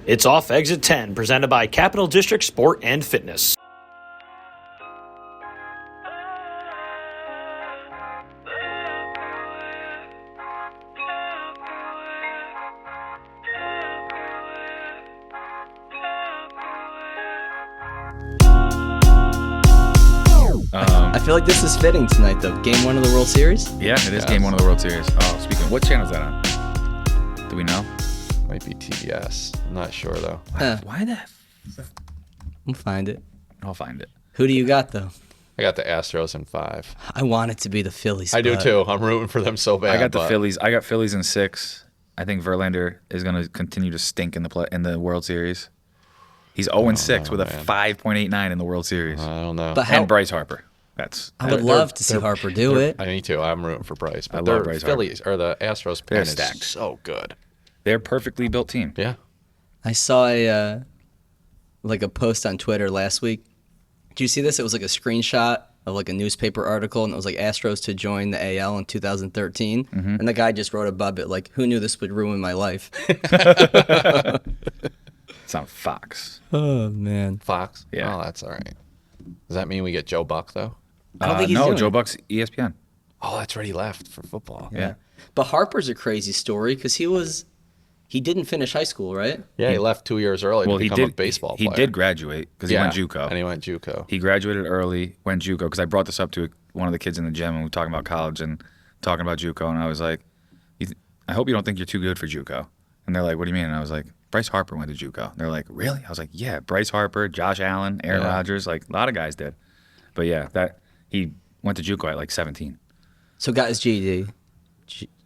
It's Off Exit 10, presented by Capital District Sport and Fitness. I feel like this is fitting tonight, though. Game 1 of the World Series? Yeah, it is Game 1 of the World Series. Oh, speaking of, what channel is that on? Do we know? Might be TBS. I'm not sure, though. Why the? We'll find it. I'll find it. Who do you got, though? I got the Astros in 5. I want it to be the Phillies. I do, too. I'm rooting for them so bad. I got the Phillies. I got Phillies in 6. I think Verlander is going to continue to stink in the World Series. He's 0-6 with a 5.89 in the World Series. I don't know. And Bryce Harper. I would love to see Harper do it. I need to. I'm rooting for Bryce. But I love Bryce Phillies or the Astros pen is stacked. so good. They're a perfectly built team. Yeah. I saw a post on Twitter last week. Did you see this? It was like a screenshot of like a newspaper article, and it was like Astros to join the AL in 2013. Mm-hmm. And the guy just wrote above it like, "Who knew this would ruin my life?" It's on Fox. Oh man, Fox. Yeah. Oh, that's all right. Does that mean we get Joe Buck though? I don't think he's doing Joe it. Buck's ESPN. Oh, that's right. He left for football. Yeah. But Harper's a crazy story because he didn't finish high school, right? Yeah, he left 2 years early to become a baseball player. He did graduate because he went JUCO. And he went JUCO. He graduated early, went JUCO, because I brought this up to one of the kids in the gym, and we were talking about college and talking about JUCO, and I was like, I hope you don't think you're too good for JUCO. And they're like, what do you mean? And I was like, Bryce Harper went to JUCO. And they're like, really? I was like, yeah, Bryce Harper, Josh Allen, Aaron Rodgers, like a lot of guys did. But yeah, he went to JUCO at like 17. So got his GED.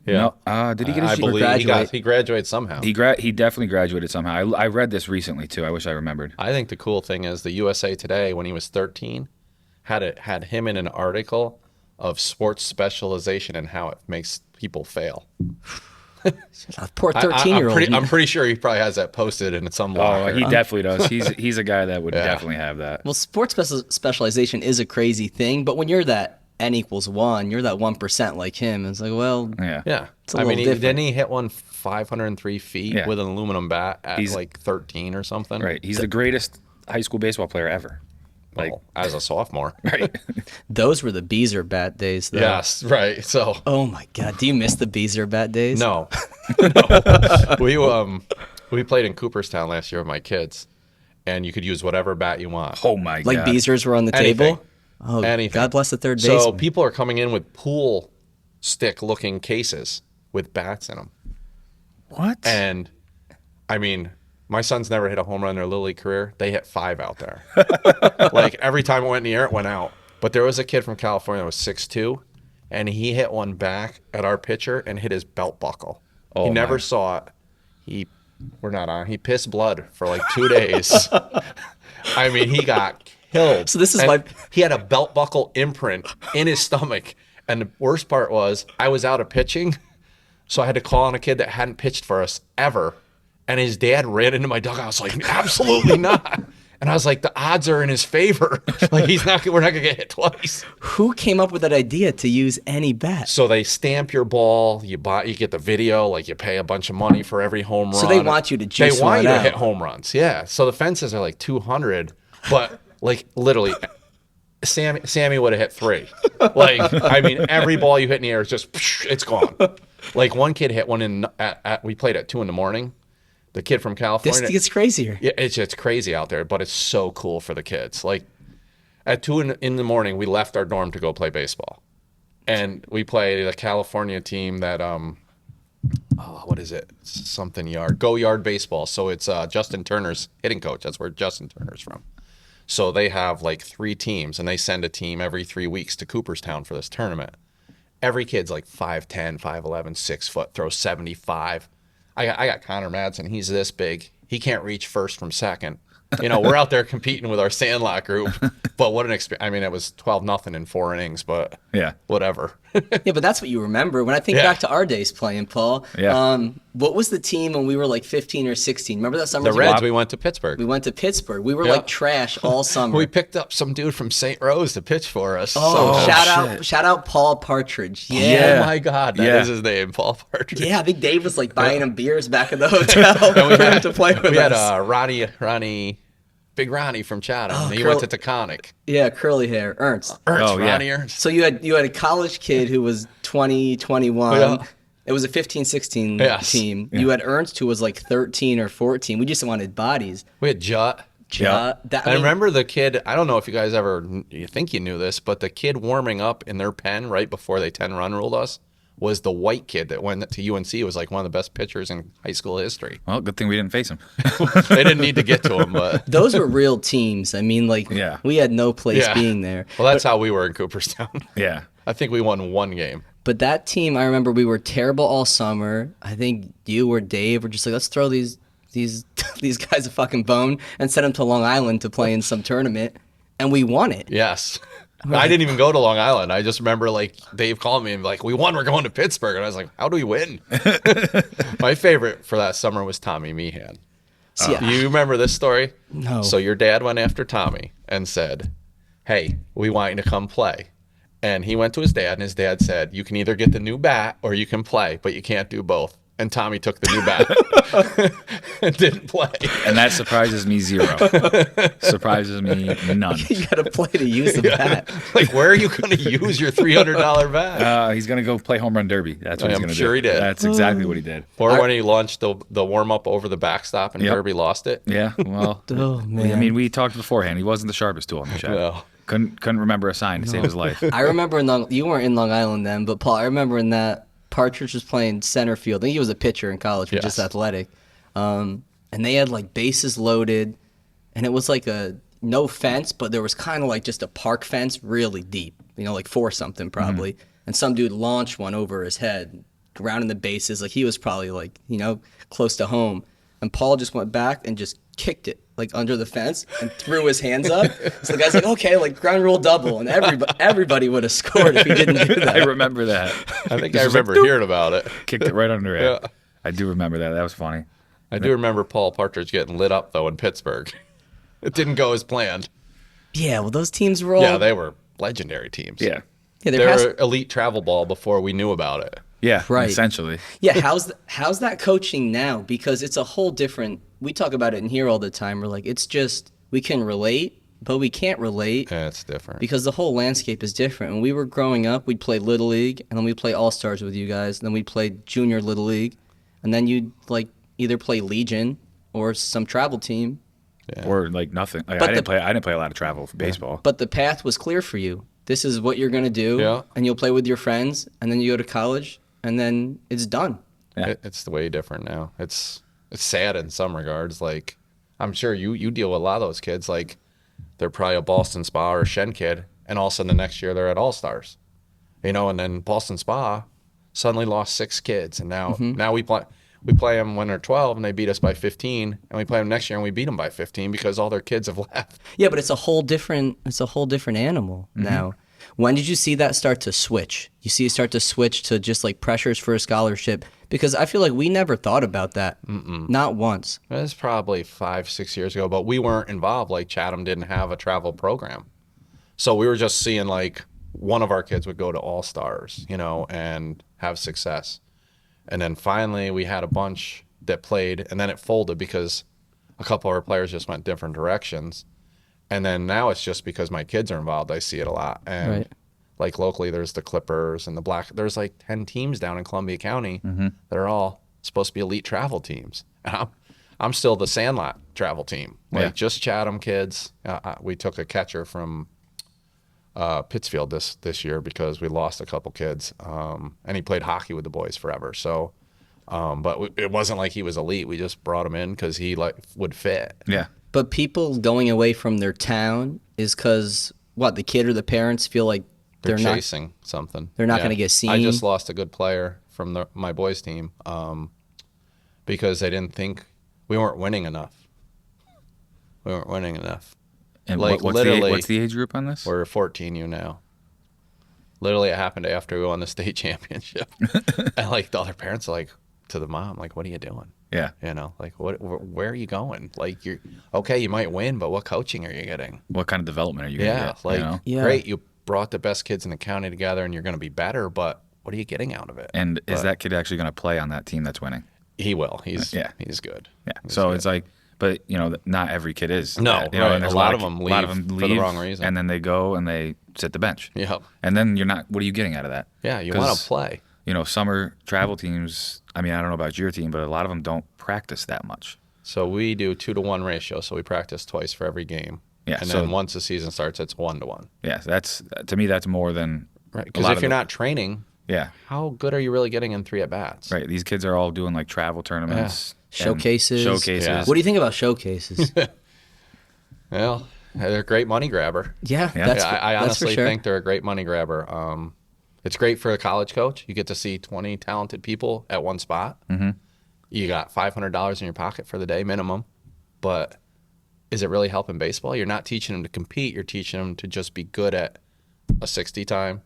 Yeah. No, did he get his I GED? believe he graduated somehow. He definitely graduated somehow. I read this recently too. I wish I remembered. I think the cool thing is the USA Today, when he was 13, had him in an article of sports specialization and how it makes people fail. Poor 13-year-old. I'm pretty sure he probably has that posted in some locker. Oh, he definitely does. He's a guy that would definitely have that. Well, sports specialization is a crazy thing, but when you're that N=1, you're that 1% like him. It's like, well, yeah. It's a little different. Didn't he hit one 503 feet with an aluminum bat at like 13 or something? Right. He's the greatest high school baseball player ever. Like as a sophomore. Right. Those were the Beezer bat days, though. Yes, right. So. Oh my God, do you miss the Beezer bat days? No. No. We played in Cooperstown last year with my kids, and you could use whatever bat you want. Oh my God. Like Beezers were on the table? Oh, anything. God bless the third baseman. So people are coming in with pool stick-looking cases with bats in them. What? And, I mean, my son's never hit a home run in their Little League career. They hit 5 out there. Like, every time it went in the air, it went out. But there was a kid from California that was 6'2", and he hit one back at our pitcher and hit his belt buckle. Oh, he never saw it. We're not on. He pissed blood for like 2 days. I mean, he got killed. So this is he had a belt buckle imprint in his stomach. And the worst part was I was out of pitching, so I had to call on a kid that hadn't pitched for us ever. And his dad ran into my dugout. I was like, absolutely not. And I was like, the odds are in his favor. Like we're not gonna get hit twice. Who came up with that idea to use any bat? So they stamp your ball. You get the video. Like you pay a bunch of money for every home run. So they want you to juice They want you one to out. hit home runs. Yeah. So the fences are like 200, but like literally, Sammy would have hit 3. Like I mean, every ball you hit in the air is just it's gone. Like one kid hit one we played at 2 a.m. The kid from California. This gets crazier. Yeah, it's crazy out there, but it's so cool for the kids. Like at 2 in the morning, we left our dorm to go play baseball, and we played a California team that what is it? Something yard. Go Yard Baseball. So it's Justin Turner's hitting coach. That's where Justin Turner's from. So they have like 3 teams, and they send a team every 3 weeks to Cooperstown for this tournament. Every kid's like 5'10", 5'11", 6 foot, throws 75. I got Connor Madsen. He's this big. He can't reach first from second. You know, we're out there competing with our Sandlot group. But what an experience. I mean, it was 12-0 in 4 innings, but Yeah. whatever. Yeah, but that's what you remember. When I think Yeah. back to our days playing, Paul, Yeah. what was the team when we were like 15 or 16? Remember that summer? The Reds, we went to Pittsburgh. We went to Pittsburgh. We were Yeah. like trash all summer. We picked up some dude from St. Rose to pitch for us. Oh, shit. shout out Paul Partridge. Oh Yeah. my God, that Yeah. is his name, Paul Partridge. Yeah, I think Dave was like buying him beers back in the hotel for him to play with we had us. Big Ronnie from Chatham. Oh, he Curl- went to Taconic. Yeah, curly hair, Ernst. Ernst, Oh, yeah. Ronnie Ernst. So you had a college kid who was 20, 21. Yeah. It was a 15, 16 Yes. team. You had Ernst who was like 13 or 14. We just wanted bodies. We had Jut. Yeah. I remember the kid, I don't know if you guys you think you knew this, but the kid warming up in their pen right before they 10-run ruled us was the white kid that went to UNC. Was like one of the best pitchers in high school history. Well, good thing we didn't face him. They didn't need to get to him, but Those were real teams. I mean, like, Yeah. we had no place Yeah. being there. well, that's how we were in Cooperstown. Yeah. I think we won one game. But that team, I remember we were terrible all summer. I think you or Dave were just like, let's throw these these guys a fucking bone and send them to Long Island to play in some tournament. And we won it. Yes. I didn't even go to Long Island. I just remember like Dave called me and like, we won, we're going to Pittsburgh. And I was like, how do we win? My favorite for that summer was Tommy Meehan. See, You remember this story? No. So your dad went after Tommy and said, hey, we want you to come play. And he went to his dad and his dad said, you can either get the new bat or you can play, but you can't do both. And Tommy took the new bat and didn't play. And that surprises me zero. Surprises me none. you got to play to use the bat. Like, where are you going to use your $300 bat? He's gonna go play home run derby. That's what he's I'm gonna do. sure he did. That's exactly what he did. Or when he launched the warm up over the backstop and Yep. Derby lost it. Yeah. Well, Oh, man. I mean, we talked beforehand. He wasn't the sharpest tool on the shed. No. Couldn't remember a sign to save his life. I remember you weren't in Long Island then, but Paul, I remember in that Partridge was playing center field. I think he was a pitcher in college, but Yes. just athletic. And they had like bases loaded, and it was like a no fence, but there was kind of like just a park fence really deep, like 4 something probably. And some dude launched one over his head, grounding the bases. Like he was probably like, close to home. And Paul just went back and just kicked it like under the fence and threw his hands up. So the guy's like, okay, like ground rule double. And everybody would have scored if he didn't do that. I remember that. I think I remember hearing about it. Kicked it right under it. Yeah. I do remember that. That was funny. I do remember Paul Partridge getting lit up, though, in Pittsburgh. It didn't go as planned. Yeah, well, those teams were all... Yeah, they were legendary teams. Yeah. Yeah, They there has, were elite travel ball before we knew about it. Yeah. Right. Essentially. yeah. How's that coaching now? Because it's a whole different. We talk about it in here all the time. We're like, it's just we can relate, but we can't relate Yeah, it's different. because the whole landscape is different. When we were growing up, we'd play Little League, and then we'd play All Stars with you guys, and then we'd play Junior Little League, and then you'd like either play Legion or some travel team. Yeah. Or like nothing. Like, But I didn't play a lot of travel for baseball. But the path was clear for you. This is what you're gonna do, Yeah. and you'll play with your friends, and then you go to college, and then it's done. Yeah. It's way different now. It's sad in some regards. Like, I'm sure you deal with a lot of those kids. Like, they're probably a Boston Spa or a Shen kid, and all of a sudden the next year they're at All Stars. And then Boston Spa suddenly lost 6 kids, and now we play them when they're 12 and they beat us by 15, and we play them next year and we beat them by 15 because all their kids have left. Yeah, but it's a whole different animal now. When did you see that start to switch? You see it start to switch to just like pressures for a scholarship? Because I feel like we never thought about that. Not once. That's probably 5-6 years ago, but we weren't involved. Like, Chatham didn't have a travel program. So we were just seeing like one of our kids would go to All Stars, and have success. And then finally we had a bunch that played, and then it folded because a couple of our players just went different directions. And then now it's just because my kids are involved, I see it a lot. And Right. like locally, there's the Clippers and the there's like 10 teams down in Columbia County that are all supposed to be elite travel teams. And I'm still the Sandlot travel team, like Yeah. just Chatham kids. We took a catcher from Pittsfield this year because we lost a couple kids, and he played hockey with the boys forever. So, but it wasn't like he was elite. We just brought him in because he would fit. Yeah. But people going away from their town is because the kid or the parents feel like They're they're not. chasing something. they're not gonna get seen. I just lost a good player from my boys' team because they didn't think we weren't winning enough. We weren't winning enough. And Like, what's literally- the age group on this? We're 14U now. Literally, it happened after we won the state championship. And like the other parents are like to the mom, like, what are you doing? Yeah. You know, like, where are you going? Like, you're okay, you might win, but what coaching are you getting? What kind of development are you going to Yeah, get? like, you know? Yeah. great, you brought the best kids in the county together and you're going to be better, but what are you getting out of it? And is But that kid actually going to play on that team that's winning? he will. He's Yeah. he's good. Yeah. He's So good. it's like, but you know, not every kid is. No, that, you know, right. and there's A lot of them a lot of leave them for the leave, wrong reason. and then they go and they sit the bench. Yep. And then you're not. What are you getting out of that? Yeah, you want 'Cause, to play. You know, summer travel teams. I mean, I don't know about your team, but a lot of them don't practice that much. So we do 2-to-1 ratio. So we practice twice for every game. Yeah, And so- then once the season starts, it's 1-to-1. Yeah, that's to me. That's more than Right. a Because lot if of you're the- not training, Yeah, how good are you really getting in 3 at-bats? right. These kids are all doing like travel tournaments, and Showcases. showcases. Yeah. What do you think about showcases? Well, they're a great money grabber. Yeah, Yeah. that's I that's for honestly sure. think they're a great money grabber. It's great for a college coach. You get to see 20 talented people at one spot. Mm-hmm. You got $500 in your pocket for the day minimum. But is it really helping baseball? You're not teaching them to compete. You're teaching them to just be good at a 60 time,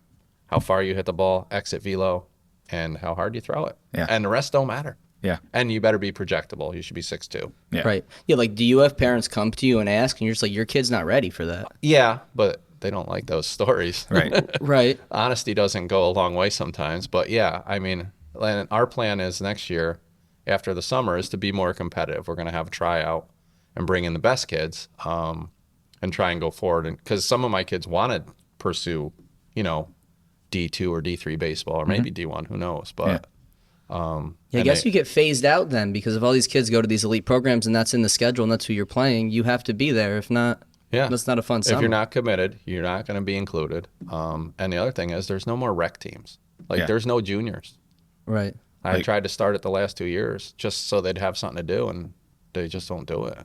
how far you hit the ball, exit velo, and how hard you throw it. Yeah. And the rest don't matter. Yeah, And you better be projectable. You should be 6'2". yeah. Right. Yeah, like do you have parents come to you and ask and you're just like your kid's not ready for that? Yeah, but they don't like those stories. Right. Right. Honesty doesn't go a long way sometimes. But yeah, I mean, and our plan is next year, after the summer, is to be more competitive. We're going to have a tryout and bring in the best kids and try and go forward. And because some of my kids want to pursue, you know, D2 or D3 baseball or maybe D1, who knows? But Yeah, I and guess they- you get phased out then because if all these kids go to these elite programs and that's in the schedule and that's who you're playing, you have to be there. If not, yeah, that's not a fun summer. If you're not committed, you're not going to be included. And the other thing is, there's no more rec teams. Like Yeah. there's no juniors. Right. I Like- tried to start it the last 2 years just so they'd have something to do, and they just don't do it.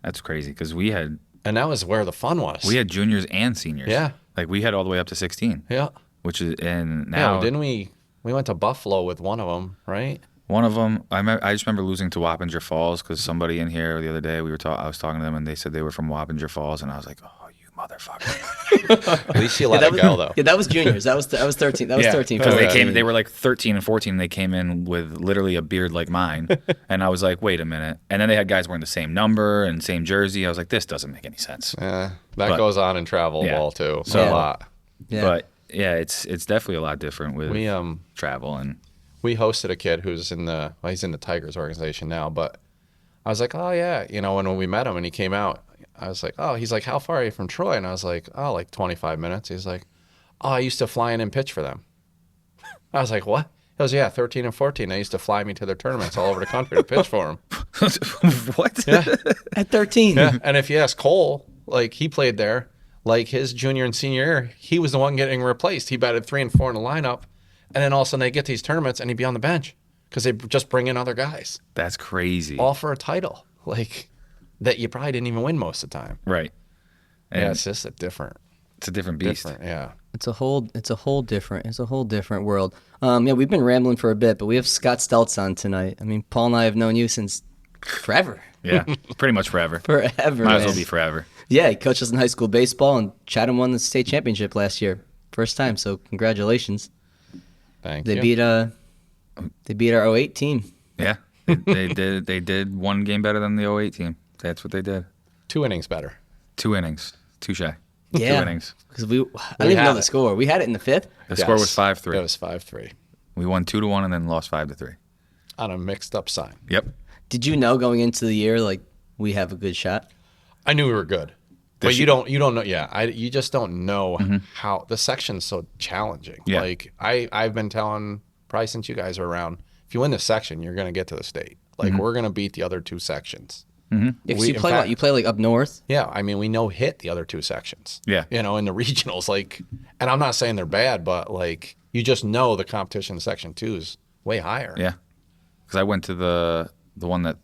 That's crazy because we had And that was where the fun was. juniors and seniors. Yeah. Like we had all the way up to 16, Yeah. which is and Yeah. now Didn't we? We went to Buffalo with one of them, right? one of them. I just remember losing to Wappinger Falls because somebody in here the other day I was talking to them and they said they were from Wappinger Falls and I was like, oh, you motherfucker. At least you let it go, though. Yeah, that was juniors. That was 13. That was 13. because they 14. came. They were like 13 and 14. And they came in with literally a beard like mine, and I was like, wait a minute. And then they had guys wearing the same number and same jersey. I was like, this doesn't make any sense. That But- goes on in travel Yeah. ball too. So- A lot. Yeah. But yeah, it's definitely a lot different with We travel and we hosted a kid who's he's in the Tigers organization now, but I was like, oh yeah, you know, when we met him and he came out, I was like, oh, he's like, how far are you from Troy? And I was like, oh, like 25 minutes. He's like, oh, I used to fly in and pitch for them. I was like, what? He goes, yeah, 13 and 14. They used to fly me to their tournaments all over the country to pitch for them. what? Yeah. At 13. Yeah. And if you ask Cole, like he played there, like his junior and senior year, he was the one getting replaced. He batted 3 and 4 in the lineup. And then all of a sudden they get these tournaments and he'd be on the bench because they just bring in other guys, That's crazy. all for a title, like that you probably didn't even win most of the time. Right. And Yeah, it's just a different beast. yeah. It's a whole different world. Yeah, we've been rambling for a bit, but we have Scott Steltz on tonight. I mean, Paul and I have known you since forever. Yeah, pretty much forever. Forever. Might as well man. be forever. Yeah, he coached us in high school baseball, and Chatham won the state championship last year. First time, so congratulations. Thank They you. beat our 08 team. Yeah, they did. They did one game better than the 08 team. That's what they did. 2 innings better. 2 innings. Touche. Yeah, 2 innings. because I don't even had know the it. score. We had it in the fifth. The score was Yes. 5-3. It was 5-3 We won 2-1 and then lost 5-3. on a mixed up sign. Yep. Did you know going into the year like we have a good shot? I knew we were good. But This you don't know. Yeah, you just don't know how the section's so challenging. Yeah. Like I've been telling probably since you guys were around, if you win this section, you're going to get to the state. Like we're going to beat the other 2 sections. If We- you in play, fact- you play like up north. Yeah, I mean we know hit the other 2 sections. Yeah. you know, in the regionals, like, and I'm not saying they're bad, but like you just know the competition in section 2 is way higher. Yeah. Because I went to the one that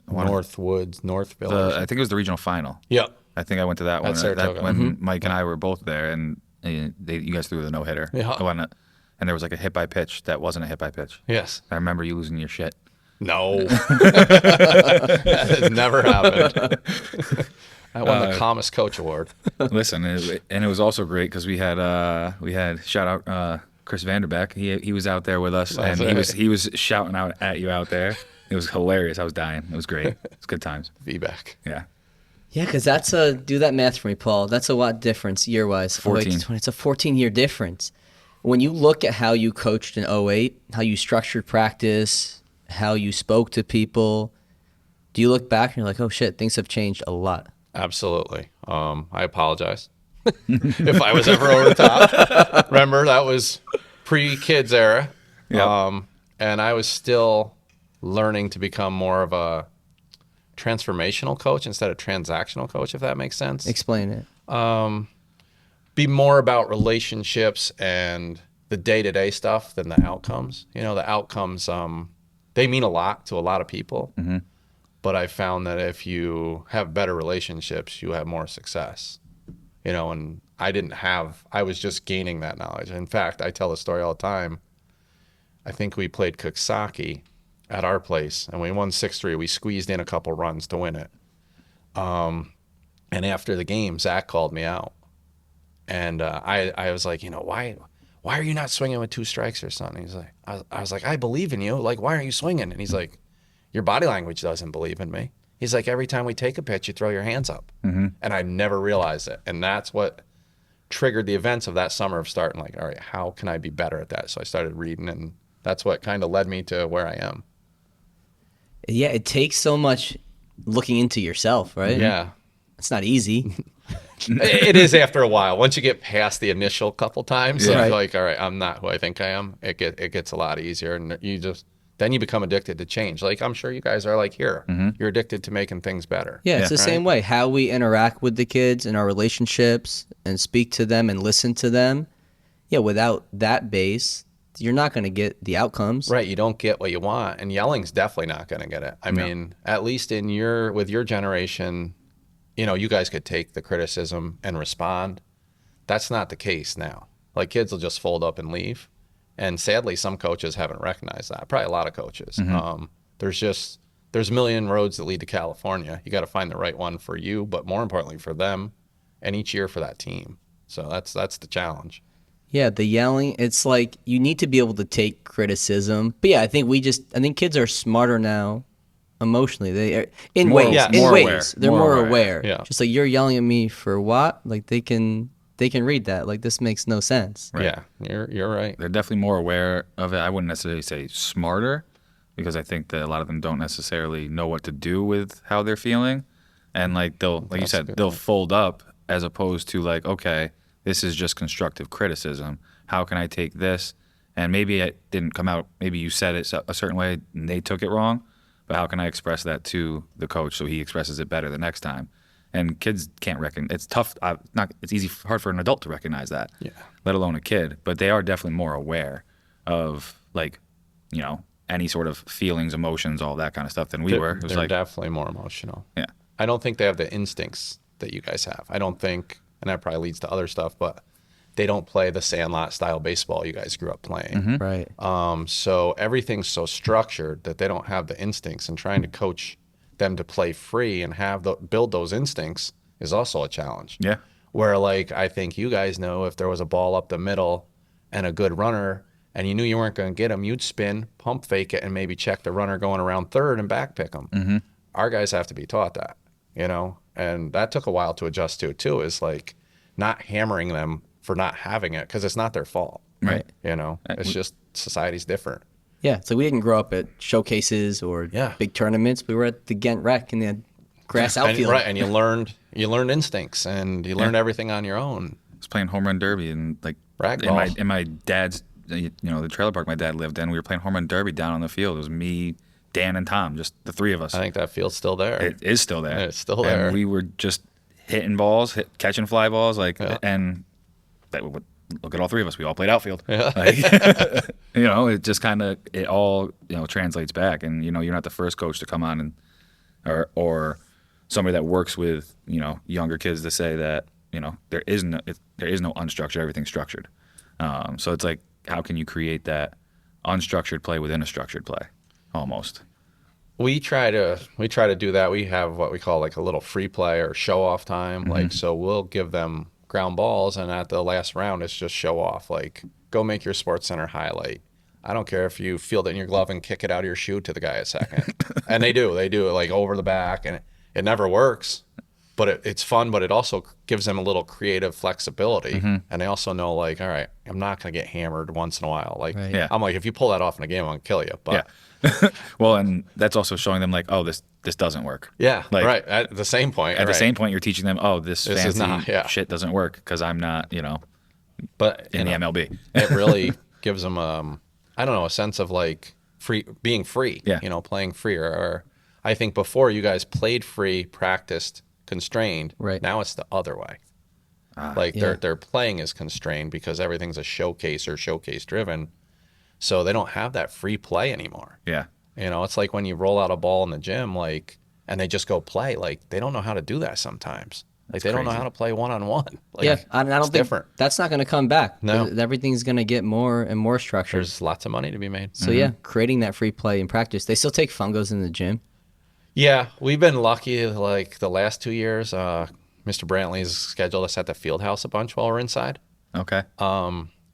Northville. I think it was the regional final. Yeah. I think I went to that one. At Saratoga. When Mike and I were both there, and you guys threw the no hitter. Yeah. And there was like a hit by pitch that wasn't a hit by pitch. Yes. I remember you losing your shit. No. That has never happened. That I won the calmest coach award. Listen, and it was also great because we had shout out Chris Vanderbeck. He was out there with us, and he was shouting out at you out there. It was hilarious. I was dying. It was great. It was good times. Feedback. Yeah. Yeah, because do that math for me, Paul. That's a lot difference year-wise. 14. It's a 14-year difference. When you look at how you coached in 08, how you structured practice, how you spoke to people, do you look back and you're like, oh, shit, things have changed a lot? Absolutely. I apologize if I was ever over the top. Remember, that was pre-kids era. Yep. And I was still learning to become more of a transformational coach instead of transactional coach, if that makes sense. Explain it. Be more about relationships and the day-to-day stuff than the outcomes. You know, the outcomes, they mean a lot to a lot of people. Mm-hmm. But I found that if you have better relationships, you have more success. You know, and I was just gaining that knowledge. In fact, I tell the story all the time. I think we played Coxsackie at our place, and we won 6-3. We squeezed in a couple runs to win it. And after the game, Zach called me out. And I was like, you know, why are you not swinging with 2 strikes or something? He's like, I was like, I believe in you. Like, why aren't you swinging? And he's like, your body language doesn't believe in me. He's like, every time we take a pitch, you throw your hands up. Mm-hmm. And I never realized it. And that's what triggered the events of that summer of starting like, all right, how can I be better at that? So I started reading, and that's what kind of led me to where I am. Yeah, it takes so much looking into yourself, right? Yeah. It's not easy. It is after a while. Once you get past the initial couple times, Yeah. of like, all right, I'm not who I think I am. It gets a lot easier, and then you become addicted to change. Like I'm sure you guys are like here. Mm-hmm. You're addicted to making things better. Yeah, it's the Right? same way. How we interact with the kids in our relationships and speak to them and listen to them. Yeah, without that base, you're not going to get the outcomes. Right, you don't get what you want, and yelling's definitely not going to get it. I mean, at least with your generation, you know, you guys could take the criticism and respond. That's not the case now. Like kids will just fold up and leave, and sadly, some coaches haven't recognized that. Probably a lot of coaches. Mm-hmm. There's a million roads that lead to California. You got to find the right one for you, but more importantly for them, and each year for that team. So that's the challenge. Yeah, the yelling, it's like you need to be able to take criticism. But yeah, I think kids are smarter now emotionally. They are in More- ways. yeah, In more ways. aware. They're More more aware. aware. Yeah. Just like you're yelling at me for what? Like they can read that. Like this makes no sense. Right. Yeah, you're right. They're definitely more aware of it. I wouldn't necessarily say smarter, because I think that a lot of them don't necessarily know what to do with how they're feeling, and like you That's a said, good they'll point. fold up as opposed to like, okay, this is just constructive criticism. How can I take this? And maybe it didn't come out. Maybe you said it a certain way and they took it wrong, but how can I express that to the coach so he expresses it better the next time? And kids can't recognize. It's tough. It's hard for an adult to recognize that, let alone a kid. But they are definitely more aware of, like, you know, any sort of feelings, emotions, all that kind of stuff than we were. It was They're like, definitely more emotional. yeah, I don't think they have the instincts that you guys have. I don't think, and that probably leads to other stuff, but they don't play the Sandlot style baseball you guys grew up playing. Right. So everything's so structured that they don't have the instincts, and trying to coach them to play free and build those instincts is also a challenge. yeah, Where, like, I think you guys know if there was a ball up the middle and a good runner and you knew you weren't going to get him, you'd spin, pump fake it, and maybe check the runner going around third and back pick him. Mm-hmm. Our guys have to be taught that, you know, and that took a while to adjust to, too, is like not hammering them for not having it, because it's not their fault. right. You know, it's just society's different. Yeah, so we didn't grow up at showcases or big tournaments. We were at the Ghent Rec in the grass outfield. Right, and you learned instincts, and you learned everything on your own. I was playing home run derby, and like Ragdoll. in my dad's, you know, the trailer park my dad lived in, we were playing home run derby down on the field. It was me, Dan, and Tom, just the three of us. I think that field's still there. It is still there. It's still there. And we were just hitting balls, catching fly balls, like, and look at all three of us. We all played outfield. Yeah. Like, you know, it just kind of, it all, you know, translates back. And, you know, you're not the first coach to come on and, or somebody that works with, you know, younger kids to say that, you know, there is no unstructured, everything's structured. So it's like, how can you create that unstructured play within a structured play, almost? We try to do that. We have what we call like a little free play or show off time. Like, so we'll give them ground balls, and at the last round, it's just show off. Like, go make your sports center highlight. I don't care if you field it in your glove and kick it out of your shoe to the guy at second. And they do it like over the back, and it never works, but it's fun, but it also gives them a little creative flexibility. And they also know, like, all right, I'm not going to get hammered once in a while. Like, Right. I'm like, if you pull that off in a game, I'm going to kill you. But Well, and that's also showing them like, oh, this doesn't work. yeah, Like, right. At the same point. At the right. same point, you're teaching them, oh, this This is fancy not- shit doesn't work because I'm not, But in the MLB. it really gives them, I don't know, a sense of like being free. Yeah. Playing free. Or I think before you guys played free, practiced constrained. Right. Now it's the other way. Like their playing is constrained because everything's a showcase or showcase driven. So they don't have that free play anymore. Yeah. It's like when you roll out a ball in the gym, like, and they just go play. Like, they don't know how to do that sometimes. Like, they don't know crazy. how to play one-on-one. Like, Yeah, I don't it's think different. that's not going to come back. No. Everything's going to get more and more structured. There's lots of money to be made. So yeah, creating that free play in practice. They still take fungos in the gym. Yeah, we've been lucky. Like the last 2 years, Mr. Brantley's scheduled us at the field house a bunch while we're inside. Okay.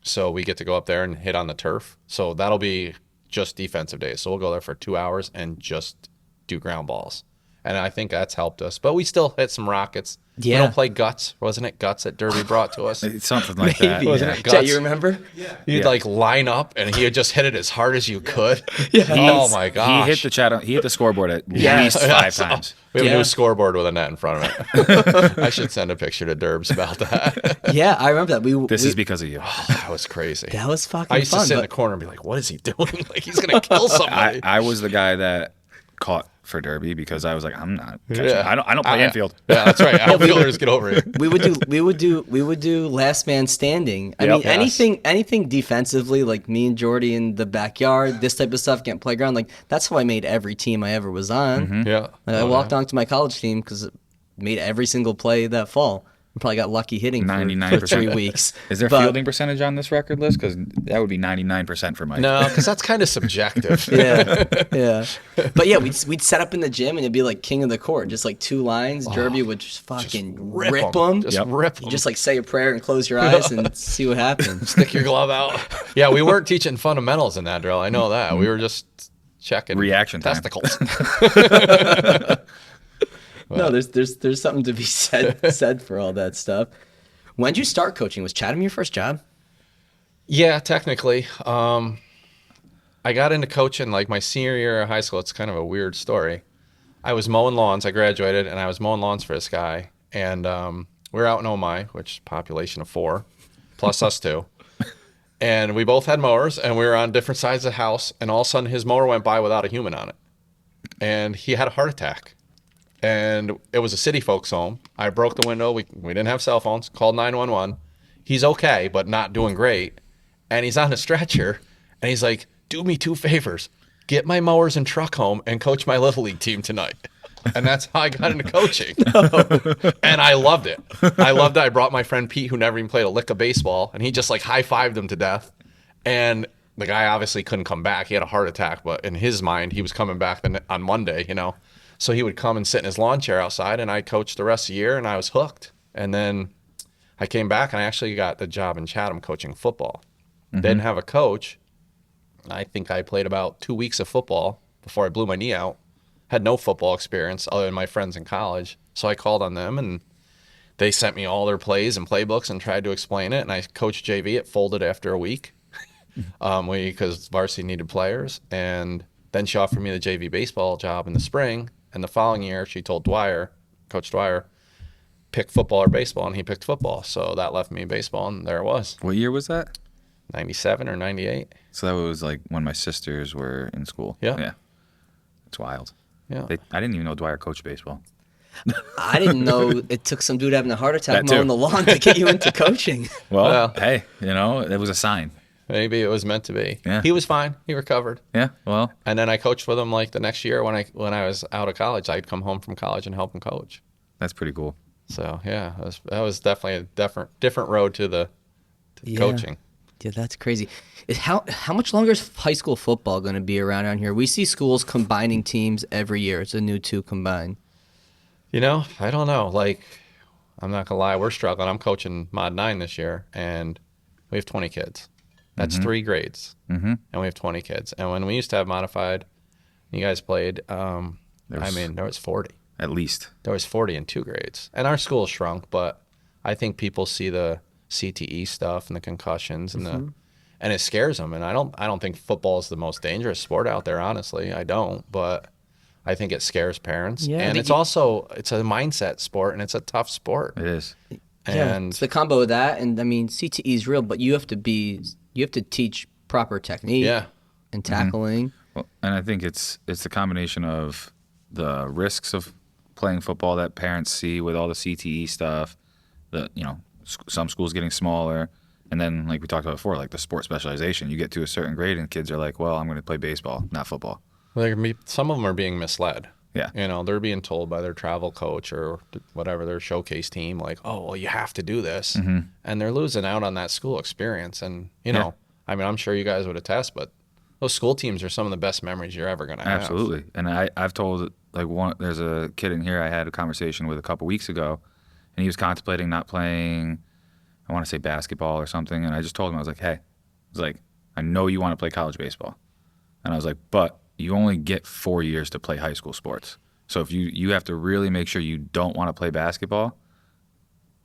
So we get to go up there and hit on the turf. So that'll be just defensive days. So we'll go there for 2 hours and just do ground balls. And I think that's helped us. But we still hit some rockets. Yeah. We don't play guts. Wasn't it guts that Derby brought to us? It's something like that. Maybe. Wasn't Yeah. it Chet, guts? you remember? You'd like line up and he would just hit it as hard as you could. Yes. Oh my gosh. He hit the scoreboard at Yes. least 5 times. We have a Yeah. new scoreboard with a net in front of it. I should send a picture to Derbs about that. Yeah, I remember that. This is because of you. That was crazy. that was fucking I used fun. to sit in the but- corner and be like, what is he doing? Like, he's going to kill somebody. I was the guy that caught for Derby because I was like, I'm not catching. Yeah. I don't play infield. Yeah, that's right. Outfielders, get over it. we would do last man standing. I Yep. mean, Yes. anything defensively, like me and Jordy in the backyard, this type of stuff, getting playground. Like that's how I made every team I ever was on. Yeah. Like, I walked on to my college team because it made every single play that fall. I probably got lucky hitting for 99%. 3 weeks. Is there But- fielding percentage on this record list? Because that would be 99% for Mike. No, because that's kind of subjective. Yeah. But yeah, we'd set up in the gym and it'd be like king of the court, just like 2 lines. Derby would just fucking rip them. Just Yep. rip them. You just like say a prayer and close your eyes and see what happens. stick your glove out. Yeah, we weren't teaching fundamentals in that drill. I know that. We were just checking Reaction time. testicles. No, there's something to be said for all that stuff. When did you start coaching? Was Chatham your first job? Yeah, technically. I got into coaching like my senior year of high school. It's kind of a weird story. I was mowing lawns. I graduated, and I was mowing lawns for this guy. And we were out in Omai, which is a population of 4, plus us 2. And we both had mowers, and we were on different sides of the house. And all of a sudden, his mower went by without a human on it. And he had a heart attack. And it was a city folks home. I broke the window. We didn't have cell phones. Called 911. He's okay, but not doing great. And he's on a stretcher. And he's like, do me 2 favors. Get my mowers and truck home and coach my Little League team tonight. And that's how I got into coaching. And I loved it. I brought my friend Pete, who never even played a lick of baseball. And he just like high-fived him to death. And the guy obviously couldn't come back. He had a heart attack. But in his mind, he was coming back on Monday, So he would come and sit in his lawn chair outside, and I coached the rest of the year, and I was hooked. And then I came back, and I actually got the job in Chatham coaching football. Didn't have a coach. I think I played about 2 weeks of football before I blew my knee out. Had no football experience other than my friends in college. So I called on them, and they sent me all their plays and playbooks and tried to explain it. And I coached JV. It folded after a week because varsity needed players. And then she offered me the JV baseball job in the spring. And the following year, she told Coach Dwyer, pick football or baseball, and he picked football. So that left me baseball, and there it was. What year was that? 97 or 98. So that was like when my sisters were in school. Yeah. Yeah. It's wild. Yeah. I didn't even know Dwyer coached baseball. I didn't know it took some dude having a heart attack That too. mowing the lawn to get you into coaching. Well, hey, it was a sign. Maybe it was meant to be. Yeah. He was fine. He recovered. Yeah, well, And then I coached with him like the next year when I was out of college. I'd come home from college and help him coach. that's pretty cool. So yeah, that was definitely a different road to the Yeah. coaching. Yeah, that's crazy. How much longer is high school football going to be around here? We see schools combining teams every year. It's a new two combined. You know, I don't know. Like, I'm not gonna lie, we're struggling. I'm coaching Mod 9 this year, and we have 20 kids. That's 3 grades, and we have 20 kids. And when we used to have modified, you guys played. There was 40 at least. There was 40 in 2 grades, and our school shrunk. But I think people see the CTE stuff and the concussions and and it scares them. And I don't think football is the most dangerous sport out there. Honestly, I don't. But I think it scares parents, and it's a mindset sport, and it's a tough sport. It is. And it's the combo of that, and I mean CTE is real, but you have to teach proper technique and tackling. Well, and I think it's the combination of the risks of playing football that parents see with all the CTE stuff, some schools getting smaller, and then like we talked about before, like the sport specialization. You get to a certain grade and kids are like, well, I'm going to play baseball, not football. some of them are being misled. Yeah. They're being told by their travel coach or whatever, their showcase team, like, oh, well, you have to do this. And they're losing out on that school experience. And, I mean, I'm sure you guys would attest, but those school teams are some of the best memories you're ever going to have. Absolutely. And I've told, there's a kid in here I had a conversation with a couple weeks ago, and he was contemplating not playing, I want to say basketball or something. And I just told him, I was like, hey, I know you want to play college baseball. And I was like, but you only get 4 years to play high school sports. So if you have to really make sure you don't want to play basketball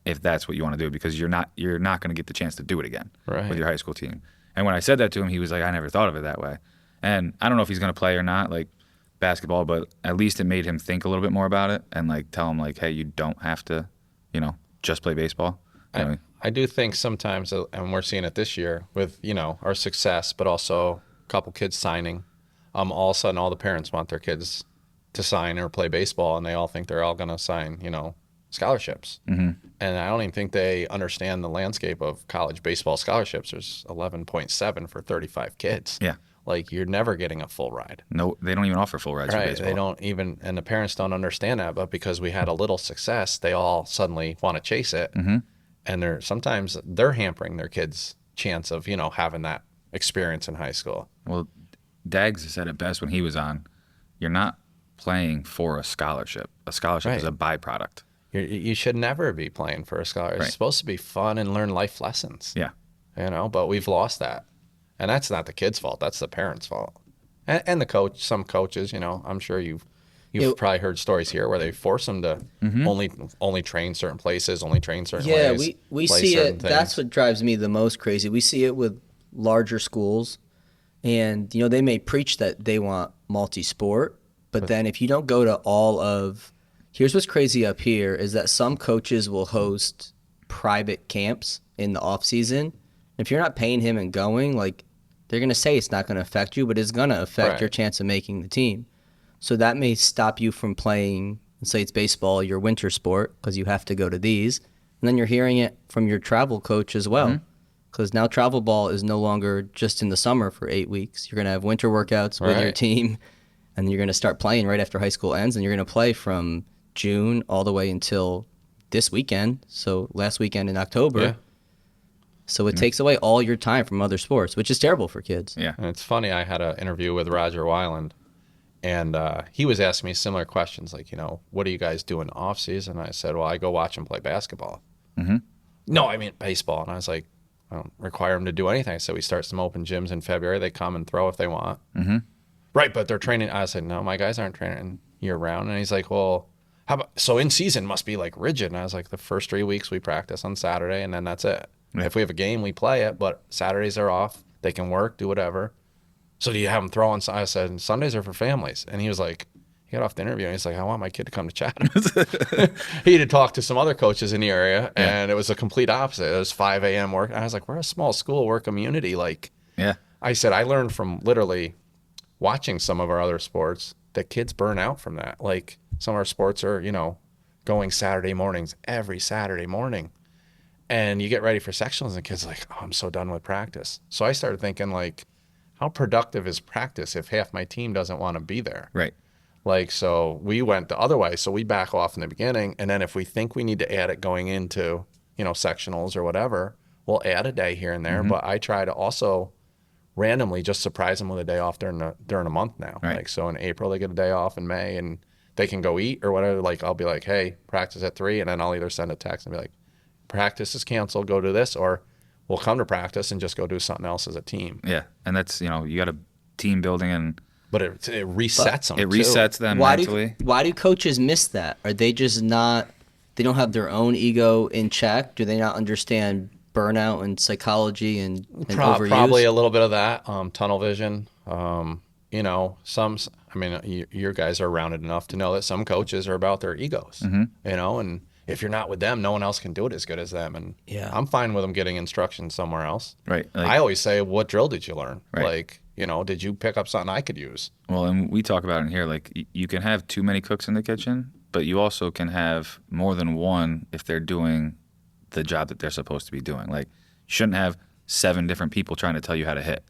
if that's what you want to do, because you're not going to get the chance to do it again with your high school team. And when I said that to him, he was like, I never thought of it that way. And I don't know if he's going to play or not, like basketball, but at least it made him think a little bit more about it and like tell him like, hey, you don't have to, just play baseball. I do think sometimes, and we're seeing it this year with, our success, but also a couple kids signing. All of a sudden, all the parents want their kids to sign or play baseball, and they all think they're all going to sign, scholarships. And I don't even think they understand the landscape of college baseball scholarships. There's 11.7 for 35 kids. Yeah. Like, you're never getting a full ride. No, they don't even offer full rides for baseball. They don't even, and the parents don't understand that, but because we had a little success, they all suddenly want to chase it. And sometimes they're hampering their kids' chance of, having that experience in high school. Well, Dags said it best when he was on. You're not playing for a scholarship. A scholarship is a byproduct. You should never be playing for a scholarship. It's supposed to be fun and learn life lessons. Yeah. But we've lost that. And that's not the kid's fault. That's the parents' fault. And the coach, some coaches, I'm sure you've probably heard stories here where they force them to only train certain places, only train certain ways. Yeah, we see it. That's what drives me the most crazy. We see it with larger schools. And, they may preach that they want multi-sport, but then if you don't go to all of – here's what's crazy up here is that some coaches will host private camps in the off-season. If you're not paying him and going, they're going to say it's not going to affect you, but it's going to affect your chance of making the team. So that may stop you from playing, let's say it's baseball, your winter sport, because you have to go to these. And then you're hearing it from your travel coach as well. Because now travel ball is no longer just in the summer for 8 weeks. You're going to have winter workouts with your team, and you're going to start playing right after high school ends, and you're going to play from June all the way until this weekend, so last weekend in October. Yeah. So it takes away all your time from other sports, which is terrible for kids. Yeah. And it's funny, I had an interview with Roger Weiland, and he was asking me similar questions, like, what do you guys do in the off season? And I said, well, I go watch them play basketball. No, I mean baseball. And I was like, I don't require them to do anything. So we start some open gyms in February. They come and throw if they want. Right, but they're training. I said, no, my guys aren't training year round. And he's like, well, how about, so in season must be like rigid. And I was like, the first 3 weeks we practice on Saturday, and then that's it. Yeah. If we have a game, we play it, but Saturdays are off. They can work, do whatever. So do you have them throw on? I said, Sundays are for families. And he was like, he got off the interview and he's like, I want my kid to come to Chatham. He had talked to some other coaches in the area, and it was a complete opposite. It was 5 a.m. work. I was like, we're a small school, we're a community. I said, I learned from literally watching some of our other sports that kids burn out from that. Like, some of our sports are, going Saturday mornings, every Saturday morning. And you get ready for sectionals, and kids are like, oh, I'm so done with practice. So I started thinking, how productive is practice if half my team doesn't want to be there? Right. So we went the other way. So we back off in the beginning, and then if we think we need to add it going into, sectionals or whatever, we'll add a day here and there, but I try to also randomly just surprise them with a day off during a month now. Right. Like, so in April they get a day off, in May, and they can go eat or whatever. Like, I'll be like, hey, practice at 3, and then I'll either send a text and be like, practice is canceled, go do this, or we'll come to practice and just go do something else as a team. Yeah, and that's, you know, you got a team building, and But it resets them. it resets them mentally. Why do coaches miss that? Are they just not? They don't have their own ego in check. Do they not understand burnout and psychology and overuse? Probably a little bit of that, tunnel vision. You know, your guys are rounded enough to know that some coaches are about their egos, you know, and if you're not with them, no one else can do it as good as them. And I'm fine with them getting instruction somewhere else. Right. Like, I always say, what drill did you learn? Right. Like, you know, did you pick up something I could use? Well, and we talk about it in here, like you can have too many cooks in the kitchen, but you also can have more than one if they're doing the job that they're supposed to be doing. Like, you shouldn't have 7 different people trying to tell you how to hit.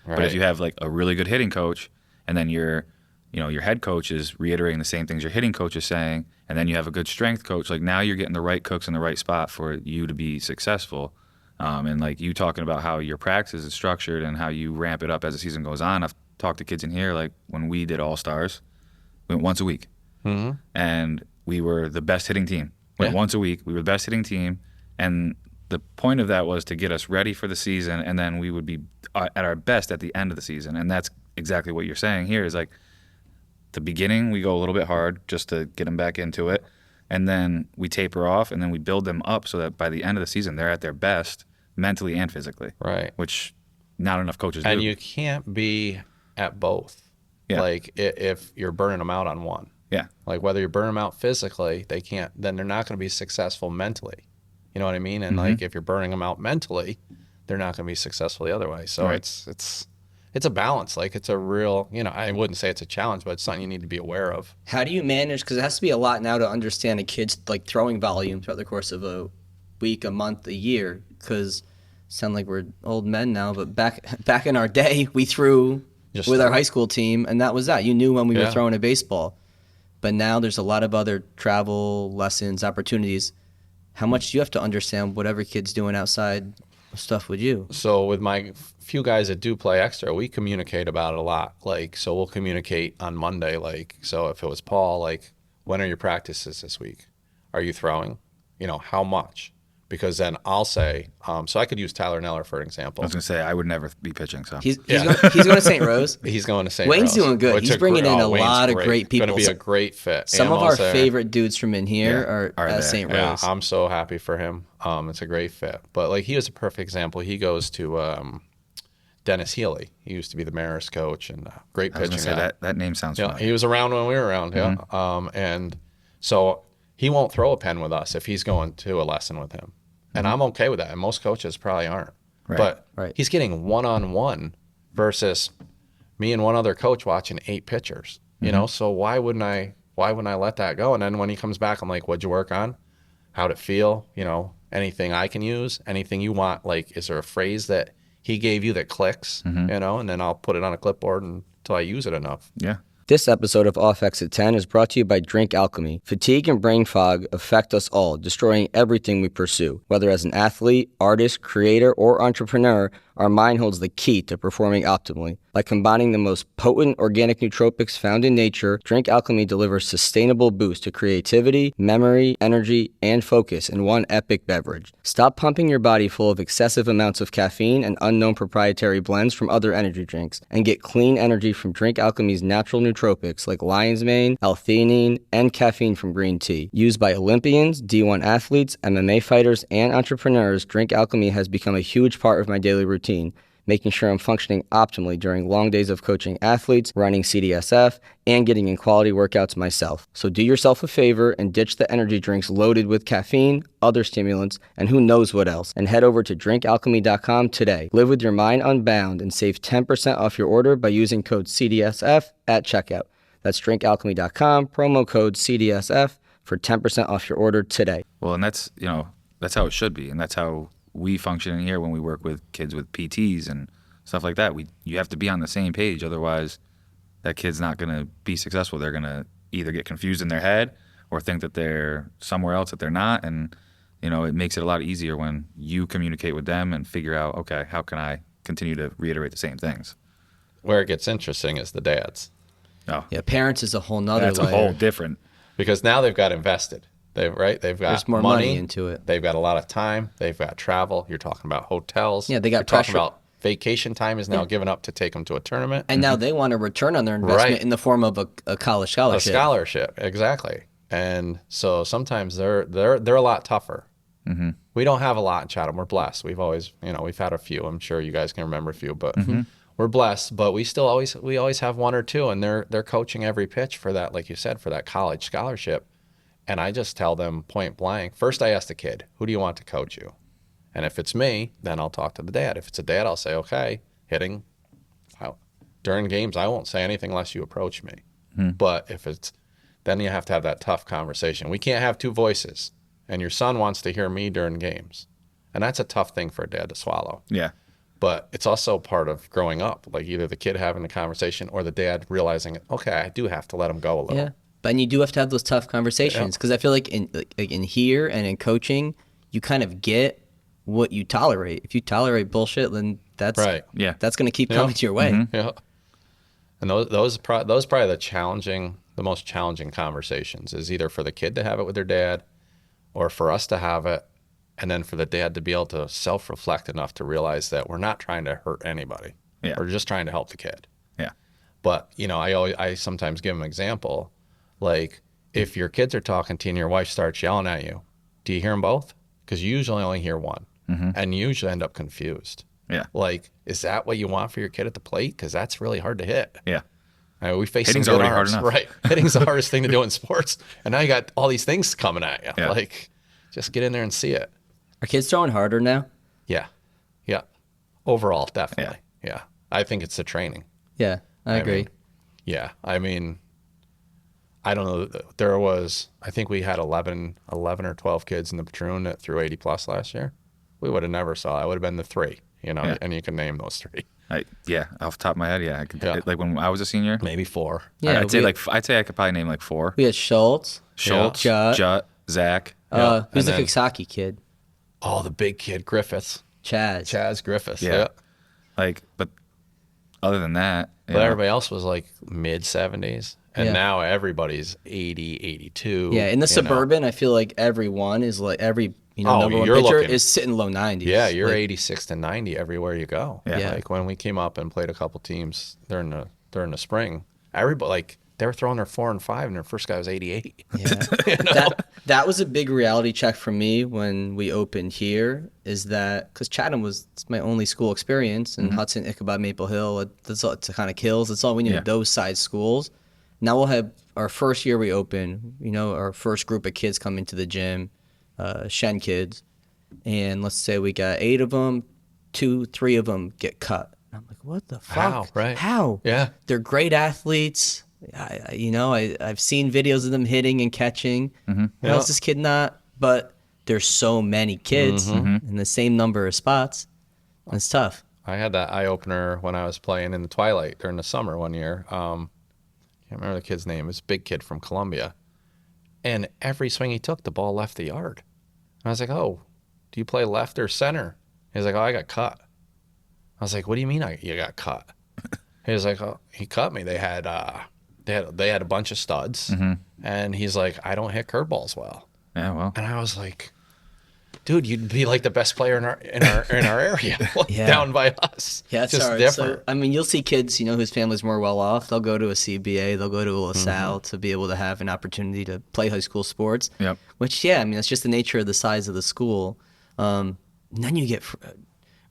Right. But if you have like a really good hitting coach, and then your head coach is reiterating the same things your hitting coach is saying, and then you have a good strength coach, like now you're getting the right cooks in the right spot for you to be successful. And like you talking about how your practice is structured and how you ramp it up as the season goes on. I've talked to kids in here, like when we did All-Stars, we went once a week. And we were the best hitting team. Went once a week. We were the best hitting team. And the point of that was to get us ready for the season, and then we would be at our best at the end of the season. And that's exactly what you're saying here is like the beginning, we go a little bit hard just to get them back into it. And then we taper off, and then we build them up so that by the end of the season, they're at their best mentally and physically. Right. Which not enough coaches do. And you can't be at both. Yeah. Like, if you're burning them out on one. Yeah. Like, whether you're burning them out physically, then they're not going to be successful mentally. You know what I mean? And like, if you're burning them out mentally, they're not going to be successful the other way. So Right. it's a balance. Like, it's a real, you know, I wouldn't say it's a challenge, but it's something you need to be aware of. How do you manage? Because it has to be a lot now to understand a kid's like throwing volume throughout the course of a week, a month, a year. Because sound like we're old men now, but back in our day, we threw with our high school team, and that was that. You knew when we were throwing a baseball. But now there's a lot of other travel, lessons, opportunities. How much do you have to understand whatever kid's doing outside stuff with you? So with my few guys that do play extra, we communicate about it a lot. Like, so we'll communicate on Monday. Like, so if it was Paul, like, when are your practices this week? Are you throwing? You know, how much? Because then I'll say, so I could use Tyler Neller for an example. I was going to say, I would never be pitching. So He's going to St. Rose. He's going to St. Wayne's Rose. doing good. Which He's bringing in a Wayne's lot of great people. Going to be a great fit. Some of Ammo's our there. favorite dudes from in here are at there. St. Yeah, Rose. I'm so happy for him. It's a great fit. But like, he was a perfect example. He goes to Dennis Healy. He used to be the Mariners coach and great I was pitching going to say guy. that name sounds Yeah, familiar. he was around when we were around. Yeah, and so he won't throw a pen with us if he's going to a lesson with him, and I'm okay with that. And most coaches probably aren't. Right. But he's getting one-on-one versus me and one other coach watching 8 pitchers. You know, so why wouldn't I let that go? And then when he comes back, I'm like, what'd you work on? How'd it feel? You know, anything I can use? Anything you want? Like, is there a phrase that he gave you that clicks? You know, and then I'll put it on a clipboard until I use it enough. Yeah. This episode of Off Exit 10 is brought to you by Drink Alchemy. Fatigue and brain fog affect us all, destroying everything we pursue. Whether as an athlete, artist, creator, or entrepreneur, our mind holds the key to performing optimally. By combining the most potent organic nootropics found in nature, Drink Alchemy delivers sustainable boost to creativity, memory, energy, and focus in one epic beverage. Stop pumping your body full of excessive amounts of caffeine and unknown proprietary blends from other energy drinks, and get clean energy from Drink Alchemy's natural nootropics like lion's mane, L-theanine, and caffeine from green tea. Used by Olympians, D1 athletes, MMA fighters, and entrepreneurs, Drink Alchemy has become a huge part of my daily routine, making sure I'm functioning optimally during long days of coaching athletes, running CDSF, and getting in quality workouts myself. So do yourself a favor and ditch the energy drinks loaded with caffeine, other stimulants, and who knows what else, and head over to drinkalchemy.com today. Live with your mind unbound and save 10% off your order by using code CDSF at checkout. That's drinkalchemy.com, promo code CDSF for 10% off your order today. Well, and that's how it should be, and that's how we function in here when we work with kids with PTs and stuff like that. You have to be on the same page, otherwise that kid's not going to be successful. They're going to either get confused in their head or think that they're somewhere else that they're not, and it makes it a lot easier when you communicate with them and figure out, okay, how can I continue to reiterate the same things? Where it gets interesting is the dads. Oh, Yeah, parents is a whole nother that's a layer. whole different. Because now they've got invested. They've got There's more money into it. They've got a lot of time. They've got travel. You're talking about hotels. Yeah, they got You're talking pressure. about vacation time is now given up to take them to a tournament. And now they want a return on their investment Right. in the form of a college A scholarship. scholarship, exactly. And so sometimes they're a lot tougher. Mm-hmm. We don't have a lot in Chatham. We're blessed. We've always, we've had a few. I'm sure you guys can remember a few, but we're blessed. But we still always have one or two, and they're coaching every pitch for that, like you said, for that college scholarship. And I just tell them point blank. First, I ask the kid, "Who do you want to coach you?" And if it's me, then I'll talk to the dad. If it's a dad, I'll say, "Okay, hitting." During games, I won't say anything unless you approach me. But if it's, then you have to have that tough conversation. We can't have two voices. And your son wants to hear me during games. And that's a tough thing for a dad to swallow. Yeah. But it's also part of growing up, like either the kid having the conversation or the dad realizing, okay, I do have to let him go a little. Yeah, but you do have to have those tough conversations because I feel like in here and in coaching, you kind of get what you tolerate. If you tolerate bullshit, then that's Right. Yeah. that's going to keep coming to your way. Yeah. And those probably the most challenging conversations is either for the kid to have it with their dad or for us to have it, and then for the dad to be able to self-reflect enough to realize that we're not trying to hurt anybody. Yeah. We're just trying to help the kid. Yeah. But, I sometimes give them an example, like if your kids are talking to you and your wife starts yelling at you, do you hear them both? Because you usually only hear one, and you usually end up confused. Yeah. Like, is that what you want for your kid at the plate? Because that's really hard to hit. Yeah. We face Hitting's some good already hard arms. enough. Right. Hitting's the hardest thing to do in sports. And now you got all these things coming at you. Yeah. Like, just get in there and see it. Are kids throwing harder now? Yeah. Yeah. Overall, definitely. Yeah. I think it's the training. Yeah, I agree. mean, yeah. I mean, I don't know. I think we had 11 or 12 kids in the Patroon that threw 80 plus last year. We would have never saw. I would have been the three, Yeah. and you can name those three. Off the top of my head, yeah. I could, Yeah. like when I was a senior, Maybe four. Yeah, I'd say I could probably name like 4. we had Schultz. Schultz, Yeah. Jutt, Zach. Yeah. Who's the And then- Coxsackie kid? Oh, the big kid, Griffiths. Chaz Griffiths. Yeah. But other than that, But everybody else was like mid 70s. And Yeah. now everybody's 80, 82. Yeah, in the you know. suburban, I feel like everyone is like number one you're pitcher looking- is sitting low 90s. Yeah, you're Like, 86 to 90 everywhere you go. Yeah. Like when we came up and played a couple teams during the spring, everybody, like, they were throwing their 4 and 5, and their first guy was 88. Yeah. That was a big reality check for me when we opened here, is that because Chatham was my only school experience, and Hudson, Ichabod, Maple Hill, that's all, it kind of kills. That's all we needed, Yeah. those size schools. Now we'll have our first year we open, our first group of kids come into the gym, Shen kids, and let's say we got 8 of them, 2-3 of them get cut. I'm like, what the fuck? How, right? How? Yeah. They're great athletes. I've seen videos of them hitting and catching. How Yeah. is this kid not? But there's so many kids in the same number of spots. It's tough. I had that eye opener when I was playing in the Twilight during the summer one year. Can't remember the kid's name. It was a big kid from Columbia. And every swing he took, the ball left the yard. And I was like, oh, do you play left or center? He's like, oh, I got cut. I was like, what do you mean you got cut? He was like, oh, he cut me. They had a bunch of studs. And he's like, I don't hit curveballs well. Yeah, well. And I was like, dude, you'd be like the best player in our area, Yeah. down by us. Yeah, it's just hard. different. So, you'll see kids, whose family's more well off. They'll go to a CBA, they'll go to a LaSalle to be able to have an opportunity to play high school sports. Yep. Which, that's just the nature of the size of the school. And then you get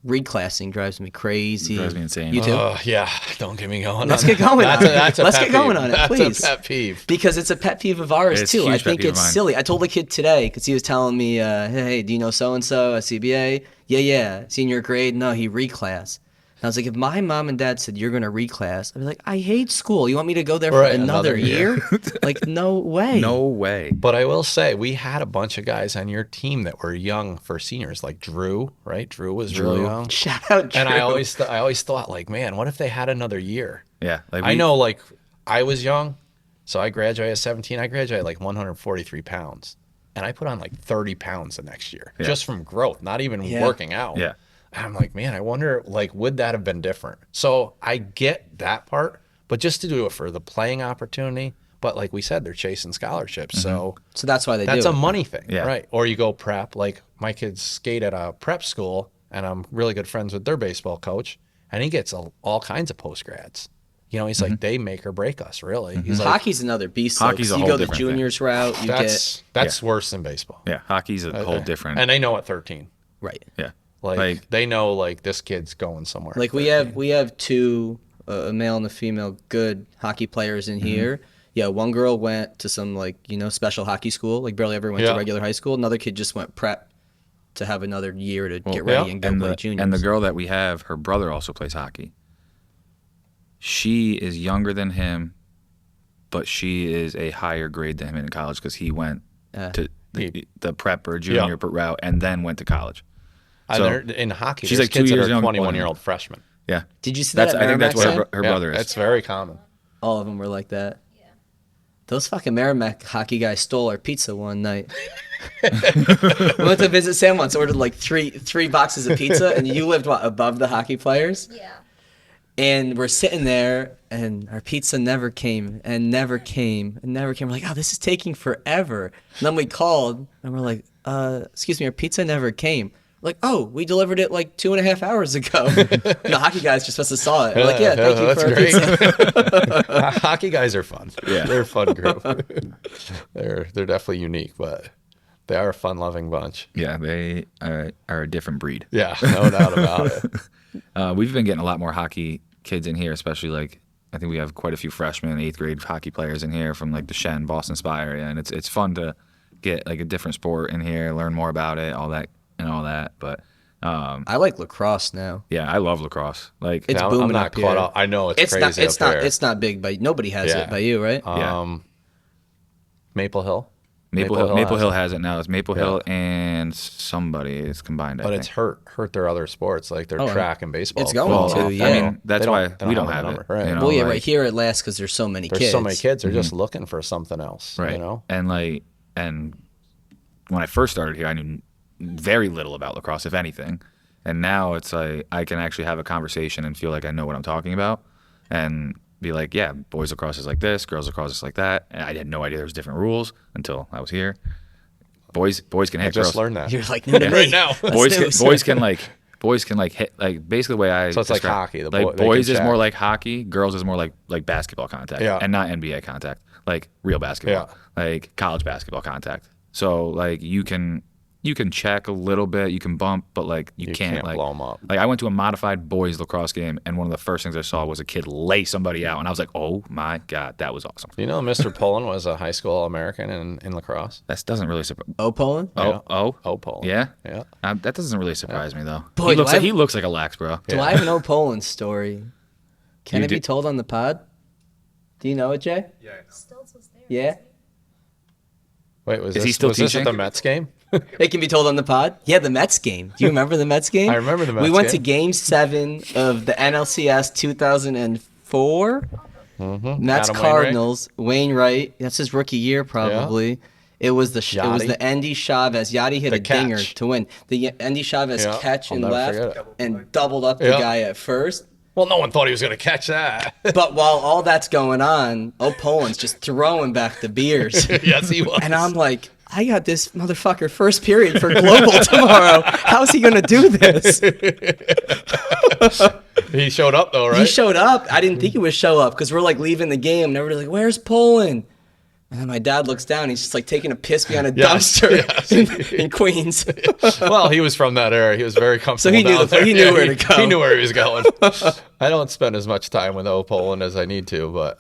reclassing drives me crazy. Drives me insane. You too? Yeah, don't get me going. Let's on get that. going on it. That's a Let's pet get going peeve. on it, That's please. a pet peeve. Because it's a pet peeve of ours It's too. a huge I pet think peeve of it's mine. silly. I told a kid today because he was telling me, "Hey, do you know so and so at CBA? Yeah, senior grade. No, he reclass." And I was like, if my mom and dad said you're gonna reclass, I'd be like, I hate school. You want me to go there for Right, another another year? Like, no way. No way. But I will say, we had a bunch of guys on your team that were young for seniors, like Drew, right? Drew was really young. Shout out, Drew. And I always thought, like, man, what if they had another year? Yeah. Like I know, like, I was young, so I graduated at 17. I graduated like 143 pounds. and I put on like 30 pounds the next year just from growth, not even working out. Yeah. And I'm like, man, I wonder, like, would that have been different? So I get that part, but just to do it for the playing opportunity. But like we said, they're chasing scholarships. So that's why that's do a it. money thing, Yeah. right? Or you go prep. Like my kids skate at a prep school, and I'm really good friends with their baseball coach, and he gets all kinds of post grads. You know, he's like, they make or break us, really. He's like, Hockey's another beast. Though, Hockey's 'cause a you whole go the different juniors route. You that's worse than baseball. Yeah, hockey's a whole different. And they know at 13. right. Yeah, Like they know, like, this kid's going somewhere. Like we have two, a male and a female, good hockey players in here. Yeah, one girl went to some special hockey school, like barely ever went to regular high school. Another kid just went prep to have another year to get ready and go play juniors. And the girl that we have, her brother also plays hockey. She is younger than him, but she is a higher grade than him in college because he went to the prep or junior route and then went to college. So, in hockey, she's there's like 2 kids years that are young. 21-year-old freshmen. Yeah. Did you see that? I think that's what her brother is. That's very common. All of them were like that. Yeah. Those fucking Merrimack hockey guys stole our pizza one night. We went to visit Sam once, ordered like three boxes of pizza, and you lived above the hockey players? Yeah. And we're sitting there, and our pizza never came, and never came, and never came. We're like, oh, this is taking forever. And then we called, and we're like, excuse me, our pizza never came. We're like, oh, we delivered it like 2.5 hours ago. And the hockey guys just must have saw it. We're like, yeah, thank you for our pizza. Hockey guys are fun. Yeah. They're a fun group. They're definitely unique, but they are a fun-loving bunch. Yeah, they are a different breed. Yeah, no doubt about it. We've been getting a lot more hockey kids in here, especially like I think we have quite a few freshmen and 8th grade hockey players in here from like the Shen, Boston Spa area, and it's fun to get like a different sport in here, learn more about it, all that. But I like lacrosse now. yeah, I love lacrosse. Like It's I'm booming not up caught here. up. I know it's crazy It's up not. here. It's not big, but nobody has it by you, right? Maple Hill. Maple Hill has it now. It's Maple Hill and somebody is combined. But it's hurt their other sports, like their track and baseball. It's going well, to, I yeah. mean, that's They why don't we don't have have a it. number, right. You know, Well, yeah, like, right here it lasts because there's so many There's kids. so many kids. They're just looking for something else. right? You know. And when I first started here, I knew very little about lacrosse, if anything. And now it's like I can actually have a conversation and feel like I know what I'm talking about, and be like, yeah, boys lacrosse is like this, girls lacrosse is like that. And I had no idea there was different rules until I was here. Boys can I hit. just girls. learned that. You're like, no, to me. Right now. Boys can hit like basically the way I So it's like describe- hockey, the like boy- they boys can is more check. like hockey, girls is more like basketball contact, and not NBA contact, like real basketball, like college basketball contact. So like you can check a little bit, you can bump, but like you can't like blow them up. Like I went to a modified boys lacrosse game, and one of the first things I saw was a kid lay somebody out, and I was like, oh my god, that was awesome. You know, Mr. Poland was a high school All-American in lacrosse. That doesn't really surprise. Oh, Poland? Oh, Poland. Yeah. Yeah. That doesn't really surprise me though. Boy, He looks like a lax, bro. Do I have an O Poland story? Can You it be do- told on the pod? Do you know it, Jay? Yeah, I know. Steltz was there. Yeah? Wait, was Is this, he still was this teaching? at the Mets game? It can be told on the pod? Yeah, the Mets game. Do you remember the Mets game? I remember the Mets We went to game. Game 7 of the NLCS 2004. Mets Adam Cardinals. Wainwright. That's his rookie year, probably. It was the Yachty. Andy Chavez. Yachty hit The a dinger catch. to win. The Andy Chavez catch I'll and never left forget it. and doubled up the Yeah. guy at first. Well, no one thought he was going to catch that. But while all that's going on, Poland's just throwing back the beers. Yes, he was. And I'm like, I got this motherfucker first period for Global tomorrow. How's he going to do this? He showed up, though, right? He showed up. I didn't think he would show up because we're like leaving the game. And everybody's like, where's Poland? And then my dad looks down. He's just like taking a piss behind a Yes, dumpster yes. in Queens. Well, he was from that era. He was very comfortable. he knew down there. he knew where to go. He knew where he was going. I don't spend as much time with Poland as I need to, but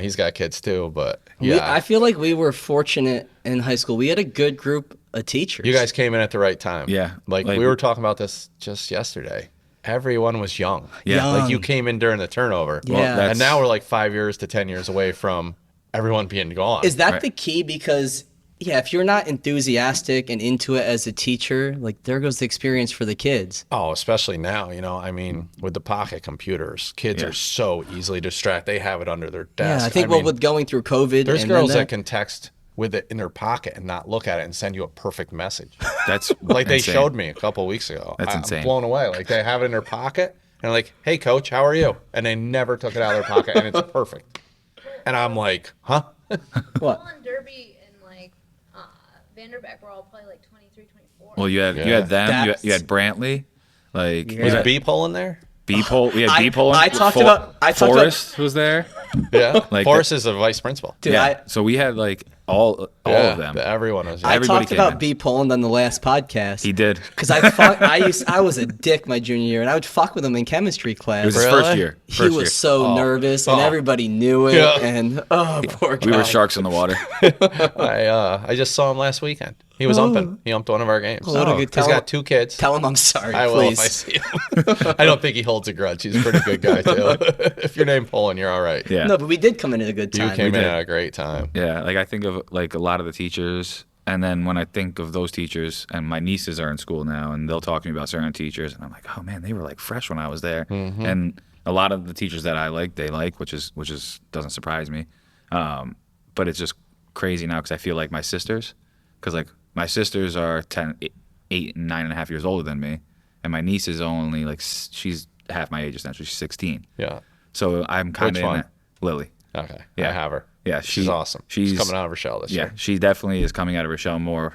he's got kids too. But yeah, I feel like we were fortunate in high school. We had a good group of teachers. you guys came in at the right time. Yeah. like Like- we were talking about this just yesterday. Everyone was young. Yeah. like you came in during the turnover. Yeah. Well, that's- and now we're like 5 years to 10 years away from everyone being gone. Is that Right. the key? Because, yeah, if you're not enthusiastic and into it as a teacher, like there goes the experience for the kids. Oh, especially now, I mean, with the pocket computers, kids Yeah. are so easily distracted. They have it under their Yeah, desk. I think mean, with going through COVID, there's and girls then that can text with it in their pocket and not look at it and send you a perfect message. That's Like they insane. showed me a couple of weeks ago. That's I'm insane. blown away. Like they have it in their pocket and like, hey coach, how are you? And they never took it out of their pocket and it's perfect. And I'm like, huh? What? Paul and Derby and like Vanderbeck were all probably like 23, 24. Well, you had Yeah. them. That's- You had Brantley. Like Yeah. Was yeah. Beep-hole in there? Beep-hole. We had I- Beep-hole. I talked about- Forrest was there. Yeah. Like Forrest is a vice principal. Dude, Yeah. So we had like all Yeah, of them. Everyone was. I Everybody talked came about in. B. Poland on the last podcast. He did. Because I was a dick my junior year, and I would fuck with him in chemistry class. It was his Really? first year. He First was year. so nervous, and Oh. everybody knew it. Yeah. And poor guy. We were sharks in the water. I just saw him last weekend. He was umping. He umped one of our games. Oh, what a good- He's tell him- got 2 kids. Tell him I'm sorry, I will please. if I see him. I don't think he holds a grudge. He's a pretty good guy too. If you're named Poland, you're all right. Yeah. No, but we did come in at a good You time. came in did. at a great time. Yeah, like I think of like a lot of the teachers, and then when I think of those teachers, and my nieces are in school now, and they'll talk to me about certain teachers, and I'm like, oh man, they were like fresh when I was there, and a lot of the teachers that I like, they like, which is doesn't surprise me, but it's just crazy now because I feel like my sisters, because like my sisters are 8 and 9.5 years older than me, and my niece is only like she's half my age essentially, she's 16, Yeah. so I'm kind Which of in one? that. Lily. Okay. Yeah. I have her. Yeah, She's awesome. She's coming out of her shell this Yeah, year. she definitely is coming out of her shell more,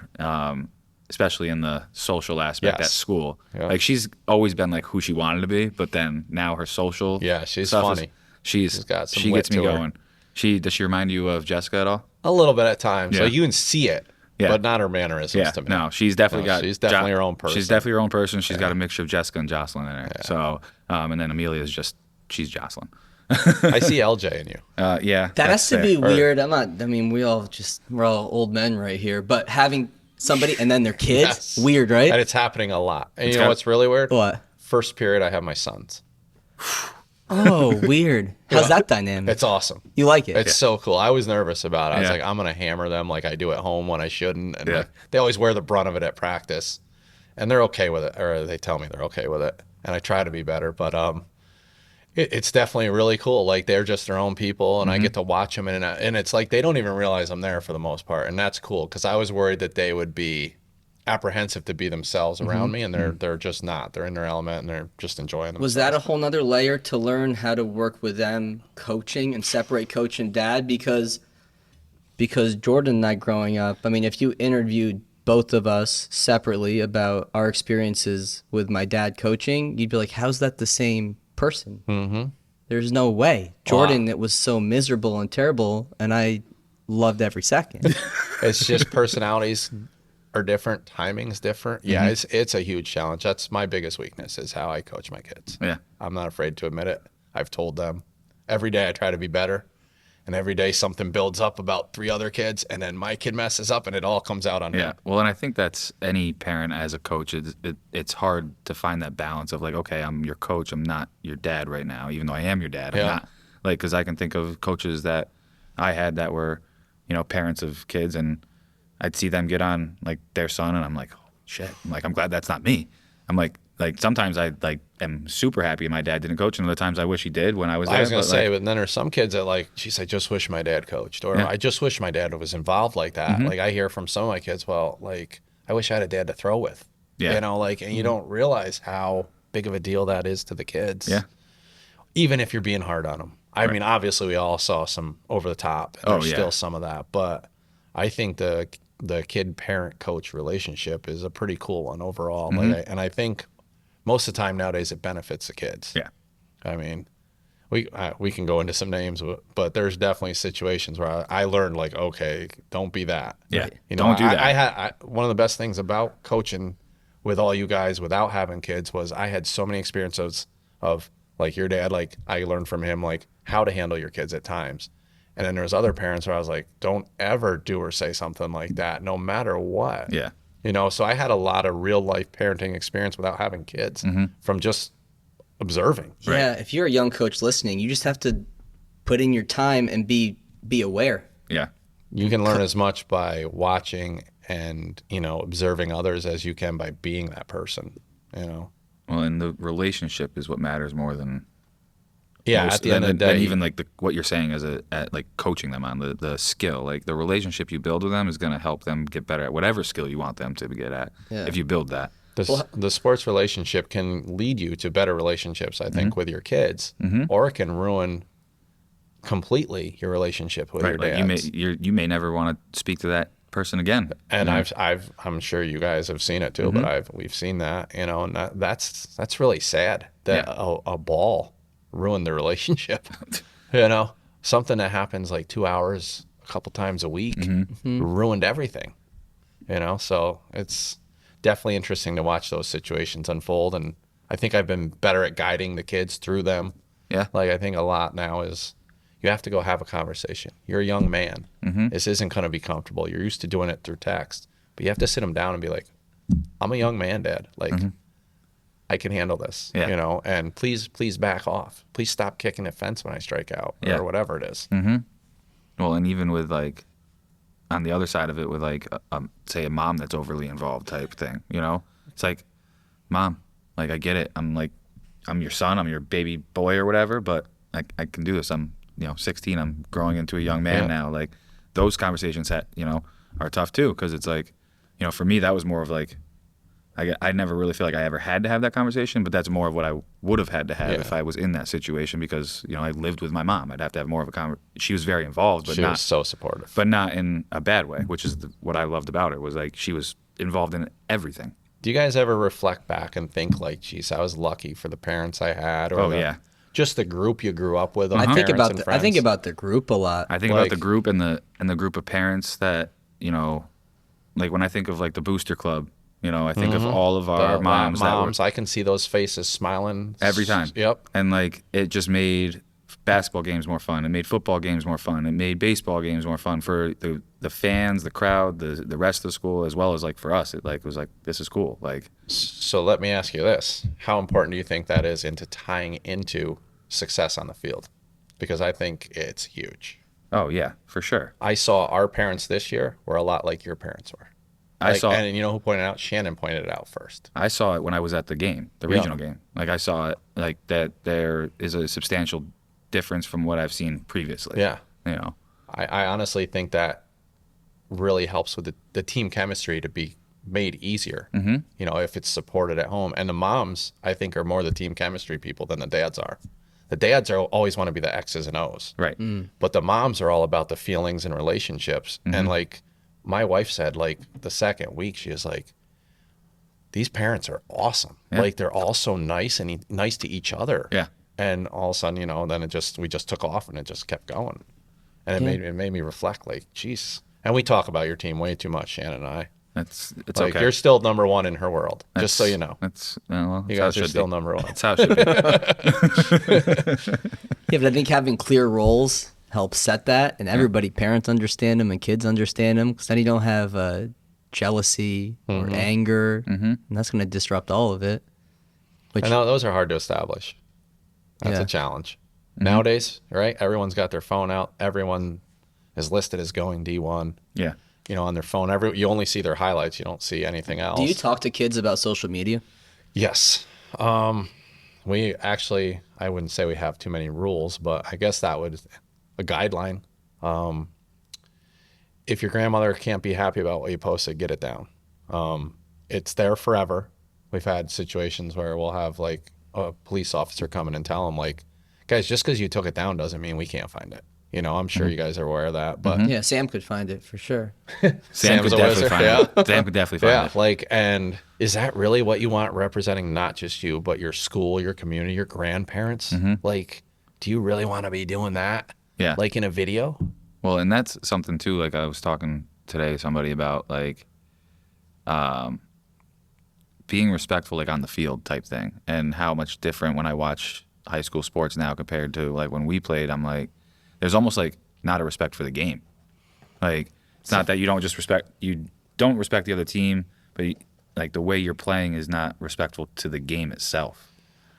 especially in the social aspect Yes. at school. Yeah. Like she's always been like who she wanted to be, but then now her social. Yeah, she's stuff funny. She's got some she wit gets me to her. going. Does she remind you of Jessica at all? A little bit at times. Yeah. Like you can see it, Yeah. but not her mannerisms Yeah, to me. no, she's definitely No, got. she's definitely her own person. She's definitely her own person. She's got a mixture of Jessica and Jocelyn in her. So, and then Amelia is just she's Jocelyn. I see LJ in you. Yeah, That has to fair. be weird. I'm not. I mean, we're all old men right here. But having somebody and then their kids, Yes. weird, And right? it's happening a lot. And It's you know got- what's really weird? What? First period, I have my sons. Oh, weird. How's that dynamic? It's awesome. You like it? It's so cool. I was nervous about it. I was Yeah. like, I'm going to hammer them like I do at home when I shouldn't. And Yeah. like, they always wear the brunt of it at practice. And they're okay with it. Or they tell me they're okay with it. And I try to be better. But it's definitely really cool. Like they're just their own people. And I get to watch them. And it's like they don't even realize I'm there for the most part. And that's cool. Because I was worried that they would be apprehensive to be themselves around me. And they're just not. They're in their element. And they're just enjoying themselves. Was that a whole nother layer to learn how to work with them coaching and separate coach and dad? Because Jordan and I growing up, I mean, if you interviewed both of us separately about our experiences with my dad coaching, you'd be like, how's that the same person? Mm-hmm. There's no way. Jordan, it was so miserable and terrible, and I loved every second. It's just personalities are different, timing's different. Yeah, it's a huge challenge. That's my biggest weakness is how I coach my kids. Yeah. I'm not afraid to admit it. I've told them every day I try to be better, and every day something builds up about 3 other kids, and then my kid messes up, and it all comes out on Yeah, me. well, and I think that's any parent as a coach. It's hard to find that balance of like, okay, I'm your coach, I'm not your dad right now, even though I am your dad. I'm Yeah. not like because I can think of coaches that I had that were, parents of kids, and I'd see them get on like their son, and I'm like, oh, shit. I'm glad that's not me. I'm like sometimes I am super happy my dad didn't coach, and other times I wish he did when I was there. I was gonna but, say, like, but then there's some kids that like, geez, I just wish my dad coached, or Yeah. I just wish my dad was involved like that. Like I hear from some of my kids, well, like I wish I had a dad to throw with. Yeah. And you don't realize how big of a deal that is to the kids. Yeah. Even if you're being hard on them. I mean, obviously we all saw some over the top, and there's yeah. still some of that, but I think the kid parent coach relationship is a pretty cool one overall. And I think most of the time nowadays it benefits the kids. yeah, I mean, we can go into some names, but there's definitely situations where I learned like, okay, don't be that. yeah. You know, Don't do that. I had one of the best things about coaching with all you guys without having kids was I had so many experiences of like your dad, like I learned from him like how to handle your kids at times. And then there's other parents where I was like, don't ever do or say something like that, no matter what. Yeah. So I had a lot of real life parenting experience without having kids from just observing. Yeah, if you're a young coach listening, you just have to put in your time and be aware. Yeah. You can learn as much by watching and, observing others as you can by being that person, Well, and the relationship is what matters more than Yeah, at the end of the day, even like what you're saying is like coaching them on the skill, like the relationship you build with them is going to help them get better at whatever skill you want them to get at. Yeah. If you build that, the sports relationship can lead you to better relationships, I think, with your kids, or it can ruin completely your relationship with your dads. You may never want to speak to that person again. And I'm sure you guys have seen it too, but we've seen that, and that's really sad that a ball ruined the relationship. Something that happens like 2 hours a couple times a week ruined everything. So it's definitely interesting to watch those situations unfold, and I think I've been better at guiding the kids through them. Yeah. Like I think a lot now is you have to go have a conversation. You're a young man. This isn't going to be comfortable. You're used to doing it through text, but you have to sit them down and be like, I'm a young man, Dad. Like, I can handle this, and please back off. Please stop kicking the fence when I strike out or whatever it is. Well, and even with like on the other side of it with like, say a mom that's overly involved type thing, it's like, Mom, like I get it. I'm your son, I'm your baby boy or whatever, but I can do this. I'm 16, I'm growing into a young man now. Like those conversations that, are tough too. Cause it's like, for me, that was more of like, I never really feel like I ever had to have that conversation, but that's more of what I would have had to have if I was in that situation because, I lived with my mom. I'd have to have more of a conversation. She was very involved, but she was so supportive. But not in a bad way, which is what I loved about her was like she was involved in everything. Do you guys ever reflect back and think like, geez, I was lucky for the parents I had? Or just the group you grew up with. I think about the group a lot. I think about the group and the group of parents that, like when I think of like the booster club, I think of all of our moms. I can see those faces smiling every time. Yep. And like it just made basketball games more fun. It made football games more fun. It made baseball games more fun for the fans, the crowd, the rest of the school, as well as like for us. It like was like, this is cool. Like, so let me ask you this: how important do you think that is into tying into success on the field? Because I think it's huge. Oh yeah, for sure. I saw our parents this year were a lot like your parents were. And you know who pointed it out? Shannon pointed it out first. I saw it when I was at the game, the regional game. Like I saw it like that there is a substantial difference from what I've seen previously. Yeah. I honestly think that really helps with the team chemistry to be made easier, if it's supported at home. And the moms, I think, are more the team chemistry people than the dads are. The dads always want to be the X's and O's. Right. But the moms are all about the feelings and relationships. And like my wife said, like the second week, she was like, these parents are awesome. Yeah. Like they're all so nice and nice to each other. Yeah. And all of a sudden, then we just took off and it just kept going. And it made me reflect like, geez. And we talk about your team way too much, Shannon and I. It's like, okay. You're still number one in her world, just so you know. You guys are still number one. That's how it should be. Yeah, but I think having clear roles helps set that, and everybody, parents understand them and kids understand them, because then you don't have jealousy or anger, and that's going to disrupt all of it. And those are hard to establish. That's a challenge. Nowadays, right? Everyone's got their phone out. Everyone is listed as going D1. Yeah. On their phone. You only see their highlights. You don't see anything else. Do you talk to kids about social media? Yes. We actually, I wouldn't say we have too many rules, but I guess that would a guideline. If your grandmother can't be happy about what you posted, get it down. It's there forever. We've had situations where we'll have like a police officer come in and tell them like, guys, just because you took it down doesn't mean we can't find it. I'm sure you guys are aware of that, but yeah, Sam could find it for sure. Sam could definitely find it. Sam could definitely find it. Like, and is that really what you want representing not just you, but your school, your community, your grandparents? Like, do you really want to be doing that? Yeah. Like in a video? Well, and that's something too. Like I was talking today to somebody about like, being respectful, like on the field type thing, and how much different when I watch high school sports now compared to like when we played. I'm like, there's almost like not a respect for the game. Like it's not that you don't respect the other team, but like the way you're playing is not respectful to the game itself.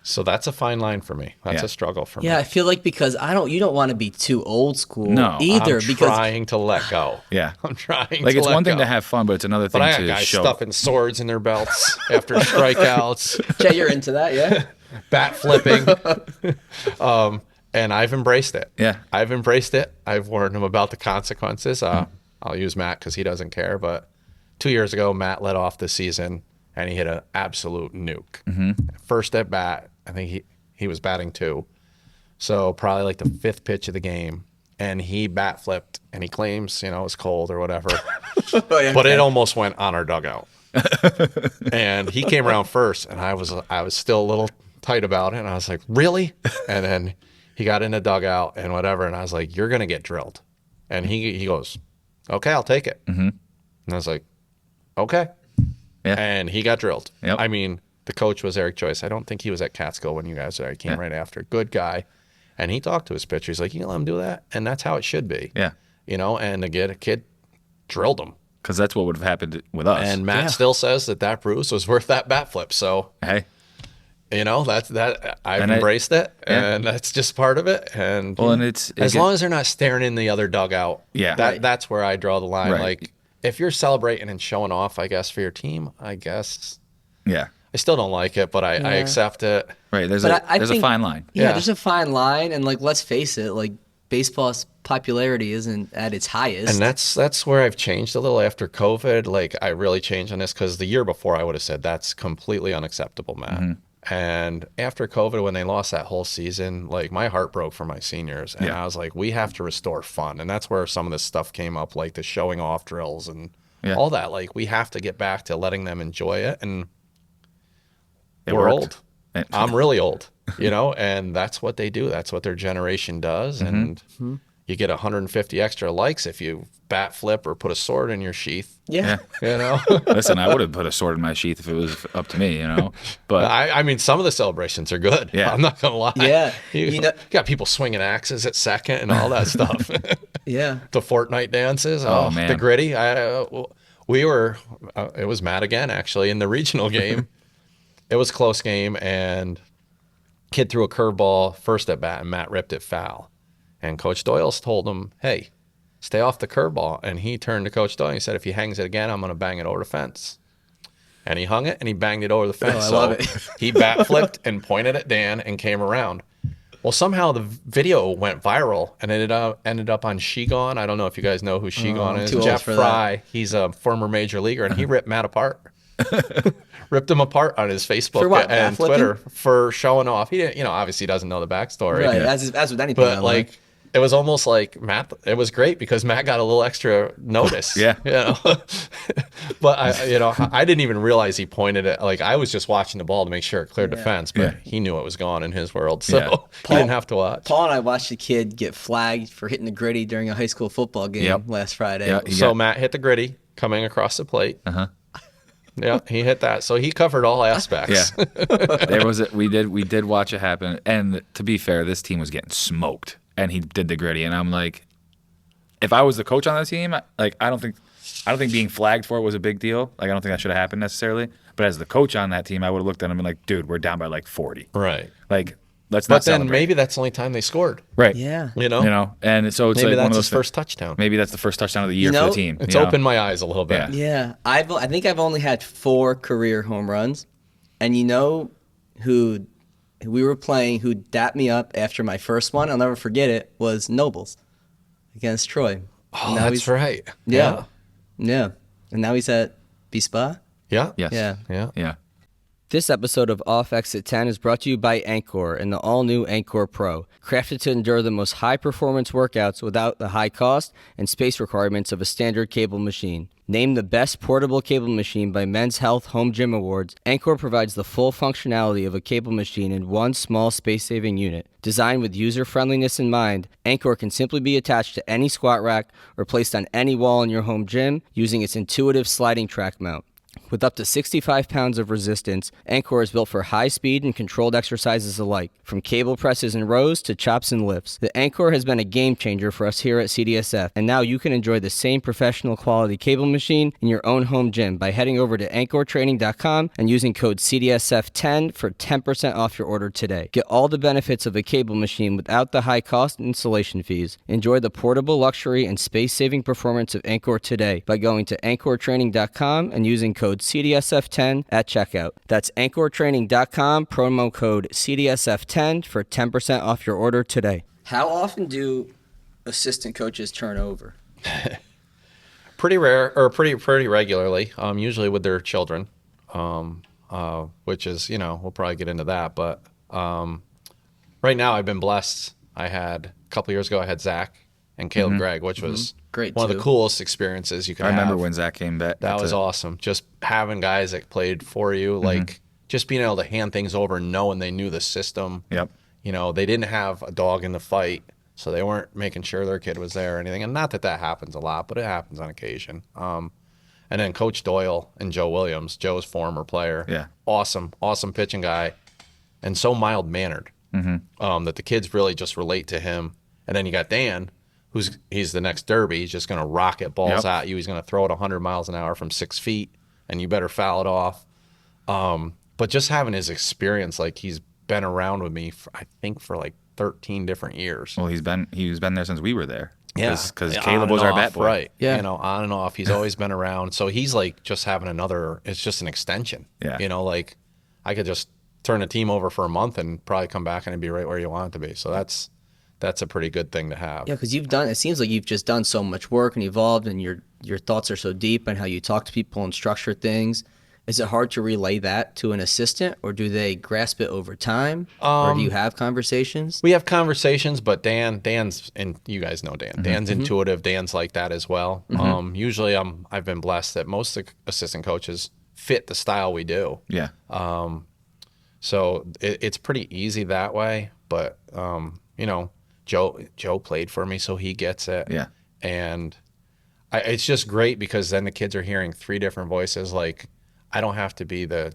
So that's a fine line for me. That's a struggle for me. Yeah, I feel like because you don't want to be too old school either. I'm trying to let go. Yeah. I'm trying to let go. Like it's one thing to have fun, but it's another thing to show. But I got guys stuffing swords in their belts after strikeouts. Jay, you're into that, yeah? Bat flipping. And I've embraced it. Yeah. I've embraced it. I've warned him about the consequences. I'll use Matt because he doesn't care. But 2 years ago, Matt led off the season, and he hit an absolute nuke. First at bat, I think he was batting 2. So probably like the 5th pitch of the game. And he bat flipped, and he claims, it was cold or whatever. But it almost went on our dugout. And he came around first, and I was still a little tight about it. And I was like, really? And then he got in the dugout and whatever. And I was like, you're going to get drilled. And he goes, okay, I'll take it. And I was like, okay. Yeah. And he got drilled. Yep. I mean, the coach was Eric Joyce. I don't think he was at Catskill when you guys were there. He came right after. Good guy. And he talked to his pitcher. He's like, you can let him do that? And that's how it should be. Yeah. And to get a kid drilled him. Because that's what would have happened with us. And Matt still says that bruise was worth that bat flip. So, hey. I've embraced it. And that's just part of it. And, as long as they're not staring in the other dugout, that's where I draw the line. Right. Like, if you're celebrating and showing off, I guess, for your team, I guess. Yeah. I still don't like it, but I accept it. Right. There's a fine line. Yeah, there's a fine line. And, let's face it, baseball's popularity isn't at its highest. And that's where I've changed a little after COVID. I really changed on this because the year before I would have said that's completely unacceptable, Matt. And after COVID, when they lost that whole season, my heart broke for my seniors. And I was like, we have to restore fun. And that's where some of this stuff came up, like the showing off drills and all that. We have to get back to letting them enjoy it. And we're old. I'm really old, and that's what they do. That's what their generation does. And you get 150 extra likes if you bat flip or put a sword in your sheath. Yeah. Listen, I would have put a sword in my sheath if it was up to me, But I mean, some of the celebrations are good. Yeah. I'm not going to lie. Yeah. You got people swinging axes at second and all that stuff. Yeah. The Fortnite dances. Oh, man. The gritty. It was Matt again, actually, in the regional game. It was a close game, and kid threw a curveball first at bat, and Matt ripped it foul. And Coach Doyle's told him, hey, stay off the curveball. And he turned to Coach Doyle and he said, if he hangs it again, I'm going to bang it over the fence. And he hung it, and he banged it over the fence. I love it. He bat flipped and pointed at Dan and came around. Well, somehow the video went viral and it ended up on Shegon. I don't know if you guys know who Shegon is. Too old Jeff for Fry. He's a former major leaguer, and he ripped Matt apart. Ripped him apart on his Facebook For what, and bat Twitter for showing off. He didn't, obviously doesn't know the backstory. Right, as with anything. But it was almost like Matt. It was great because Matt got a little extra notice. Yeah. But I didn't even realize he pointed it. I was just watching the ball to make sure it cleared the fence, but he knew it was gone in his world, so he didn't have to watch. Paul and I watched a kid get flagged for hitting the gritty during a high school football game last Friday. Yeah, so Matt hit the gritty coming across the plate. Yeah, he hit that. So he covered all aspects. Yeah. We did watch it happen. And to be fair, this team was getting smoked. And he did the gritty. And I'm like, if I was the coach on that team, I don't think being flagged for it was a big deal. I don't think that should have happened necessarily. But as the coach on that team, I would have looked at him and been like, dude, we're down by 40. Right. Let's but not then celebrate. Maybe that's the only time they scored. Right. Yeah. And so it's maybe that's one of his those first touchdown. Maybe that's the first touchdown of the year for the team. It's opened my eyes a little bit. Yeah. I think I've only had 4 career home runs. And who we were playing, who dapped me up after my first one, I'll never forget it, was Nobles against Troy. Oh, that's right. Yeah. And now he's at B-Spa? Yeah. Yes. Yeah. This episode of Off Exit 10 is brought to you by Anchor and the all-new Anchor Pro, crafted to endure the most high-performance workouts without the high cost and space requirements of a standard cable machine. Named the best portable cable machine by Men's Health Home Gym Awards, Anchor provides the full functionality of a cable machine in one small space-saving unit. Designed with user-friendliness in mind, Anchor can simply be attached to any squat rack or placed on any wall in your home gym using its intuitive sliding track mount. With up to 65 pounds of resistance, Anchor is built for high speed and controlled exercises alike, from cable presses and rows to chops and lifts. The Anchor has been a game changer for us here at CDSF, and now you can enjoy the same professional quality cable machine in your own home gym by heading over to anchortraining.com and using code CDSF10 for 10% off your order today. Get all the benefits of a cable machine without the high cost and installation fees. Enjoy the portable luxury and space-saving performance of Anchor today by going to anchortraining.com and using code code CDSF10 at checkout. That's anchortraining.com, promo code CDSF10 for 10% off your order today. How often do assistant coaches turn over? Pretty rare, or pretty regularly. Usually with their children, which is, we'll probably get into that. But right now, I've been blessed. I had a couple years ago, I had Zach and Caleb Gregg, which was Great, one too. of the coolest experiences you could I have. remember when Zach came back. That was awesome. Just having guys that played for you, like just being able to hand things over, knowing they knew the system. Yep. They didn't have a dog in the fight. So they weren't making sure their kid was there or anything. And not that happens a lot, but it happens on occasion. And then Coach Doyle and Joe Williams, Joe's former player. Yeah. Awesome pitching guy. And so mild-mannered that the kids really just relate to him. And then you got Dan, he's the next Derby. He's just going to rocket balls at you. He's going to throw it 100 miles an hour from 6 feet, and you better foul it off. But just having his experience, like he's been around with me, I think, for like 13 different years. Well, he's been there since we were there. Yeah, because Caleb was our bat boy. Right. Yeah. On and off. He's always been around. So he's like just having it's just an extension. Yeah. Like I could just turn a team over for a month and probably come back and it'd be right where you want it to be. So that's a pretty good thing to have. Yeah, because it seems like you've just done so much work and evolved, and your thoughts are so deep and how you talk to people and structure things. Is it hard to relay that to an assistant, or do they grasp it over time? Or do you have conversations? We have conversations, but Dan's, and you guys know Dan. Dan's intuitive. Dan's like that as well. Usually I've been blessed that most assistant coaches fit the style we do. Yeah. So it's pretty easy that way. But, Joe played for me, so he gets it. Yeah. And it's just great because then the kids are hearing 3 different voices. Like, I don't have to be the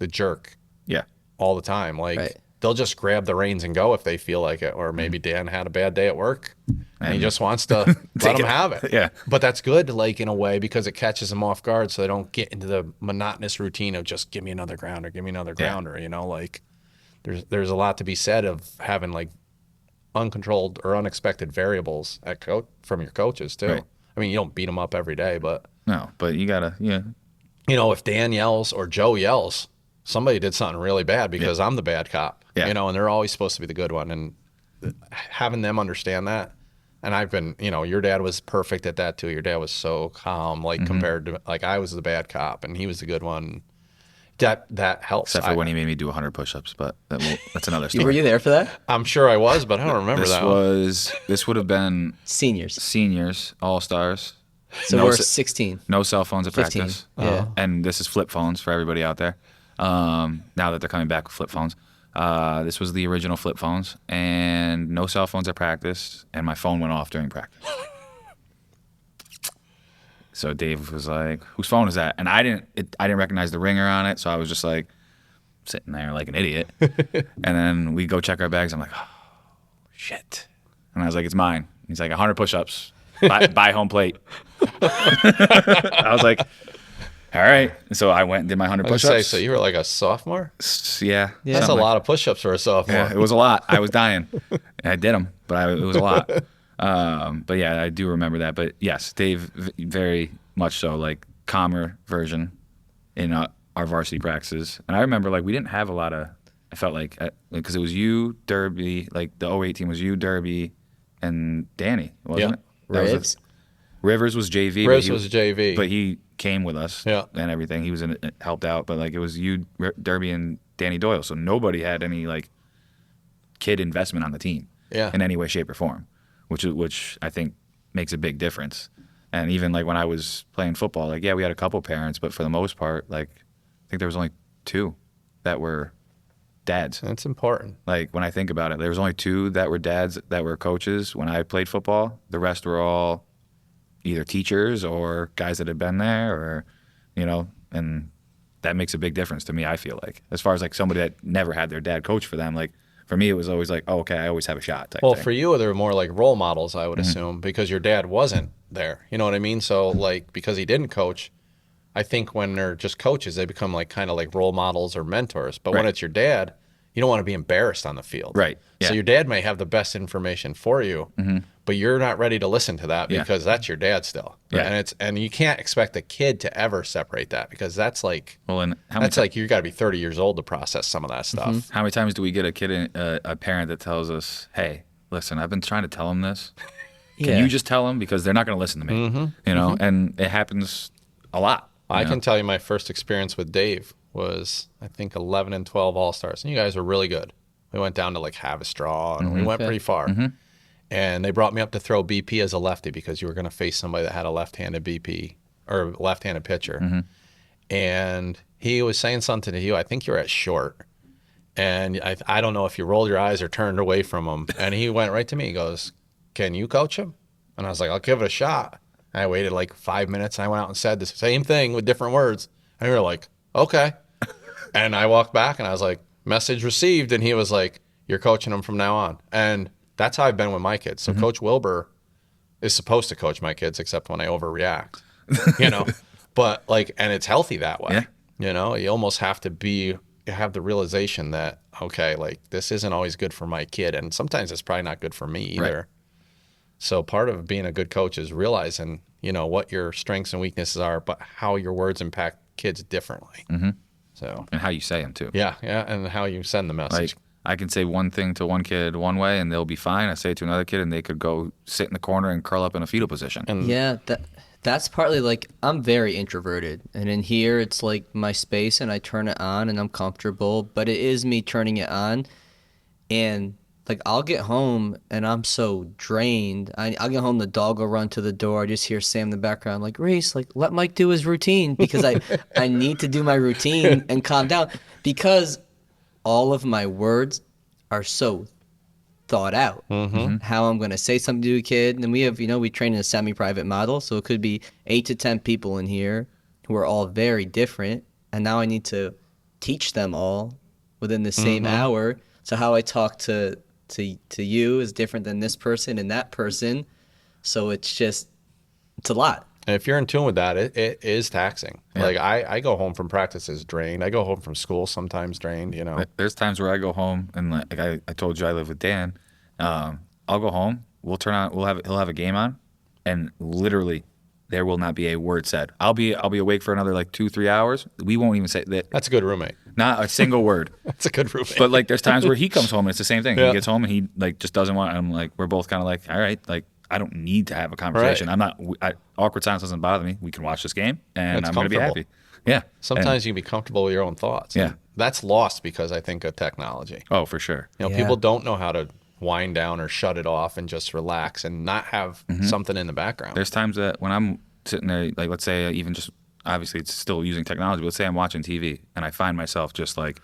jerk Yeah. all the time. Like, they'll just grab the reins and go if they feel like it. Or maybe Dan had a bad day at work and he just wants to let them have it. Yeah. But that's good, like, in a way, because it catches them off guard so they don't get into the monotonous routine of just give me another grounder, give me another grounder. Like, there's a lot to be said of having, like, uncontrolled or unexpected variables from your coaches, too. Right. I mean, you don't beat them up every day, but... No, but you got to, if Dan yells or Joe yells, somebody did something really bad because I'm the bad cop, and they're always supposed to be the good one. And having them understand that, and I've been, your dad was perfect at that too. Your dad was so calm, like compared to, like, I was the bad cop and he was the good one. That helps. except for when he made me do 100 push-ups, but that's another story. Were you there for that? I'm sure I was, but I don't remember that one. This would have been Seniors, all-stars. So we're 16. No cell phones at 15. practice. Yeah. And this is flip phones for everybody out there. Now that they're coming back with flip phones. This was the original flip phones, and no cell phones at practice, and my phone went off during practice. So Dave was like, "Whose phone is that?" And I didn't recognize the ringer on it, so I was just like sitting there like an idiot. And then we go check our bags. I'm like, "Oh, shit!" And I was like, "It's mine." He's like, 100 push-ups, buy home plate. I was like, all right. And so I went and did my 100 push-ups. So you were like a sophomore? Yeah. That's a lot of push-ups for a sophomore. Yeah, it was a lot. I was dying. I did them, but it was a lot. But yeah, I do remember that. But yes, Dave, very much so, like, calmer version in our varsity practices. And I remember, like, we didn't have a lot of, I felt like, because it was you, Derby, like the 08 team was you, Derby, and Danny, wasn't it? Rivers. Rivers was JV. Rivers was JV. But he came with us and everything. He was helped out. But, like, it was you, Derby, and Danny Doyle. So nobody had any, like, kid investment on the team in any way, shape, or form, which I think makes a big difference. And even, like, when I was playing football, like, yeah, we had a couple parents, but for the most part, like, I think there was only 2 that were dads. That's important. Like, when I think about it, there was only 2 that were dads that were coaches when I played football. The rest were all either teachers or guys that had been there, or, and that makes a big difference to me, I feel like. As far as, like, somebody that never had their dad coach for them, like, for me, it was always like, oh, okay, I always have a shot type thing. For you, they're more like role models, I would assume, because your dad wasn't there. You know what I mean? So, like, because he didn't coach, I think when they're just coaches, they become, like, kind of like role models or mentors. But when it's your dad, you don't want to be embarrassed on the field. Right. Yeah. So your dad may have the best information for you, but you're not ready to listen to that because that's your dad still. Yeah. And you can't expect a kid to ever separate that, because that's like, and how many like you got to be 30 years old to process some of that stuff. How many times do we get a parent that tells us, "Hey, listen, I've been trying to tell them this. Can you just tell them, because they're not going to listen to me?" You know, and it happens a lot. I can tell you my first experience with Dave was, I think, 11 and 12 All-Stars. And you guys were really good. We went down to like Havistraw, and we went pretty far. And they brought me up to throw BP as a lefty, because you were going to face somebody that had a left-handed BP or left-handed pitcher. And he was saying something to you. I think you were at short. And I don't know if you rolled your eyes or turned away from him. And he went right to me. He goes, "Can you coach him?" And I was like, "I'll give it a shot." And I waited like 5 minutes, and I went out and said the same thing with different words. And we were like, "Okay." And I walked back, and I was like, "Message received." And he was like, "You're coaching them from now on." And that's how I've been with my kids. So Coach Wilbur is supposed to coach my kids, except when I overreact, you know. But like, and it's healthy that way. You know, you almost have to have the realization that, okay, like, this isn't always good for my kid, and sometimes it's probably not good for me either. Right. So part of being a good coach is realizing, you know, what your strengths and weaknesses are, but how your words impact kids differently. So, and how you say them too. Yeah, and how you send the message. Like, I can say one thing to one kid one way, and they'll be fine. I say it to another kid, and they could go sit in the corner and curl up in a fetal position. And that's partly like, I'm very introverted, and in here it's like my space, and I turn it on and I'm comfortable, but it is me turning it on. And like, I'll get home and I'm so drained. I'll get home, the dog will run to the door. I just hear Sam in the background like, "Reese, like, let Mike do his routine," because I need to do my routine and calm down, because all of my words are so thought out. How I'm going to say something to a kid. And we have, you know, we train in a semi-private model, so it could be 8 to 10 people in here who are all very different. And now I need to teach them all within the same hour. So how I talk to you is different than this person and that person. So it's a lot. And if you're in tune with that, it is taxing. Like, I go home from practices drained. I go home from school sometimes drained, you know. There's times where I go home, and like I told you I live with Dan. I'll go home. He'll have a game on, and literally there will not be a word said. I'll be awake for another like 2-3 hours. We won't even say that. That's a good roommate. Not a single word. That's a good roommate. But like, there's times where he comes home and it's the same thing. He gets home and he like just doesn't want. I'm like, we're both kind of like, all right, like, I don't need to have a conversation. Right. Awkward silence doesn't bother me. We can watch this game, and I'm going to be happy. Yeah. Sometimes you can be comfortable with your own thoughts. Yeah. That's lost because I think of technology. Oh, for sure. You know, people don't know how to wind down or shut it off and just relax and not have something in the background. There's times that when I'm sitting there, like, let's say even just, obviously it's still using technology, but let's say I'm watching TV and I find myself just like,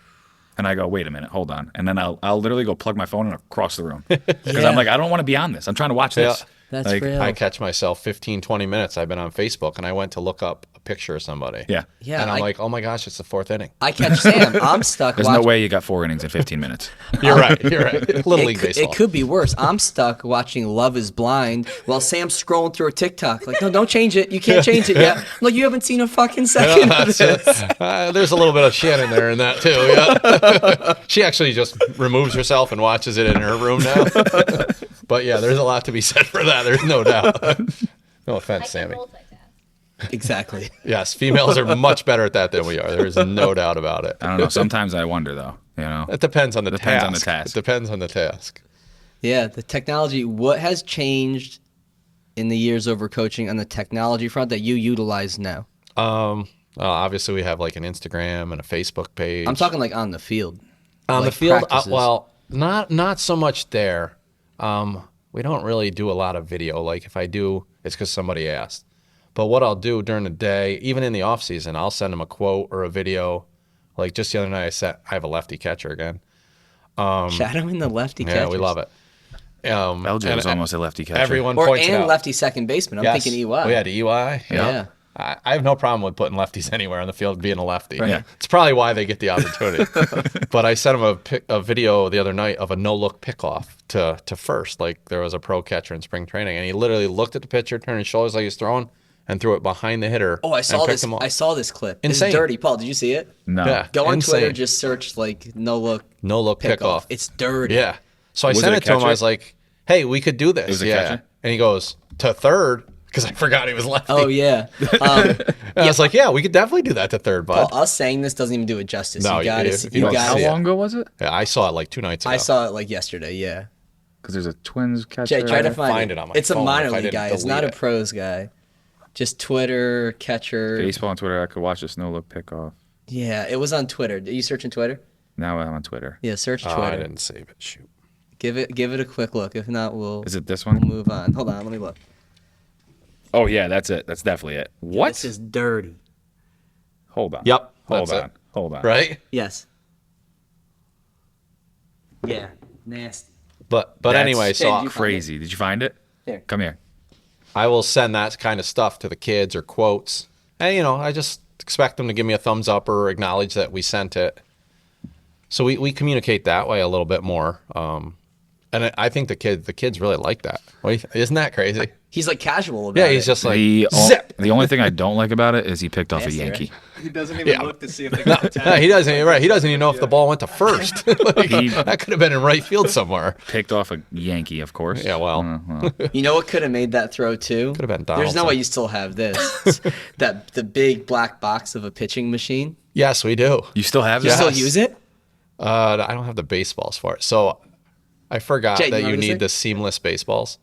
and I go, wait a minute, hold on. And then I'll literally go plug my phone in across the room. Because I'm like, I don't want to be on this. I'm trying to watch this. That's like, real. I catch myself 15, 20 minutes. I've been on Facebook and I went to look up a picture of somebody. Yeah, and I'm like, oh my gosh, it's the 4th inning. I catch Sam. I'm stuck. There's no way you got 4 innings in 15 minutes. You're right. Little League Baseball. It could be worse. I'm stuck watching Love is Blind while Sam's scrolling through a TikTok. Like, no, don't change it. You can't change it yet. Like, you haven't seen a fucking second of this. There's a little bit of Shannon there in that too. Yeah. She actually just removes herself and watches it in her room now. But yeah, there's a lot to be said for that. There's no doubt. No offense, Sammy. Exactly. Yes, females are much better at that than we are. There is no doubt about it. I don't know. Sometimes I wonder, though. You know, It depends on the task. task. It depends on the task. Yeah, the technology. What has changed in the years over coaching on the technology front that you utilize now? Obviously, we have like an Instagram and a Facebook page. I'm talking like on the field. On like the field, practices. well, not so much there. We don't really do a lot of video. Like, if I do, it's because somebody asked. But what I'll do during the day, even in the off season, I'll send them a quote or a video. Like just the other night, I have a lefty catcher again. Shadowing the lefty catcher. Yeah, we love it. LJ was almost a lefty catcher. Everyone points it out. Lefty second baseman. I'm thinking EY. Oh, yeah, the EY. Yeah. I have no problem with putting lefties anywhere on the field being a lefty. Right. Yeah. It's probably why they get the opportunity. But I sent him a video the other night of a no-look pickoff to first. Like, there was a pro catcher in spring training, and he literally looked at the pitcher, turned his shoulders like he was throwing, and threw it behind the hitter. Oh, I saw and picked this. him off. I saw this clip. Insane. It's dirty. Paul, did you see it? No. Yeah. Go on Insane. Twitter, just search like no look pickoff. It's dirty. Yeah. So I Was sent it it a to him. I catcher? was like, hey, we could do this. It was a yeah. catcher? And he goes, to third? Because I forgot he was lefty. Oh yeah. And I was like, yeah, we could definitely do that to third, bud. Paul, us saying this doesn't even do it justice. No, you got if it. you You don't got How see it. long ago was it? Yeah, I saw it like 2 nights ago. I saw it like yesterday. Yeah. Because there's a Twins catcher. Jay, try to can find find it. it on my It's a phone minor if I league didn't guy. It's not delete a it. pros guy. Just Twitter catcher. Baseball on Twitter. I could watch this no look pickoff. Yeah, it was on Twitter. Are you searching Twitter? Now I'm on Twitter. Yeah, search Oh, Twitter. I didn't save it. Shoot. Give it a quick look. If not, we'll Is it this we'll one? move on. Hold on, let me look. Oh yeah, that's it. That's definitely it. What? This is dirty. Hold on. Yep, Hold that's on. it. Hold on. Right? Yes. Yeah, nasty. But That's anyway, so Did you- crazy. Did you find it? Here. Come here. I will send that kind of stuff to the kids or quotes. And, I just expect them to give me a thumbs up or acknowledge that we sent it. So we communicate that way a little bit more. And I think the kids really like that. Isn't that crazy? He's like casual about Yeah, it. he's just like, The only thing I don't like about it is he picked off a Nasty, right? Yankee. He doesn't even Yeah. look to see if they got the no, tag. he doesn't. You're right. He doesn't even know if the ball went to first. Like, He- that could have been in right field somewhere. Picked off a Yankee, of course. Yeah, well. You know what could have made that throw too? Could have been There's no Donaldson. way you still have this. The big black box of a pitching machine. Yes, we do. You still have You that? still Yes. use it? I don't have the baseballs for it. So I forgot Jay, you that you remember this need thing? the seamless baseballs.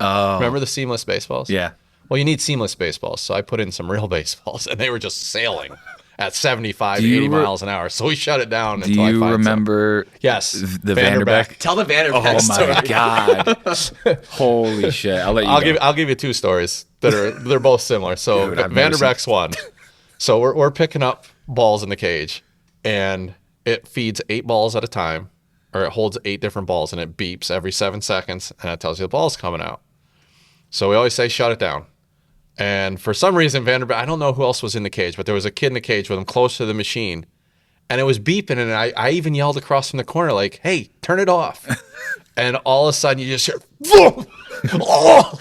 Oh. Remember the seamless baseballs? Yeah. Well, you need seamless baseballs. So I put in some real baseballs, and they were just sailing at 75, Do you 80 re- miles an hour. So we shut it down Do until I you find remember Yes, the Vanderbeck. Vanderbeck? Tell the Vanderbeck Oh story. my god. Holy shit. I'll let you some. go. I'll give you 2 stories they're both similar. So Dude, I've never Vanderbeck's one. So we're picking up balls in the cage, and it feeds 8 balls at a time, or it holds 8 different balls, and it beeps every 7 seconds, and it tells you the ball's coming out. So we always say, shut it down. And for some reason, Vanderbeck, I don't know who else was in the cage, but there was a kid in the cage with him close to the machine, and it was beeping, and I even yelled across from the corner, like, hey, turn it off. And all of a sudden, you just hear, boom! Oh!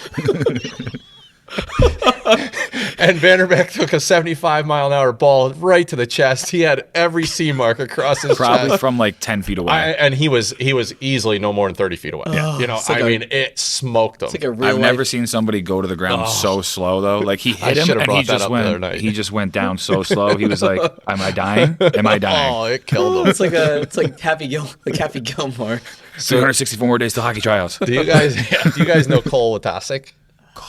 And Vanderbeck took a 75-mile-an-hour ball right to the chest. He had every C mark across his Probably chest. from like 10 feet away. And he was easily no more than 30 feet away. like It smoked him. It's like a real I've never life- seen somebody go to the ground so slow though. Like he hit him should've and brought he that just up the other went. night. He just went down so slow. He was like, "Am I dying? Am I dying?" Oh, it killed him. It's like Happy Gilmore. 364 more days till hockey tryouts. Do you guys know Cole Watasic?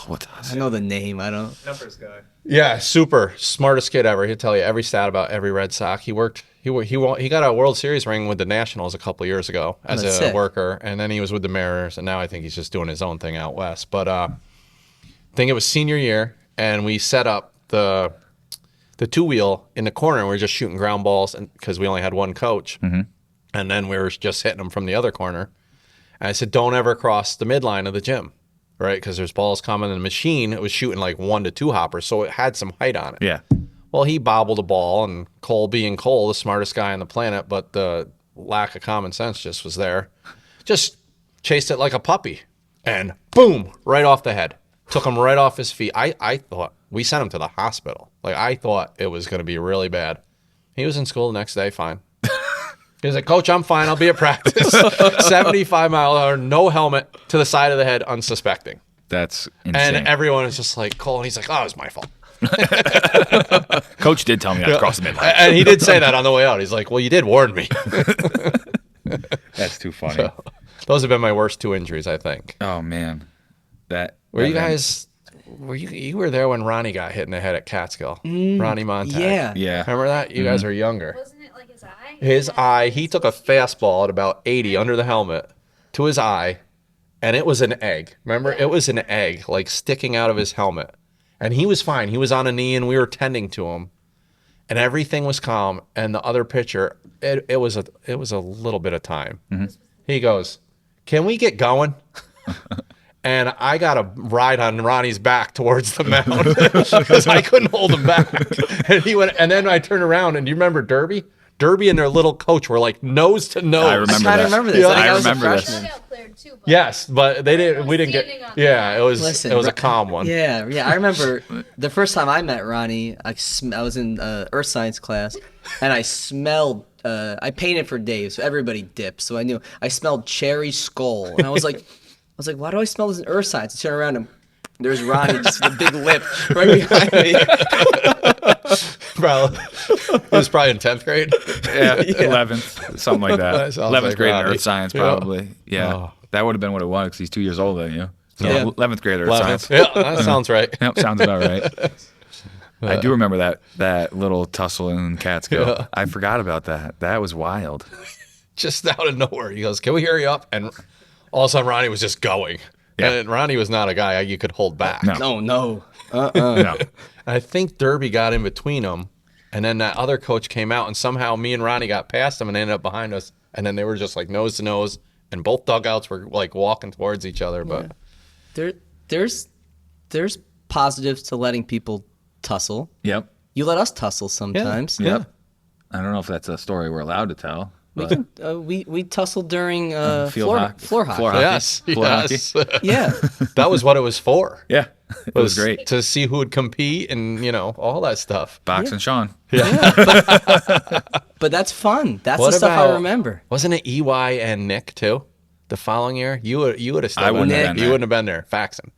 What? I know the name. I don't. Numbers guy. Yeah, super smartest kid ever. He'll tell you every stat about every Red Sox. He got a World Series ring with the Nationals a couple years ago as that's a sick. worker, and then he was with the Mariners, and now I think he's just doing his own thing out west. But I think it was senior year, and we set up the 2-wheel in the corner, and we were just shooting ground balls, and because we only had one coach, and then we were just hitting them from the other corner. And I said, don't ever cross the midline of the gym. Right, because there's balls coming, and the machine, it was shooting like 1 to 2 hoppers, so it had some height on it. Yeah. Well, he bobbled a ball, and Cole being Cole, the smartest guy on the planet, but the lack of common sense just was there. Just chased it like a puppy, and boom, right off the head. Took him right off his feet. I thought, we sent him to the hospital. Like, I thought it was going to be really bad. He was in school the next day, fine. He was like, Coach, I'm fine. I'll be at practice. 75-mile-an-hour, no helmet, to the side of the head, unsuspecting. That's insane. And everyone is just like, Cole, and he's like, oh, it was my fault. Coach did tell me not to cross the midline. And he did say that on the way out. He's like, well, you did warn me. That's too funny. Those have been my worst 2 injuries, I think. Oh man, that. Were you that- guys, you were there when Ronnie got hit in the head at Catskill? Ronnie Montag. Yeah. Yeah. Remember that? You guys are younger. Wasn't it like his eye? His eye, he took a fastball at about 80 under the helmet to his eye, and it was an egg. Remember? It was an egg, like sticking out of his helmet. And he was fine. He was on a knee, and we were tending to him, and everything was calm. And the other pitcher, it was a little bit of time. He goes, "Can we get going?" And I got a ride on Ronnie's back towards the mound because I couldn't hold him back. And he went, and then I turned around, and do you remember Derby? Derby and their little coach were like nose to nose. I remember I that. remember this. Yeah. I think I I was a remember this. freshman. Dugout cleared too, but Yes, but they didn't. We didn't Standing get. on the Yeah, it was. Listen, it was a calm one. Yeah. I remember the first time I met Ronnie. I was in earth science class, and I smelled. I painted for Dave, so everybody dipped. So I knew I smelled cherry skull, and I was like, why do I smell this in earth science? I turn around and there's Ronnie just with a big lip right behind me. Bro, it was probably in 10th grade. Yeah, 11th, something like that. That sounds 11th like grade in Robbie. Earth Science, Yeah. probably. Yeah, Oh. that would have been what it was because he's 2 years older than you. So Yeah. 11th grade Earth 11th. Science. Yeah, that sounds right. Yep, sounds about right. I do remember that little tussle in Catskill. Yeah. I forgot about that. That was wild. Just out of nowhere, he goes, "Can we hurry up?" And all of a sudden, Ronnie was just going. Yeah. And Ronnie was not a guy you could hold back. No. No. No. I think Derby got in between them, and then that other coach came out, and somehow me and Ronnie got past him and ended up behind us. And then they were just like nose to nose, and both dugouts were like walking towards each other. But There's positives to letting people tussle. Yep. You let us tussle sometimes. Yep. I don't know if that's a story we're allowed to tell. We But can. We tussled during field hockey. floor hockey. Floor hockey. yes, Floor hockey. yes, Yeah. that was what it was for. Yeah. It was great. To see who would compete and all that stuff. Box and Sean. But that's fun. That's What the stuff I about- remember. Wasn't it EY and Nick too? The following year, you would have still I been wouldn't there. have been You there. wouldn't have been there. Faxon.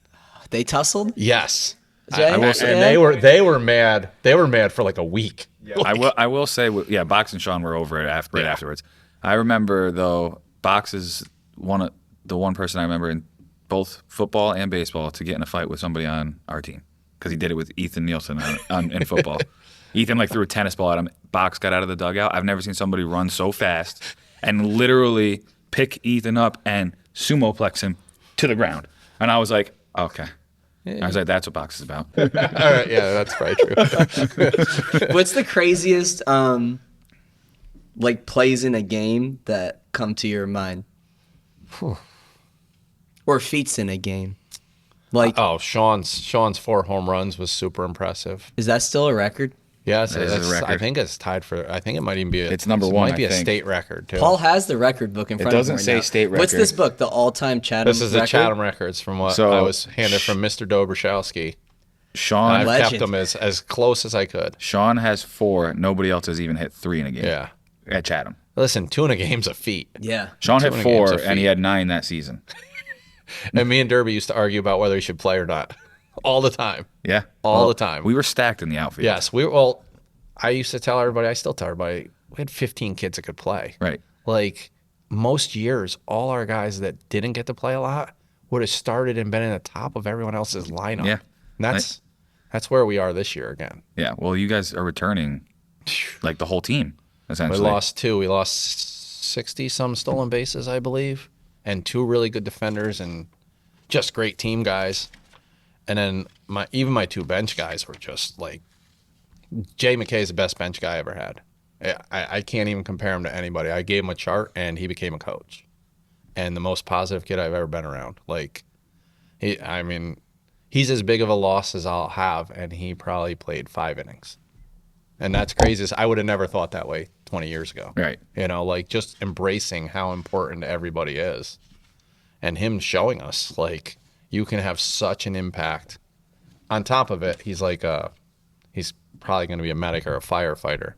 They tussled. Yes. Jay? I will say- And they were mad. They were mad for like a week. I will say, yeah, Box and Sean were over it right afterwards. I remember, though, Box is the one person I remember in both football and baseball to get in a fight with somebody on our team because he did it with Ethan Nielsen in football. Ethan threw a tennis ball at him. Box got out of the dugout. I've never seen somebody run so fast and literally pick Ethan up and sumoplex him to the ground. And I was like, okay. I was like, that's what Box is about. All right, yeah, that's probably true. What's the craziest plays in a game that come to your mind? Or feats in a game? Sean's 4 home runs was super impressive. Is that still a record? Yes, That is a record. I think it's tied for. I think it might even be. It's number one, Might be I a think. state record too. Paul has the record book in front of him. doesn't right say now. state What's record. this book? The all-time Chatham. This is the record? Chatham records from what So- I was handed from Mr. Dobrashowski. Sean I've kept Legend. them as close as I could. Sean has 4. Nobody else has even hit 3 in a game. Yeah. At Chatham. Listen, 2 in a game's a feat. Yeah. Sean hit Two in a 4, game's a and he feat. had 9 that season. And me and Derby used to argue about whether he should play or not, all the time. Yeah. All the time. We were stacked in the outfield. Yes, I used to tell everybody. I still tell everybody. We had 15 kids that could play. Right. Like most years, all our guys that didn't get to play a lot would have started and been in the top of everyone else's lineup. Yeah. And that's where we are this year again. Yeah. Well, you guys are returning the whole team, We essentially. lost 2. We lost 60 some stolen bases, I believe, and 2 really good defenders and just great team guys. And then even my 2 bench guys were just like Jay McKay is the best bench guy I ever had. I can't even compare him to anybody. I gave him a chart and he became a coach, and the most positive kid I've ever been around. He's as big of a loss as I'll have, and he probably played 5 innings. And that's crazy. I would have never thought that way 20 years ago. Right. Just embracing how important everybody is. And him showing us, you can have such an impact. On top of it, he's he's probably going to be a medic or a firefighter.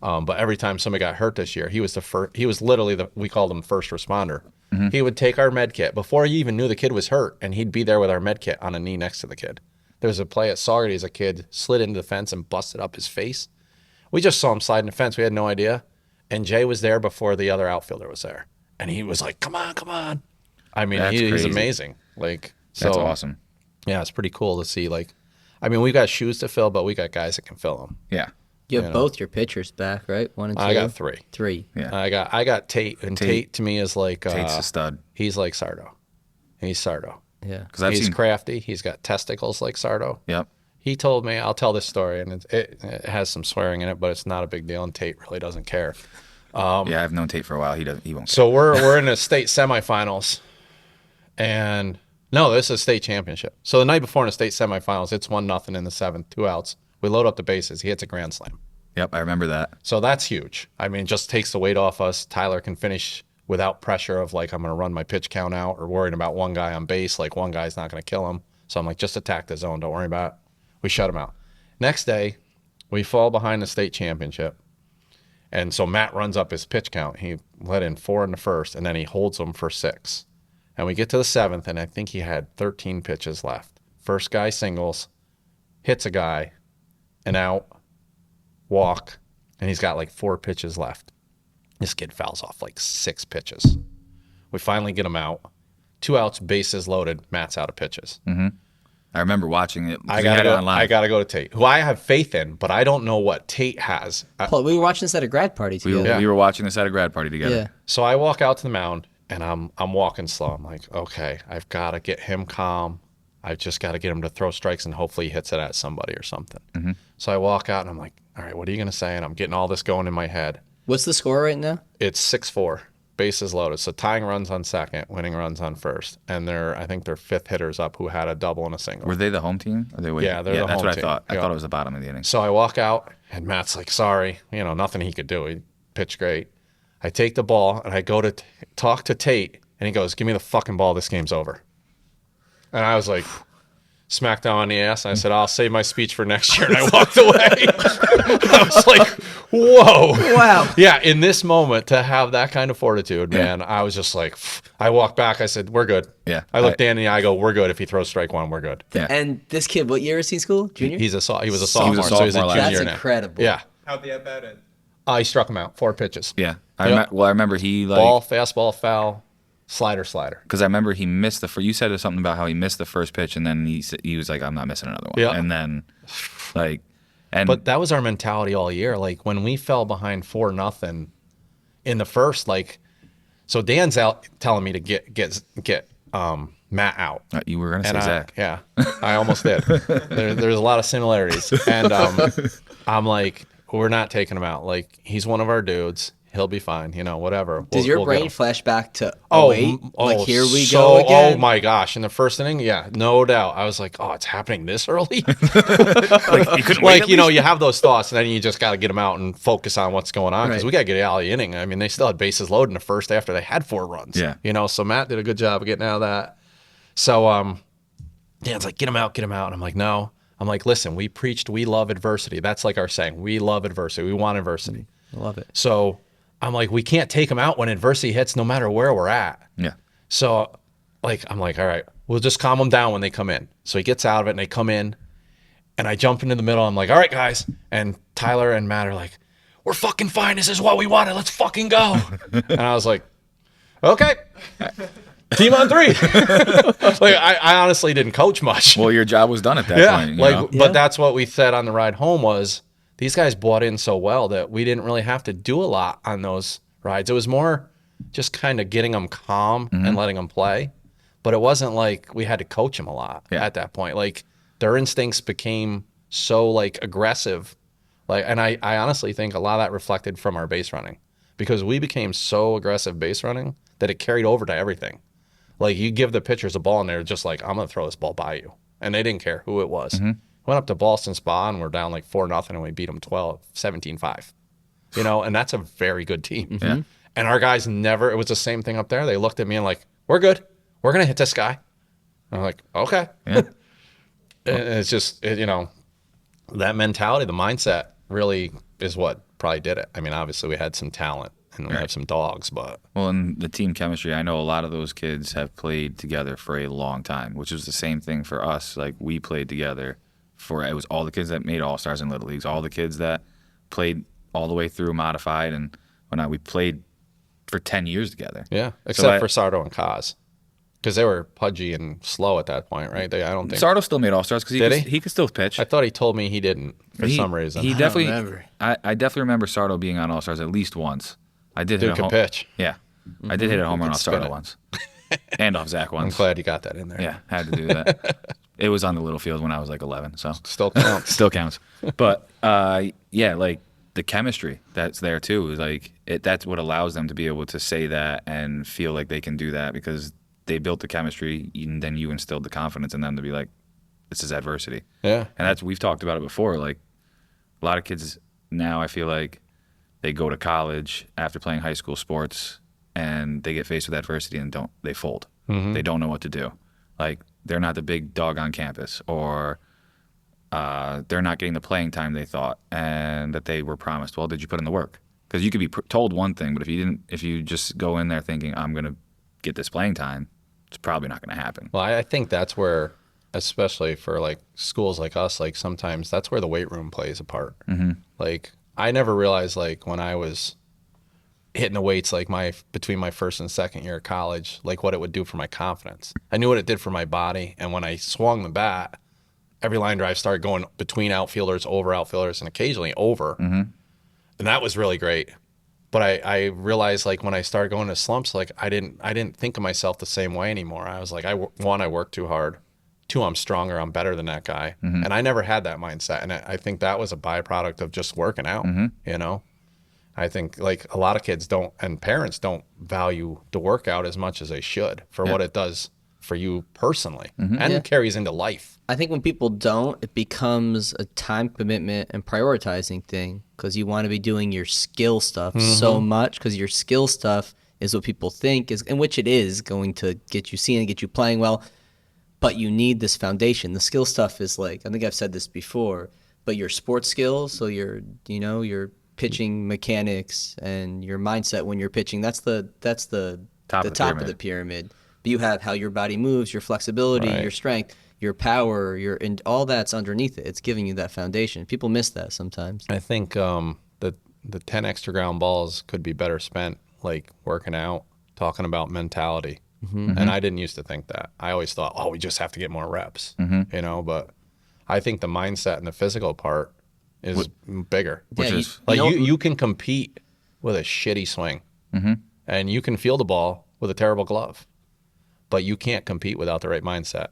But every time somebody got hurt this year, he was literally we called him first responder. Mm-hmm. He would take our med kit before he even knew the kid was hurt, and he'd be there with our med kit on a knee next to the kid. There was a play at Saugerty as a kid slid into the fence and busted up his face. We just saw him slide in the fence. We had no idea. And Jay was there before the other outfielder was there. And he was like, come on, come on. That's He's crazy. amazing. That's So, awesome. yeah, it's pretty cool to see. We've got shoes to fill, but we got guys that can fill them. Yeah. You have both your pitchers back, right? 1 and 2. I got 3. 3. Yeah. I got Tate, and Tate to me is like Tate's a stud. he's like Sardo. He's Sardo. Yeah. Because I've He's seen. crafty. He's got testicles like Sardo. Yep. He told me, I'll tell this story, and it has some swearing in it, but it's not a big deal, and Tate really doesn't care. Yeah, I've known Tate for a while. He won't. So we're in the state semifinals, and no, this is a state championship. So the night before in the state semifinals, it's 1-0 in the 7th, 2 outs. We load up the bases. He hits a grand slam. Yep, I remember that. So that's huge. I mean, just takes the weight off us. Tyler can finish without pressure of like, I'm going to run my pitch count out or worrying about one guy on base. Like one guy's not going to kill him. So I'm like, just attack the zone. Don't worry about it. We shut him out. Next day, we fall behind the state championship. And so Matt runs up his pitch count. He let in 4 in the first, and then he holds them for 6. And we get to the 7th, and I think he had 13 pitches left. First guy singles, hits a guy, an out, walk, and he's got like 4 pitches left. This kid fouls off like 6 pitches. We finally get him out. 2 outs, bases loaded. Matt's out of pitches. I remember watching it. I gotta go to Tate, who I have faith in, but I don't know what Tate has. Paul, we were watching this at a grad party together. We were watching this at a grad party together. Yeah. So I walk out to the mound, and I'm walking slow. I'm like, okay, I've got to get him calm. I've just got to get him to throw strikes, and hopefully he hits it at somebody or something. So I walk out, and I'm like, all right, what are you going to say? And I'm getting all this going in my head. What's the score right now? It's 6-4, bases loaded. So tying runs on second, winning runs on first. And I think they're 5th hitters up who had a double and a single. Were they the home team? Or they Yeah, they're the that's home what team. I thought. I Yeah. thought it was the bottom of the inning. So I walk out, and Matt's like, sorry, nothing he could do. He pitched great. I take the ball, and I go to talk to Tate, and he goes, give me the fucking ball. This game's over. And I was like, smacked down on the ass. And I said, I'll save my speech for next year. And I walked away. I was like, whoa. Wow. Yeah, in this moment, to have that kind of fortitude, man, I was just like, I walked back. I said, we're good. Yeah. I looked Dan in the eye. I go, we're good. If he throws strike one, we're good. Yeah. And this kid, what year is he in school? Junior? He was a sophomore, so he's a sophomore junior last That's now. incredible. Yeah. How'd the at-bat end? He struck him out. 4 pitches. Yeah. Yep. I remember he Ball, fastball, foul, slider. because I remember he missed you said something about how he missed the first pitch, and then he was like, I'm not missing another one. Yeah. And then But that was our mentality all year. Like when we fell behind 4-0 in the first, so Dan's out telling me to get Matt out. you were gonna say Zach. Yeah, I almost did. There's a lot of similarities, and I'm like, we're not taking him out. Like he's one of our dudes. He'll be fine. Whatever. Does your we'll get brain him. flash back to Oh, 08? Like, here we so, go again? Oh my gosh! In the first inning, yeah, no doubt. I was like, oh, it's happening this early. You couldn't wait at least? You have those thoughts, and then you just got to get them out and focus on what's going on because Right. we got to get out of the inning. I mean, they still had bases loaded in the first after they had 4 runs. Yeah. So Matt did a good job of getting out of that. So Dan's like, get him out. And I'm like, no. I'm like, listen, we preached we love adversity. That's like our saying. We love adversity. We want adversity. I love it. So I'm like, we can't take him out when adversity hits no matter where we're at. Yeah. So, I'm like, all right, we'll just calm them down when they come in. So he gets out of it, and they come in, and I jump into the middle. I'm like, all right, guys. And Tyler and Matt are like, we're fucking fine. This is what we wanted. Let's fucking go. And I was like, okay. Team on 3. I honestly didn't coach much. Well, your job was done at that point. you know? But that's what we said on the ride home was these guys bought in so well that we didn't really have to do a lot on those rides. It was more just kind of getting them calm and letting them play. But it wasn't like we had to coach them a lot at that point. Like their instincts became so aggressive. And I honestly think a lot of that reflected from our base running because we became so aggressive base running that it carried over to everything. Like you give the pitchers a ball and they're just like, I'm going to throw this ball by you. And they didn't care who it was. Went up to Boston Spa and we're down 4-0 and we beat them 17-5. And that's a very good team. Yeah. And our guys never, it was the same thing up there. They looked at me and like, we're good. We're going to hit this guy. And I'm like, okay. Yeah. And it's just, that mentality, the mindset really is what probably did it. I mean, obviously we had some talent and we have some dogs, but. Well, in the team chemistry, I know a lot of those kids have played together for a long time, which was the same thing for us. Like we played together it was all the kids that made All-Stars in Little Leagues, all the kids that played all the way through modified and whatnot. We played for 10 years together. Yeah, except for Sardo and Kaz. Because they were pudgy and slow at that point, right? I don't think. Sardo still made All-Stars because he could still pitch. I thought he told me he didn't for some reason. He I don't definitely. remember. I definitely remember Sardo being on All-Stars at least once. I did Dude hit a can home, pitch. Yeah, I did hit a home run off spin Sardo it. once, and off Zach I'm once. glad you got that in there. Yeah, had to do that. It was on the little field when I was 11, so Still counts. still counts. But yeah, the chemistry that's there too is that's what allows them to be able to say that and feel like they can do that because they built the chemistry and then you instilled the confidence in them to be like, this is adversity. Yeah. And we've talked about it before. Like a lot of kids now I feel like they go to college after playing high school sports and they get faced with adversity and they fold. They don't know what to do. Like, they're not the big dog on campus, or they're not getting the playing time they thought and that they were promised. Well, did you put in the work? Because you could be told one thing, but if you just go in there thinking I'm going to get this playing time, it's probably not going to happen. Well, I think that's where, especially for like schools like us, like sometimes that's where the weight room plays a part. Like, I never realized, like, when I was hitting the weights, like between my first and second year of college, like what it would do for my confidence. I knew what it did for my body, and when I swung the bat, every line drive started going between outfielders, over outfielders, and occasionally over, and that was really great. But I realized, like, when I started going to slumps, like I didn't think of myself the same way anymore. I was like, one, I work too hard. Two, I'm stronger, I'm better than that guy. And I never had that mindset, and I think that was a byproduct of just working out. You know, I think, like, a lot of kids don't, and parents don't value the workout as much as they should for what it does for you personally, and it carries into life. I think when people don't, it becomes a time commitment and prioritizing thing, because you want to be doing your skill stuff so much, because your skill stuff is what people think is, and which it is going to get you seen and get you playing well. But you need this foundation. The skill stuff is, like, I think I've said this before, but your sports skills, so your pitching mechanics and your mindset when you're pitching, that's the top of the pyramid. But you have how your body moves, your flexibility, your strength, your power, and all that's underneath it. It's giving you that foundation. People miss that sometimes. I think the 10 extra ground balls could be better spent, like, working out, talking about mentality. And I didn't used to think that. I always thought, oh, we just have to get more reps, you know, but I think the mindset and the physical part is bigger. Yeah, you can compete with a shitty swing, and you can feel the ball with a terrible glove, but you can't compete without the right mindset.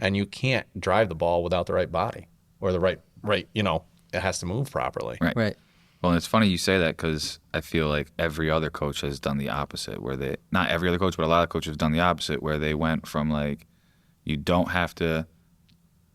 And you can't drive the ball without the right body, or the right, you know, it has to move properly. Right. Well, and it's funny you say that, because I feel like every other coach has done the opposite, not every other coach, but a lot of coaches have done the opposite, where they went from, like, you don't have to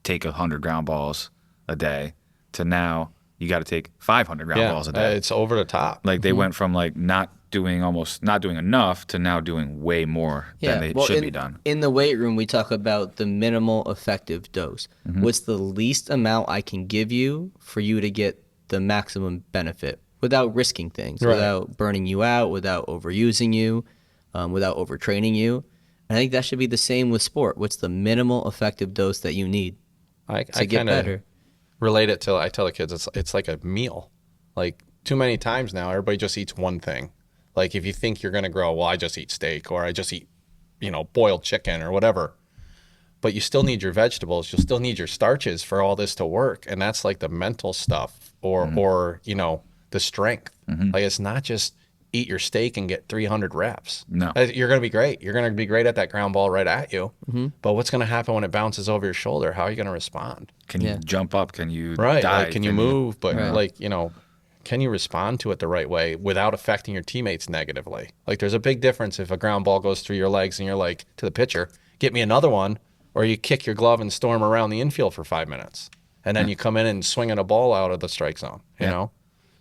take 100 ground balls a day to now you got to take 500 ground balls a day. It's over the top. Like, they went from, like, not doing enough to now doing way more than they should be done. In the weight room, we talk about the minimal effective dose. What's the least amount I can give you for you to get the maximum benefit without risking things, without burning you out, without overusing you, without overtraining you. And I think that should be the same with sport. What's the minimal effective dose that you need to get better? Relate it to, I tell the kids, it's like a meal. Like, too many times now, everybody just eats one thing. Like, if you think you're going to grow, well, I just eat steak, or I just eat, you know, boiled chicken or whatever. But you still need your vegetables. You'll still need your starches for all this to work. And that's like the mental stuff, or you know, the strength. Like, it's not just eat your steak and get 300 reps. No. You're going to be great. You're going to be great at that ground ball right at you. But what's going to happen when it bounces over your shoulder? How are you going to respond? Can you jump up? Can you dive? Like, can you move? But like, you know, can you respond to it the right way without affecting your teammates negatively? Like, there's a big difference if a ground ball goes through your legs and you're like, to the pitcher, get me another one, or you kick your glove and storm around the infield for 5 minutes. And then you come in and swinging a ball out of the strike zone, you know?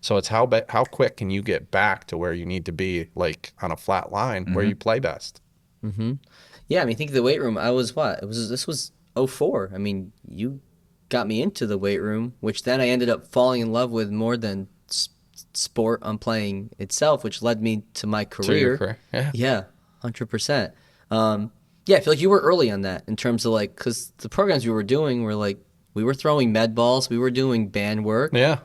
So it's how quick can you get back to where you need to be, like, on a flat line where you play best. Yeah, I mean, think of the weight room. This was 2004. I mean, you got me into the weight room, which then I ended up falling in love with more than sport I'm playing itself, which led me to my career. To your career. Yeah, 100%. Yeah, I feel like you were early on that in terms of, like, because the programs we were doing were, like, we were throwing med balls, we were doing band work. Yeah.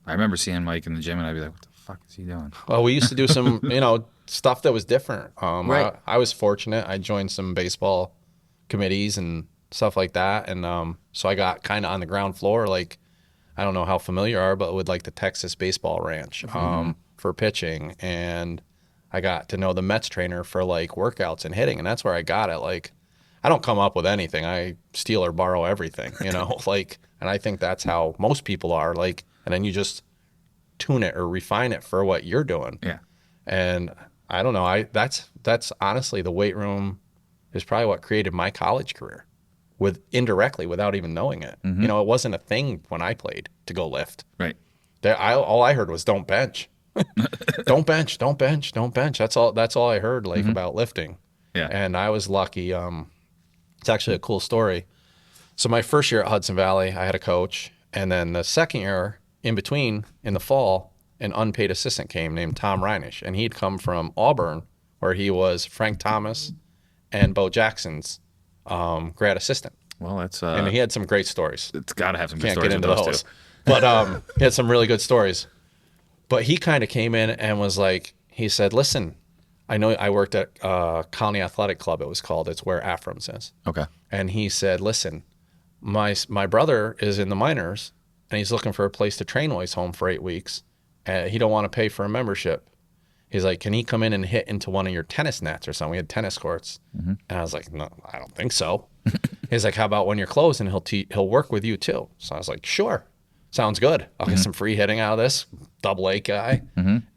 I remember seeing Mike in the gym, and I'd be like, what the fuck is he doing? Well, we used to do some, you know, stuff that was different. Right. I was fortunate. I joined some baseball committees and stuff like that. And so I got kind of on the ground floor, like, I don't know how familiar you are, but with, like, the Texas Baseball Ranch for pitching. And I got to know the Mets trainer for, like, workouts and hitting. And that's where I got it. Like, I don't come up with anything. I steal or borrow everything, you know, like, and I think that's how most people are, like, and then you just tune it or refine it for what you're doing. Yeah. And I don't know. That's honestly, the weight room is probably what created my college career, indirectly without even knowing it. You know, it wasn't a thing when I played to go lift. Right. All I heard was don't bench. Don't bench, don't bench, don't bench. That's all I heard about lifting. Yeah. And I was lucky. It's actually a cool story. So my first year at Hudson Valley, I had a coach. And then the second year, in between, in the fall, an unpaid assistant came named Tom Reinish. And he'd come from Auburn, where he was Frank Thomas and Bo Jackson's grad assistant. Well, that's and he had some great stories. It's got to have some good Can't stories get into with those those. two. But he had some really good stories. But he kind of came in and was like, he said, listen, I know I worked at Colony Athletic Club, it was called. It's where Aframs is. Okay. And he said, listen, my brother is in the minors, and he's looking for a place to train while he's home for 8 weeks. And he don't want to pay for a membership. He's like, can he come in and hit into one of your tennis nets or something? We had tennis courts. And I was like, no, I don't think so. He's like, how about when you're closed and he'll work with you too? So I was like, sure. Sounds good. I'll get some free hitting out of this. Double-A guy.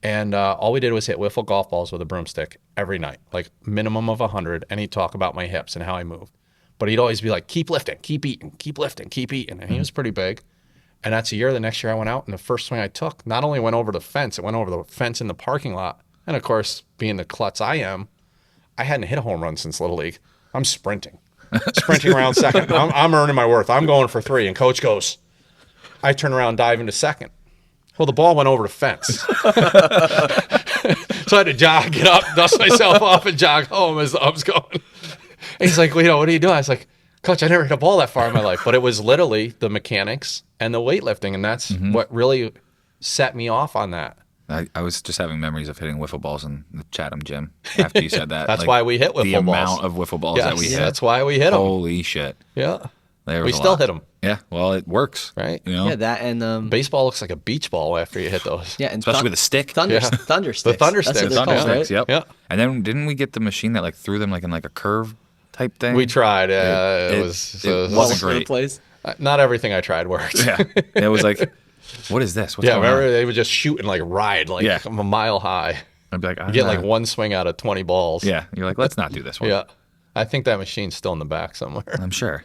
And all we did was hit wiffle golf balls with a broomstick every night, like minimum of 100. And he'd talk about my hips and how I moved. But he'd always be like, keep lifting, keep eating, keep lifting, keep eating. And he was pretty big. And that's a year. The next year I went out, and the first swing I took not only went over the fence, it went over the fence in the parking lot. And, of course, being the klutz I am, I hadn't hit a home run since Little League. I'm sprinting around second. I'm earning my worth. I'm going for 3. And Coach goes, I turn around and dive into second. Well, the ball went over the fence. So I had to jog, get up, dust myself off, and jog home as I was going. And he's like, well, what are you doing? I was like, Coach, I never hit a ball that far in my life. But it was literally the mechanics and the weightlifting, and that's what really set me off on that. I was just having memories of hitting wiffle balls in the Chatham gym after you said that. That's why we hit wiffle balls. The amount of wiffle balls that we hit. That's why we hit them. Holy shit. Yeah. There We was a still lot. hit them. Yeah, well, it works. Right. You know? Yeah, that and Baseball looks like a beach ball after you hit those. yeah, and Especially with a stick. thunder Yeah. thunder sticks. thunder That's what sticks, they're Thunder called, sticks, right? yep. Yeah. And then didn't we get the machine that like threw them like in like a curve type thing? We tried. It it was wasn't All over the great. place. not everything I tried worked. Yeah. It was like, what is this? What's Yeah, going remember on? they would just shoot and like ride like Yeah. a mile high. I'd be like, You get like one swing out of 20 balls. Yeah. You're like, let's not do this one. Yeah. I think that machine's still in the back somewhere. I'm sure.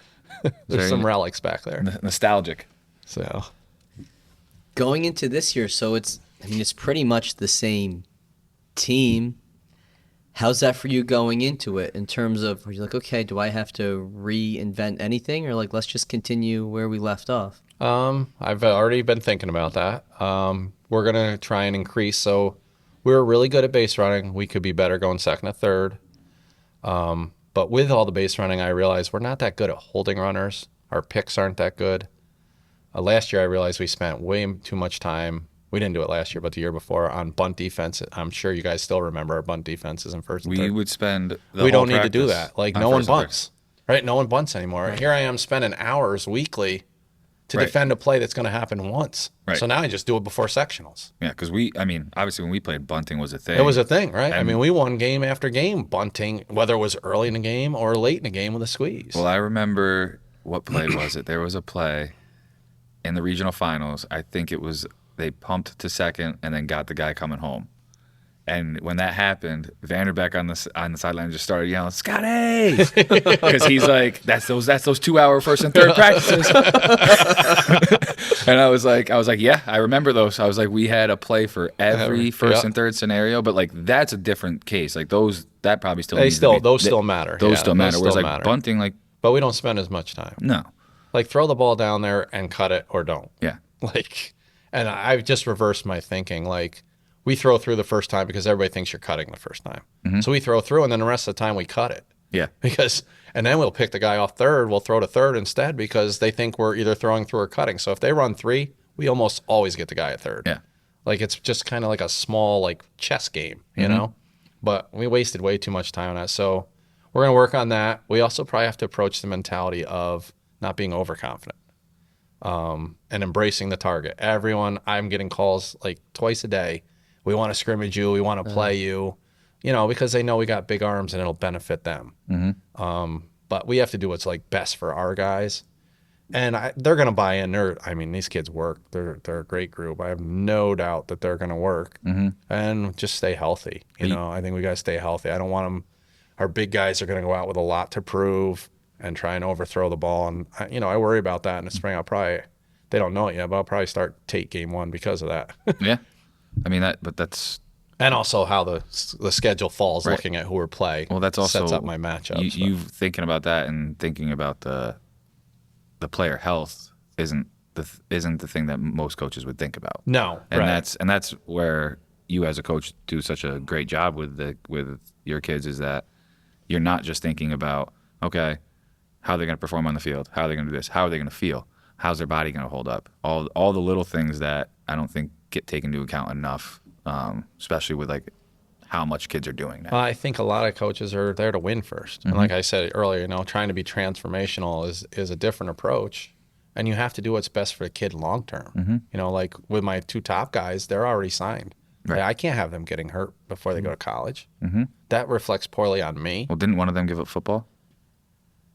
There's some relics back there. Nostalgic. So Going into this year, so it's pretty much the same team. How's that for you going into it in terms of, are you like, okay, do I have to reinvent anything, or like, let's just continue where we left off? I've already been thinking about that. We're going to try and increase. So we were really good at base running. We could be better going second or third. But with all the base running, I realized we're not that good at holding runners. Our picks aren't that good. Last year, I realized we spent way too much time. We didn't do it last year, but the year before on bunt defense. I'm sure you guys still remember our bunt defenses in first and We third. would spend the We whole don't need to do practice that. Like, on no one first and third. bunts, right? No one bunts anymore. Here I am spending hours weekly to Right. defend a play that's going to happen once. Right. So now I just do it before sectionals. Yeah, because obviously when we played, bunting was a thing. It was a thing, right? I And- mean, we won game after game bunting, whether it was early in the game or late in the game with a squeeze. Well, I remember, what play was it? There was a play in the regional finals. I think it was, they pumped to second and then got the guy coming home. And when that happened, Vanderbeck on the sideline just started yelling, "Scotty!" Because he's like, that's those 2-hour first and third practices. And I was like, yeah, I remember those. I was like, we had a play for every first and third scenario, but like that's a different case. Like that probably still needs to be, those still matter. Those Yeah, still matter. Whereas still like matter. bunting, like But we don't spend as much time. no, Like, throw the ball down there and cut it or don't. yeah, Like, and I've just reversed my thinking. Like, we throw through the first time because everybody thinks you're cutting the first time. So we throw through, and then the rest of the time we cut it. yeah. And then we'll pick the guy off third. We'll throw to third instead because they think we're either throwing through or cutting. So if they run 3, we almost always get the guy at third. Yeah. Like, it's just kind of like a small, like, chess game, you know? But we wasted way too much time on that. So we're going to work on that. We also probably have to approach the mentality of not being overconfident and embracing the target. Everyone, I'm getting calls like twice a day. We want to scrimmage you. We want to play you, you know, because they know we got big arms and it'll benefit them. But we have to do what's like best for our guys. And they're going to buy in. These kids work. They're a great group. I have no doubt that they're going to work and just stay healthy. You know, I think we got to stay healthy. I don't want them. Our big guys are going to go out with a lot to prove and try and overthrow the ball. And I worry about that in the spring. I'll probably They don't know it yet, but I'll probably start Tate game 1 because of that. Yeah. I mean, but that's. And also how the schedule falls, Right. looking at who we're playing. Well, that's also. sets up my matchups. You thinking about that and thinking about the player health isn't the thing that most coaches would think about. No. And right. that's where you as a coach do such a great job with your kids, is that you're not just thinking about, okay, how are they going to perform on the field? How are they going to do this? How are they going to feel? How's their body going to hold up? All the little things that I don't think get taken into account enough, especially with like how much kids are doing now. Well, I think a lot of coaches are there to win first. And like I said earlier, trying to be transformational is a different approach. And you have to do what's best for the kid long term. Like with my 2 top guys, they're already signed. Right. I can't have them getting hurt before they go to college. That reflects poorly on me. Well, didn't one of them give up football?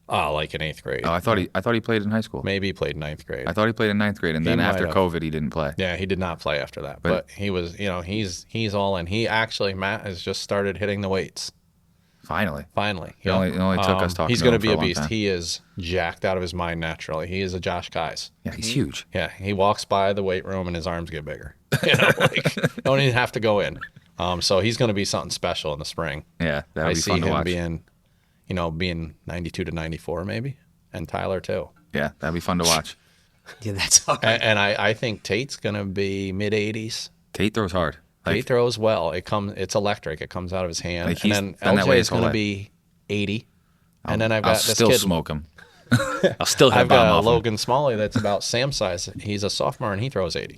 Like in 8th grade. Oh, I thought he played in high school. Maybe he played in 9th grade. I thought he played in 9th grade, and then might after have. COVID, he didn't play. Yeah, he did not play after that. But he was, he's all in. Matt has just started hitting the weights. Finally. It only took us talking He's to going him to be for a a long beast. time. He is jacked out of his mind naturally. He is a Josh Guys. Yeah, he's huge. Yeah, he walks by the weight room and his arms get bigger. Don't even have to go in. So he's going to be something special in the spring. Yeah, that would I be see fun to him watch. being 92 to 94 maybe, and Tyler too. Yeah, that'd be fun to watch. Yeah, that's hard. And I think Tate's going to be mid 80s. Tate throws hard. Tate throws well. It's electric. It comes out of his hand. Like, and he's then done that way LJ his is whole going to life. be 80. And then I've got I'll this still kid. smoke him. I'll still have I've bomb got off him. Logan Smalley that's about Sam's size. He's a sophomore and he throws 80.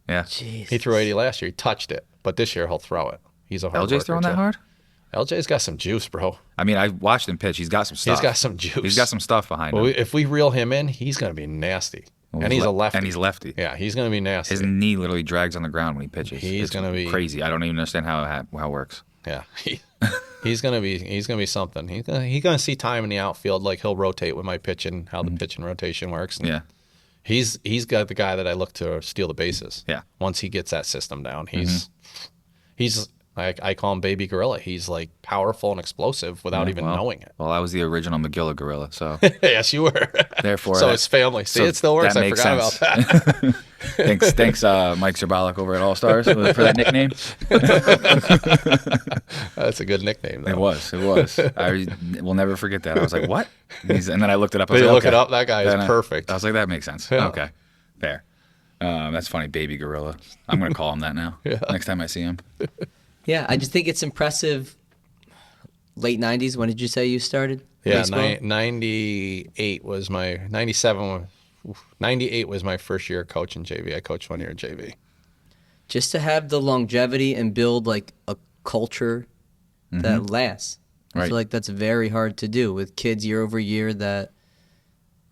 Yeah. Jeez. He threw 80 last year. He touched it. But this year he'll throw it. He's a hard LJ's worker, throwing that too. hard? LJ's got some juice, bro. I mean, I watched him pitch. He's got some stuff. He's got some juice. He's got some stuff behind Well, him. if we reel him in, he's going to be nasty. And he's a lefty. And he's lefty. Yeah, he's going to be nasty. His knee literally drags on the ground when he pitches. He's It's gonna be- crazy. I don't even understand how it works. Yeah, he's gonna be something. He's gonna see time in the outfield. Like he'll rotate with my pitching, how the pitching rotation works. And Yeah. he's got the guy that I look to steal the bases. Yeah. Once he gets that system down, he's like I call him Baby Gorilla. He's like powerful and explosive without even knowing it. Well, I was the original McGilla gorilla, so Yes, you were. therefore. So his family. See, it still works. that I makes forgot sense. about that. thanks, Mike Zerbalik over at All Stars for that nickname. That's a good nickname, though. It was. I will never forget that. I was like, what? And then I looked it up. I was Did you like, look it okay. up? That guy is Then perfect. I was like, that makes sense. Yeah. Okay, fair. That's funny, Baby Gorilla. I'm gonna call him that now. Next time I see him. Yeah, I just think it's impressive. Late 90s, when did you say you started? Yeah, baseball? 98 was my 98 was my first year coaching JV. I coached 1 year at JV. Just to have the longevity and build like a culture that lasts. I Right. feel like that's very hard to do with kids year over year that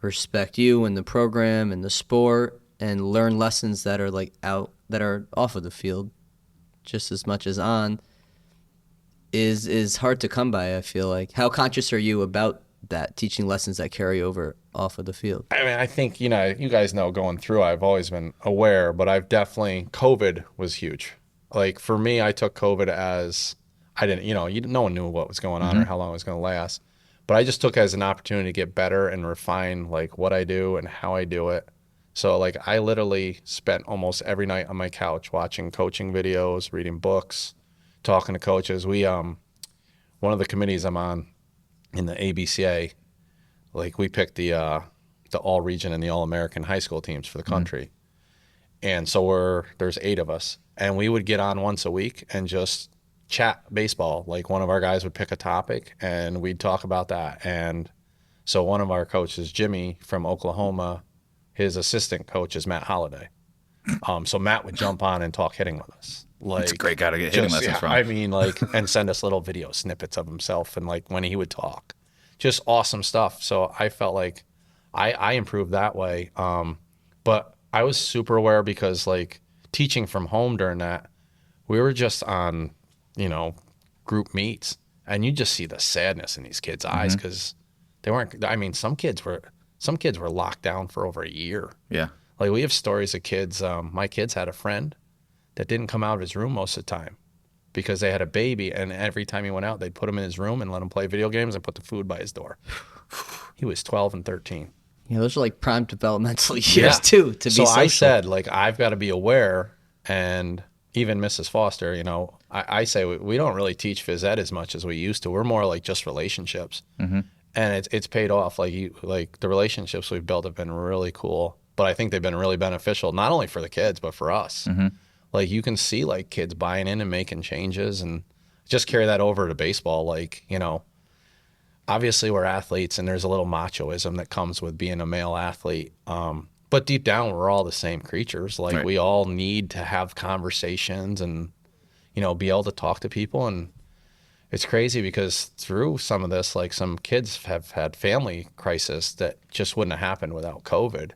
respect you and the program and the sport and learn lessons that are like that are off of the field just as much as on is hard to come by, I feel like. How conscious are you about that, teaching lessons that carry over off of the field? I mean, I think, you guys know going through, I've always been aware, but I've definitely, COVID was huge. Like for me, I took COVID as, I didn't, no one knew what was going on or how long it was going to last. But I just took it as an opportunity to get better and refine like what I do and how I do it. So like I literally spent almost every night on my couch watching coaching videos, reading books, talking to coaches. We, one of the committees I'm on in the ABCA, like we picked the all region and the all American high school teams for the country. And so there's 8 of us, and we would get on once a week and just chat baseball. Like one of our guys would pick a topic and we'd talk about that. And so one of our coaches, Jimmy from Oklahoma, his assistant coach is Matt Holliday. So Matt would jump on and talk hitting with us. Like, It's a great guy to get hitting lessons from. I mean, like, and send us little video snippets of himself and like when he would talk, just awesome stuff. So I felt like I improved that way. But I was super aware because like teaching from home during that, we were just on, group meets, and you just see the sadness in these kids' eyes because they weren't. I mean, some kids were locked down for over a year. Yeah. Like we have stories of kids. My kids had a friend that didn't come out of his room most of the time because they had a baby, and every time he went out, they'd put him in his room and let him play video games and put the food by his door. He was 12 and 13. Yeah, those are like prime developmental years too, to be so social. I said, like, I've got to be aware, and even Mrs. Foster, you know, I say we don't really teach phys ed as much as we used to. We're more like just relationships, and it's paid off. Like the relationships we've built have been really cool, but I think they've been really beneficial not only for the kids but for us. Like you can see like kids buying in and making changes, and just carry that over to baseball. Like, you know, obviously we're athletes and there's a little machoism that comes with being a male athlete. But deep down, we're all the same creatures. Like we all need to have conversations and, you know, be able to talk to people. And it's crazy because through some of this, like some kids have had family crisis that just wouldn't have happened without COVID.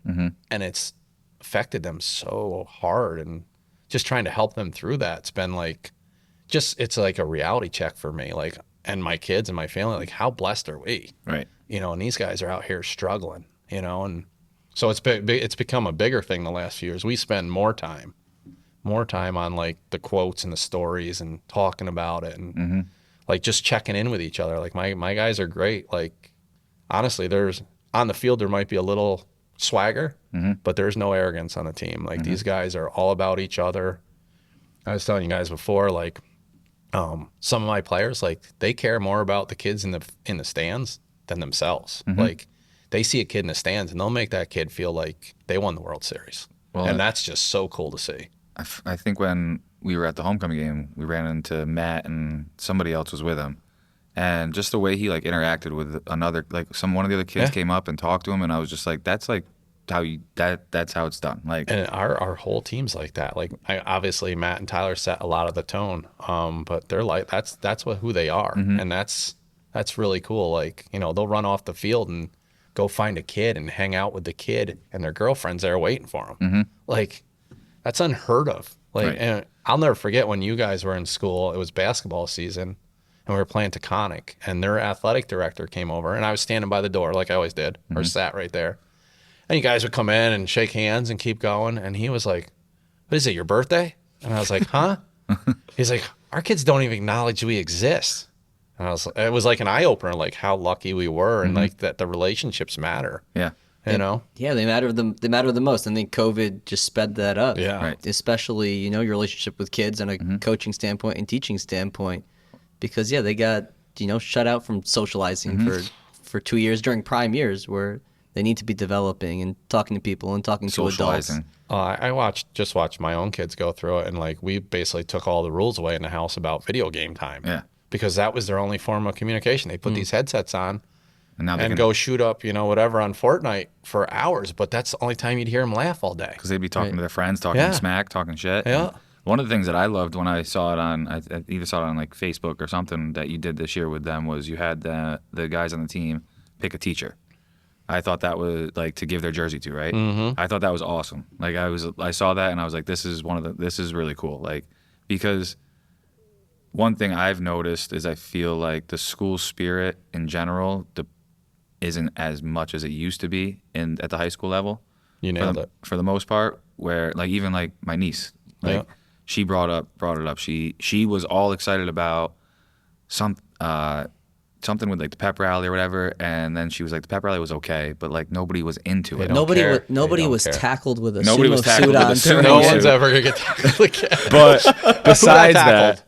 And it's affected them so hard, and just trying to help them through that. It's been like, it's like a reality check for me. Like, and my kids and my family, like how blessed are we? Right. You know, and these guys are out here struggling, you know, and so it's become a bigger thing the last few years. We spend more time on like the quotes and the stories and talking about it, and like just checking in with each other. Like my guys are great. Like honestly, there's on the field, there might be a little swagger, but there's no arrogance on the team. Like these guys are all about each other. I was telling you guys before, like some of my players, like they care more about the kids in the stands than themselves. Like they see a kid in the stands and they'll make that kid feel like they won the World Series. Well, and that's just so cool to see. I think when we were at the homecoming game, we ran into Matt and somebody else was with him. And just the way he like interacted with another, like one of the other kids came up and talked to him, and I was just like, that's like that's how it's done. Like, and our whole team's like that. Like obviously Matt and Tyler set a lot of the tone, but they're like that's who they are, and that's really cool. Like, you know, they'll run off the field and go find a kid and hang out with the kid, and their girlfriend's there waiting for them. Like that's unheard of. Like, and I'll never forget when you guys were in school. It was basketball season, and we were playing Taconic, and their athletic director came over, and I was standing by the door like I always did, or sat right there. And you guys would come in and shake hands and keep going. And he was like, what is it, your birthday? And I was like, huh? He's like, our kids don't even acknowledge we exist. And it was like an eye opener, like how lucky we were, and like that the relationships matter. Yeah. You know? Yeah, they matter the most. I think COVID just sped that up. Yeah. Right. Especially, you know, your relationship with kids on a coaching standpoint and teaching standpoint. Because they got, you know, shut out from socializing for 2 years during prime years where they need to be developing and talking to people and talking to adults. I just watched my own kids go through it, and like we basically took all the rules away in the house about video game time. Yeah. Because that was their only form of communication. They put these headsets on And now go shoot up, you know, whatever on Fortnite for hours, but that's the only time you'd hear them laugh all day. because they'd be talking to their friends, talking smack, talking shit. Yeah. And one of the things that I loved when I saw it on, I either saw it on like Facebook or something that you did this year with them, was you had the guys on the team pick a teacher. I thought that was like to give their jersey to, right? I thought that was awesome. Like I saw that and I was like, this is really cool. Like, because one thing I've noticed is I feel like the school spirit in general isn't as much as it used to be at the high school level. You nailed it. For the most part, where like even like my niece, like she brought it up. She was all excited about something with like the pep rally or whatever, and then she was like, the pep rally was okay, but like nobody was into it. Nobody was tackled with a Nobody was sumo tackled suit with a on. sumo No suit. one's ever gonna get tackled again. But besides that,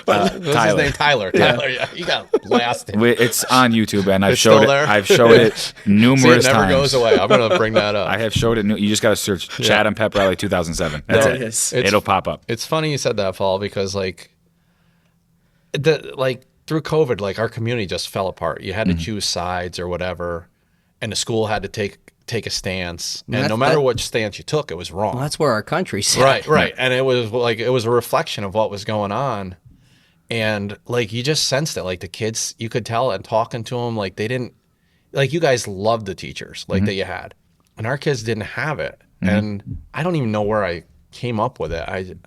What's his name? Tyler. Tyler, yeah, you got blasted. it's on YouTube, and I've It's showed still it. there? I've showed it See, numerous it never times. goes away. I'm gonna bring that up. I have showed it. You just got to search Chatham Pep Rally 2007. That's No, it. is. It'll pop up. It's funny you said that, Paul, because like through COVID, like our community just fell apart. You had to choose sides or whatever, and the school had to take a stance. And no matter which stance you took, it was wrong. Well, that's where our country's at. Right. And it was a reflection of what was going on. And like you just sensed it. Like the kids, you could tell, and talking to them, like they didn't, like you guys loved the teachers like that you had, and our kids didn't have it. And I don't even know where I came up with it.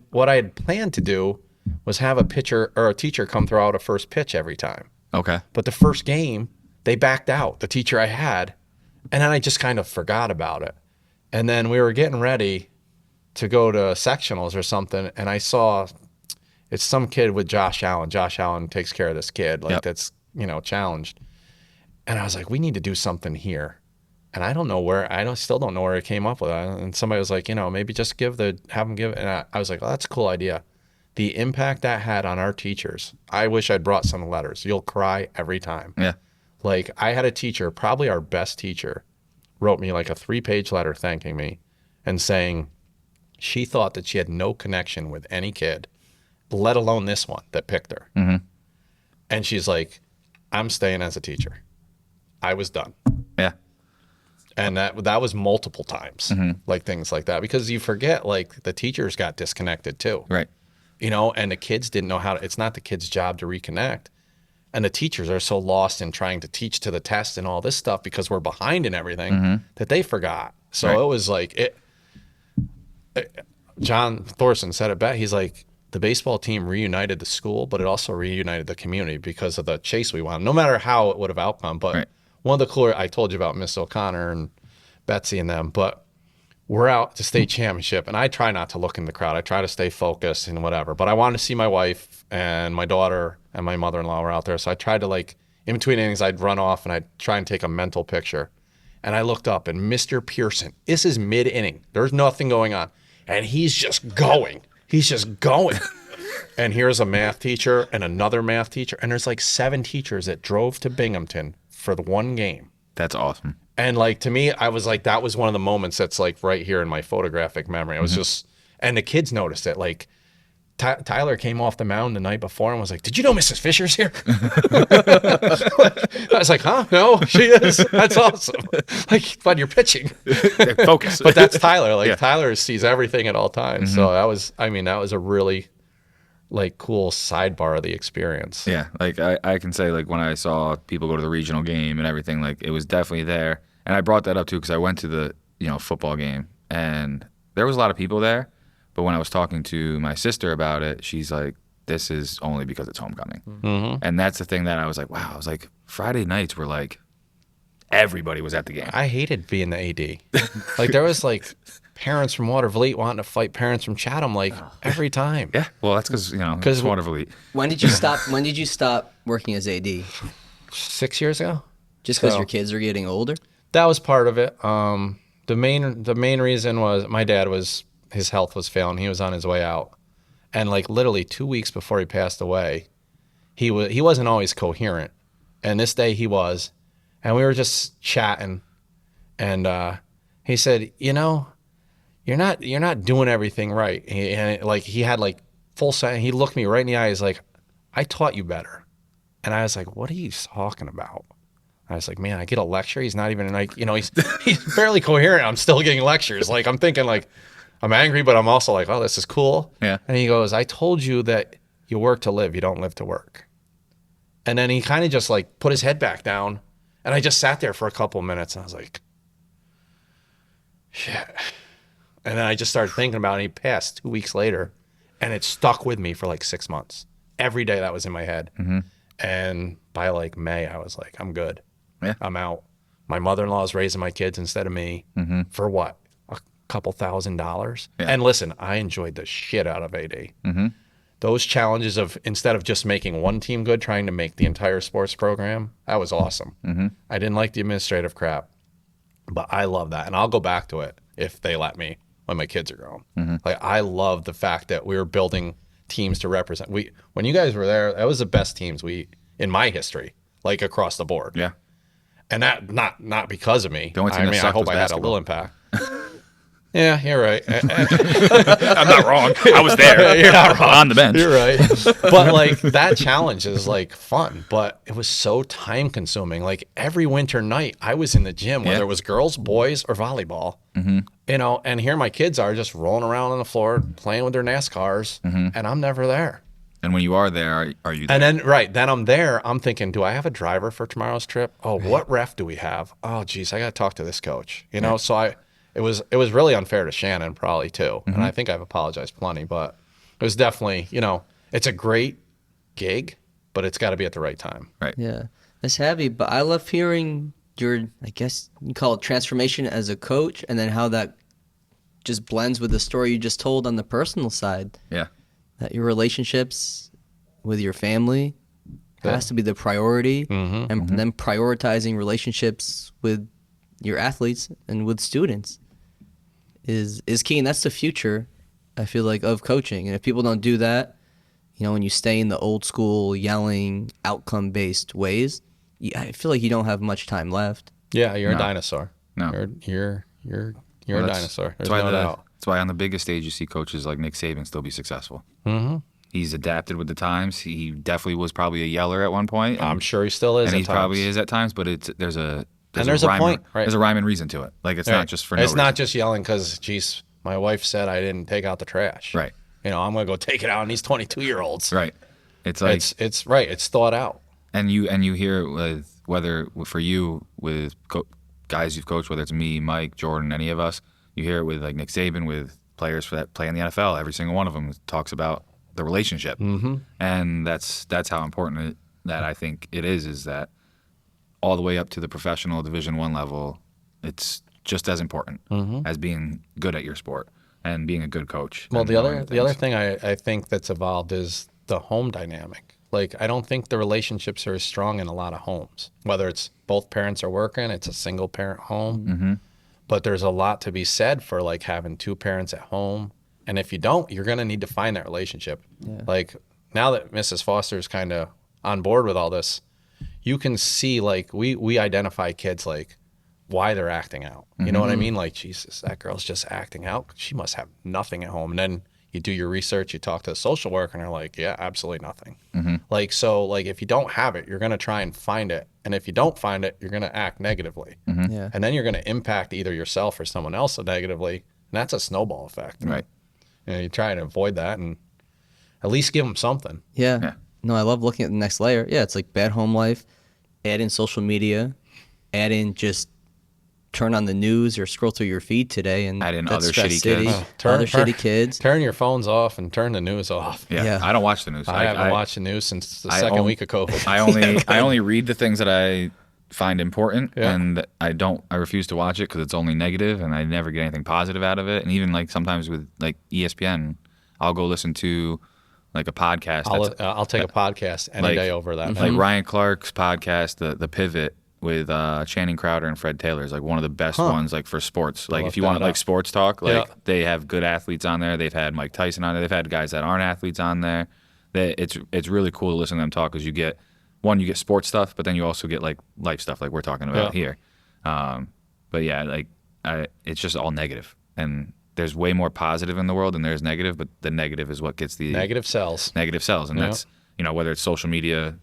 What I had planned to do was have a pitcher or a teacher come throw out a first pitch every time. Okay. But the first game, they backed out, the teacher I had, and then I just kind of forgot about it. And then we were getting ready to go to sectionals or something, and I saw it's some kid with Josh Allen. Josh Allen takes care of this kid, like that's, you know, challenged. And I was like, we need to do something here. And I still don't know where it came up with it. And somebody was like, maybe just have them give it. And I was like, oh, that's a cool idea. The impact that had on our teachers. I wish I'd brought some letters. You'll cry every time. Yeah. Like, I had a teacher, probably our best teacher, wrote me like a 3-page letter thanking me and saying she thought that she had no connection with any kid, let alone this one that picked her. Mm-hmm. And she's like, I'm staying as a teacher. I was done. Yeah. And that was multiple times, like things like that, because you forget, like, the teachers got disconnected too. Right. And the kids didn't know it's not the kids' job to reconnect. And the teachers are so lost in trying to teach to the test and all this stuff because we're behind in everything that they forgot. So It was like, John Thorson said it best. He's like, the baseball team reunited the school, but it also reunited the community because of the chase we won, no matter how it would have outcome. But one of the cooler, I told you about Miss O'Connor and Betsy and them, but we're out to state championship, and I try not to look in the crowd. I try to stay focused and whatever, but I wanted to see my wife and my daughter and my mother-in-law were out there. So I tried to, like, in between innings, I'd run off and I'd try and take a mental picture. And I looked up, and Mr. Pearson, this is mid-inning. There's nothing going on. And he's just going. He's just going. And here's a math teacher and another math teacher. And there's like 7 teachers that drove to Binghamton for the one game. That's awesome. And, like, to me, I was like, that was one of the moments that's, like, right here in my photographic memory. I was just, and the kids noticed it. Like, Tyler came off the mound the night before and was like, did you know Mrs. Fisher's here? I was like, huh? No, she is. That's awesome. Like, but you're pitching. Focus. But that's Tyler. Like, Tyler sees everything at all times. So that was a really, like, cool sidebar of the experience. Yeah, like I can say, like, when I saw people go to the regional game and everything, like, it was definitely there. And I brought that up too because I went to the football game and there was a lot of people there. But when I was talking to my sister about it, she's like, "This is only because it's homecoming." And that's the thing that I was like, "Wow!" I was like, Friday nights were like, everybody was at the game. I hated being the AD. Like, there was, like, parents from Watervliet wanting to fight parents from Chatham, like, every time. Yeah, well, that's because it's Watervliet. When did you stop working as AD? 6 years ago. Just because your kids are getting older? That was part of it. The main reason was my dad his health was failing. He was on his way out, and, like, literally 2 weeks before he passed away, he wasn't always coherent, and this day he was, and we were just chatting, and he said, you're not doing everything right. He had like full sight. He looked me right in the eye. He's like, I taught you better, and I was like, what are you talking about? I was like, man, I get a lecture. He's not even like, he's barely coherent. I'm still getting lectures. Like, I'm thinking, like, I'm angry, but I'm also like, oh, this is cool. Yeah. And he goes, I told you that you work to live. You don't live to work. And then he kind of just, like, put his head back down. And I just sat there for a couple of minutes. And I was like, shit. And then I just started thinking about it. And he passed 2 weeks later. And it stuck with me for like 6 months. Every day that was in my head. And by, like, May, I was like, I'm good. Yeah. I'm out. My mother-in-law is raising my kids instead of me. For what? Couple $1,000. Yeah. And listen, I enjoyed the shit out of AD. Those challenges of, instead of just making one team good, trying to make the entire sports program, that was awesome. I didn't like the administrative crap, but I love that. And I'll go back to it if they let me when my kids are grown. Like, I love the fact that we were building teams to represent. When you guys were there, that was the best teams in my history, like, across the board. Yeah. And that not because of me. The only thing I that hope sucked I was had a little basketball. impact. Yeah, you're right. I'm not wrong. I was there. You're not wrong. On the bench. You're right. But, like, that challenge is, like, fun, but it was so time consuming. Like, every winter night I was in the gym, whether it was girls, boys, or volleyball. And here my kids are just rolling around on the floor playing with their NASCARs, and I'm never there. And when you are there, are you there? And then I'm there. I'm thinking, do I have a driver for tomorrow's trip? Oh, what ref do we have? Oh, geez, I got to talk to this coach. So it was really unfair to Shannon, probably too. And I think I've apologized plenty, but it was definitely, it's a great gig, but it's got to be at the right time. Right. Yeah, that's heavy. But I love hearing your, I guess you call it transformation as a coach, and then how that just blends with the story you just told on the personal side. Yeah. That your relationships with your family has to be the priority, and then prioritizing relationships with your athletes and with students is key, and that's the future, I feel like, of coaching. And if people don't do that, when you stay in the old school yelling outcome-based ways, I feel like you don't have much time left. Yeah, you're a dinosaur. No. You're a dinosaur. There's That's no doubt. That's why on the biggest stage you see coaches like Nick Saban still be successful. Mm-hmm. He's adapted with the times. He definitely was probably a yeller at one point. I'm sure he still is. And at he times. probably is at times, but there's a rhyme, point. Right. There's a rhyme and reason to it. Like it's Right. not just for no It's reason. not just yelling because, geez, my wife said I didn't take out the trash. Right. I'm gonna go take it out on these 22-year-olds. Right. It's like it's right. It's thought out. and you hear it with whether for you with guys you've coached, whether it's me, Mike, Jordan, any of us, you hear it with like Nick Saban, with players that play in the NFL. Every single one of them talks about the relationship, and that's how important that I think it is that all the way up to the professional Division I level, it's just as important as being good at your sport and being a good coach. Well, and the knowing other things. thing I think that's evolved is the home dynamic. Like, I don't think the relationships are as strong in a lot of homes. Whether it's both parents are working, it's a single parent home. But there's a lot to be said for like having two parents at home. And if you don't, you're going to need to find that relationship. Yeah. Like now that Mrs. Foster is kind of on board with all this, you can see like we identify kids like why they're acting out. You know what I mean? Like, Jesus, that girl's just acting out. She must have nothing at home. And then you do your research, you talk to a social worker, and they're like, yeah, absolutely nothing. Like, so like if you don't have it, you're going to try and find it. And if you don't find it, you're going to act negatively. Yeah. And then you're going to impact either yourself or someone else negatively. And that's a snowball effect. Right. You try to avoid that and at least give them something. Yeah. Yeah. No, I love looking at the next layer. Yeah, it's like bad home life, add in social media, add in just turn on the news or scroll through your feed today and Add in that's other Stress shitty City, kids. other shitty kids. Turn your phones off and turn the news off. Yeah. Yeah. I don't watch the news. I haven't watched the news since the I second own- week of COVID. I only read the things that I find important, Yeah. and I refuse to watch it because it's only negative, and I never get anything positive out of it. And even like sometimes with like ESPN, I'll go listen to like a podcast. I'll take a podcast any like- day over that. Like Ryan Clark's podcast, the Pivot with Channing Crowder and Fred Taylor is like one of the best ones like for sports. Like look if you that want like up. sports talk, like Yeah. they have good athletes on there. They've had Mike Tyson on there. They've had guys that aren't athletes on there. It's really cool to listen to them talk because you get sports stuff, but then you also get like life stuff like we're talking about here. But yeah, like it's just all negative, and there's way more positive in the world than there's negative. But the negative is what gets the Negative sells. negative sells, and Yeah. that's whether it's social media,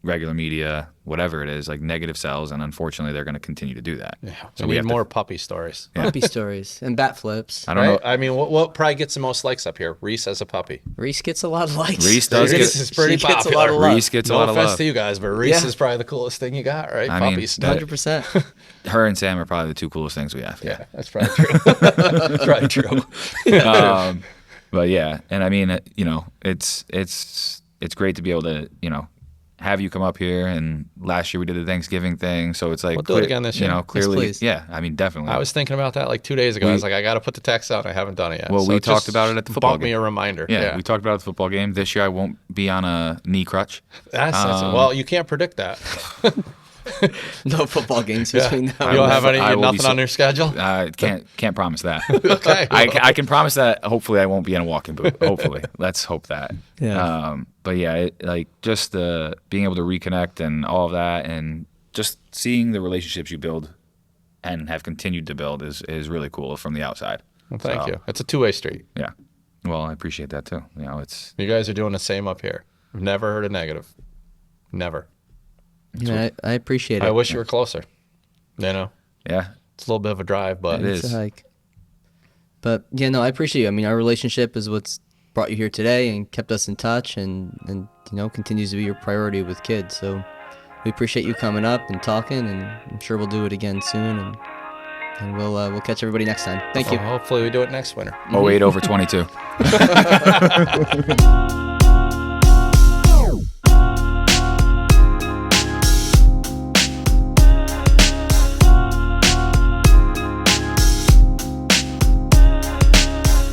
regular media, whatever it is, like negative sells, and unfortunately they're going to continue to do that. Yeah. So we we need have more puppy stories. Puppy stories and bat flips. I don't Right? know. I mean, what probably gets the most likes up here? Reese as a puppy. Reese gets a lot of likes. Reese does Reese get is pretty she gets a lot popular. of love. Reese gets a No lot of offense love. to you guys, but Reese Yeah. is probably the coolest thing you got, right? I mean, Puppies. 100%. Her and Sam are probably the two coolest things we have. Yeah, that's probably true. That's probably true. But yeah, and I mean, it's great to be able to have you come up here. And last year we did the Thanksgiving thing, so it's like We'll do it again this year. Yes, clearly, please. yeah. I mean, definitely. I was thinking about that like 2 days ago. I was like, I got to put the text out. I haven't done it yet. Well, So we talked just about it at the football bump me game. a reminder. Yeah, we talked about it at the football game. This year I won't be on a knee crutch. That's well, you can't predict that. No football games Yeah. between You now don't and have then. I will be nothing on your schedule. Can't promise that. Okay. I can promise that. Hopefully, I won't be in a walking boot. Hopefully, let's hope that. Yeah. But yeah, just being able to reconnect and all of that, and just seeing the relationships you build and have continued to build is really cool from the outside. Well, thank So, you. It's a two-way street. Yeah. Well, I appreciate that too. It's You guys are doing the same up here. I've never heard a negative. Never. I appreciate it. I wish you were closer. yeah. It's a little bit of a drive, but It is. It's a hike. But yeah, no, I appreciate it. I mean, our relationship is what's brought you here today and kept us in touch, and continues to be your priority with kids. So we appreciate you coming up and talking, and I'm sure we'll do it again soon, and we'll catch everybody next time. Thank you. hopefully we do it next winter. 08 over 22.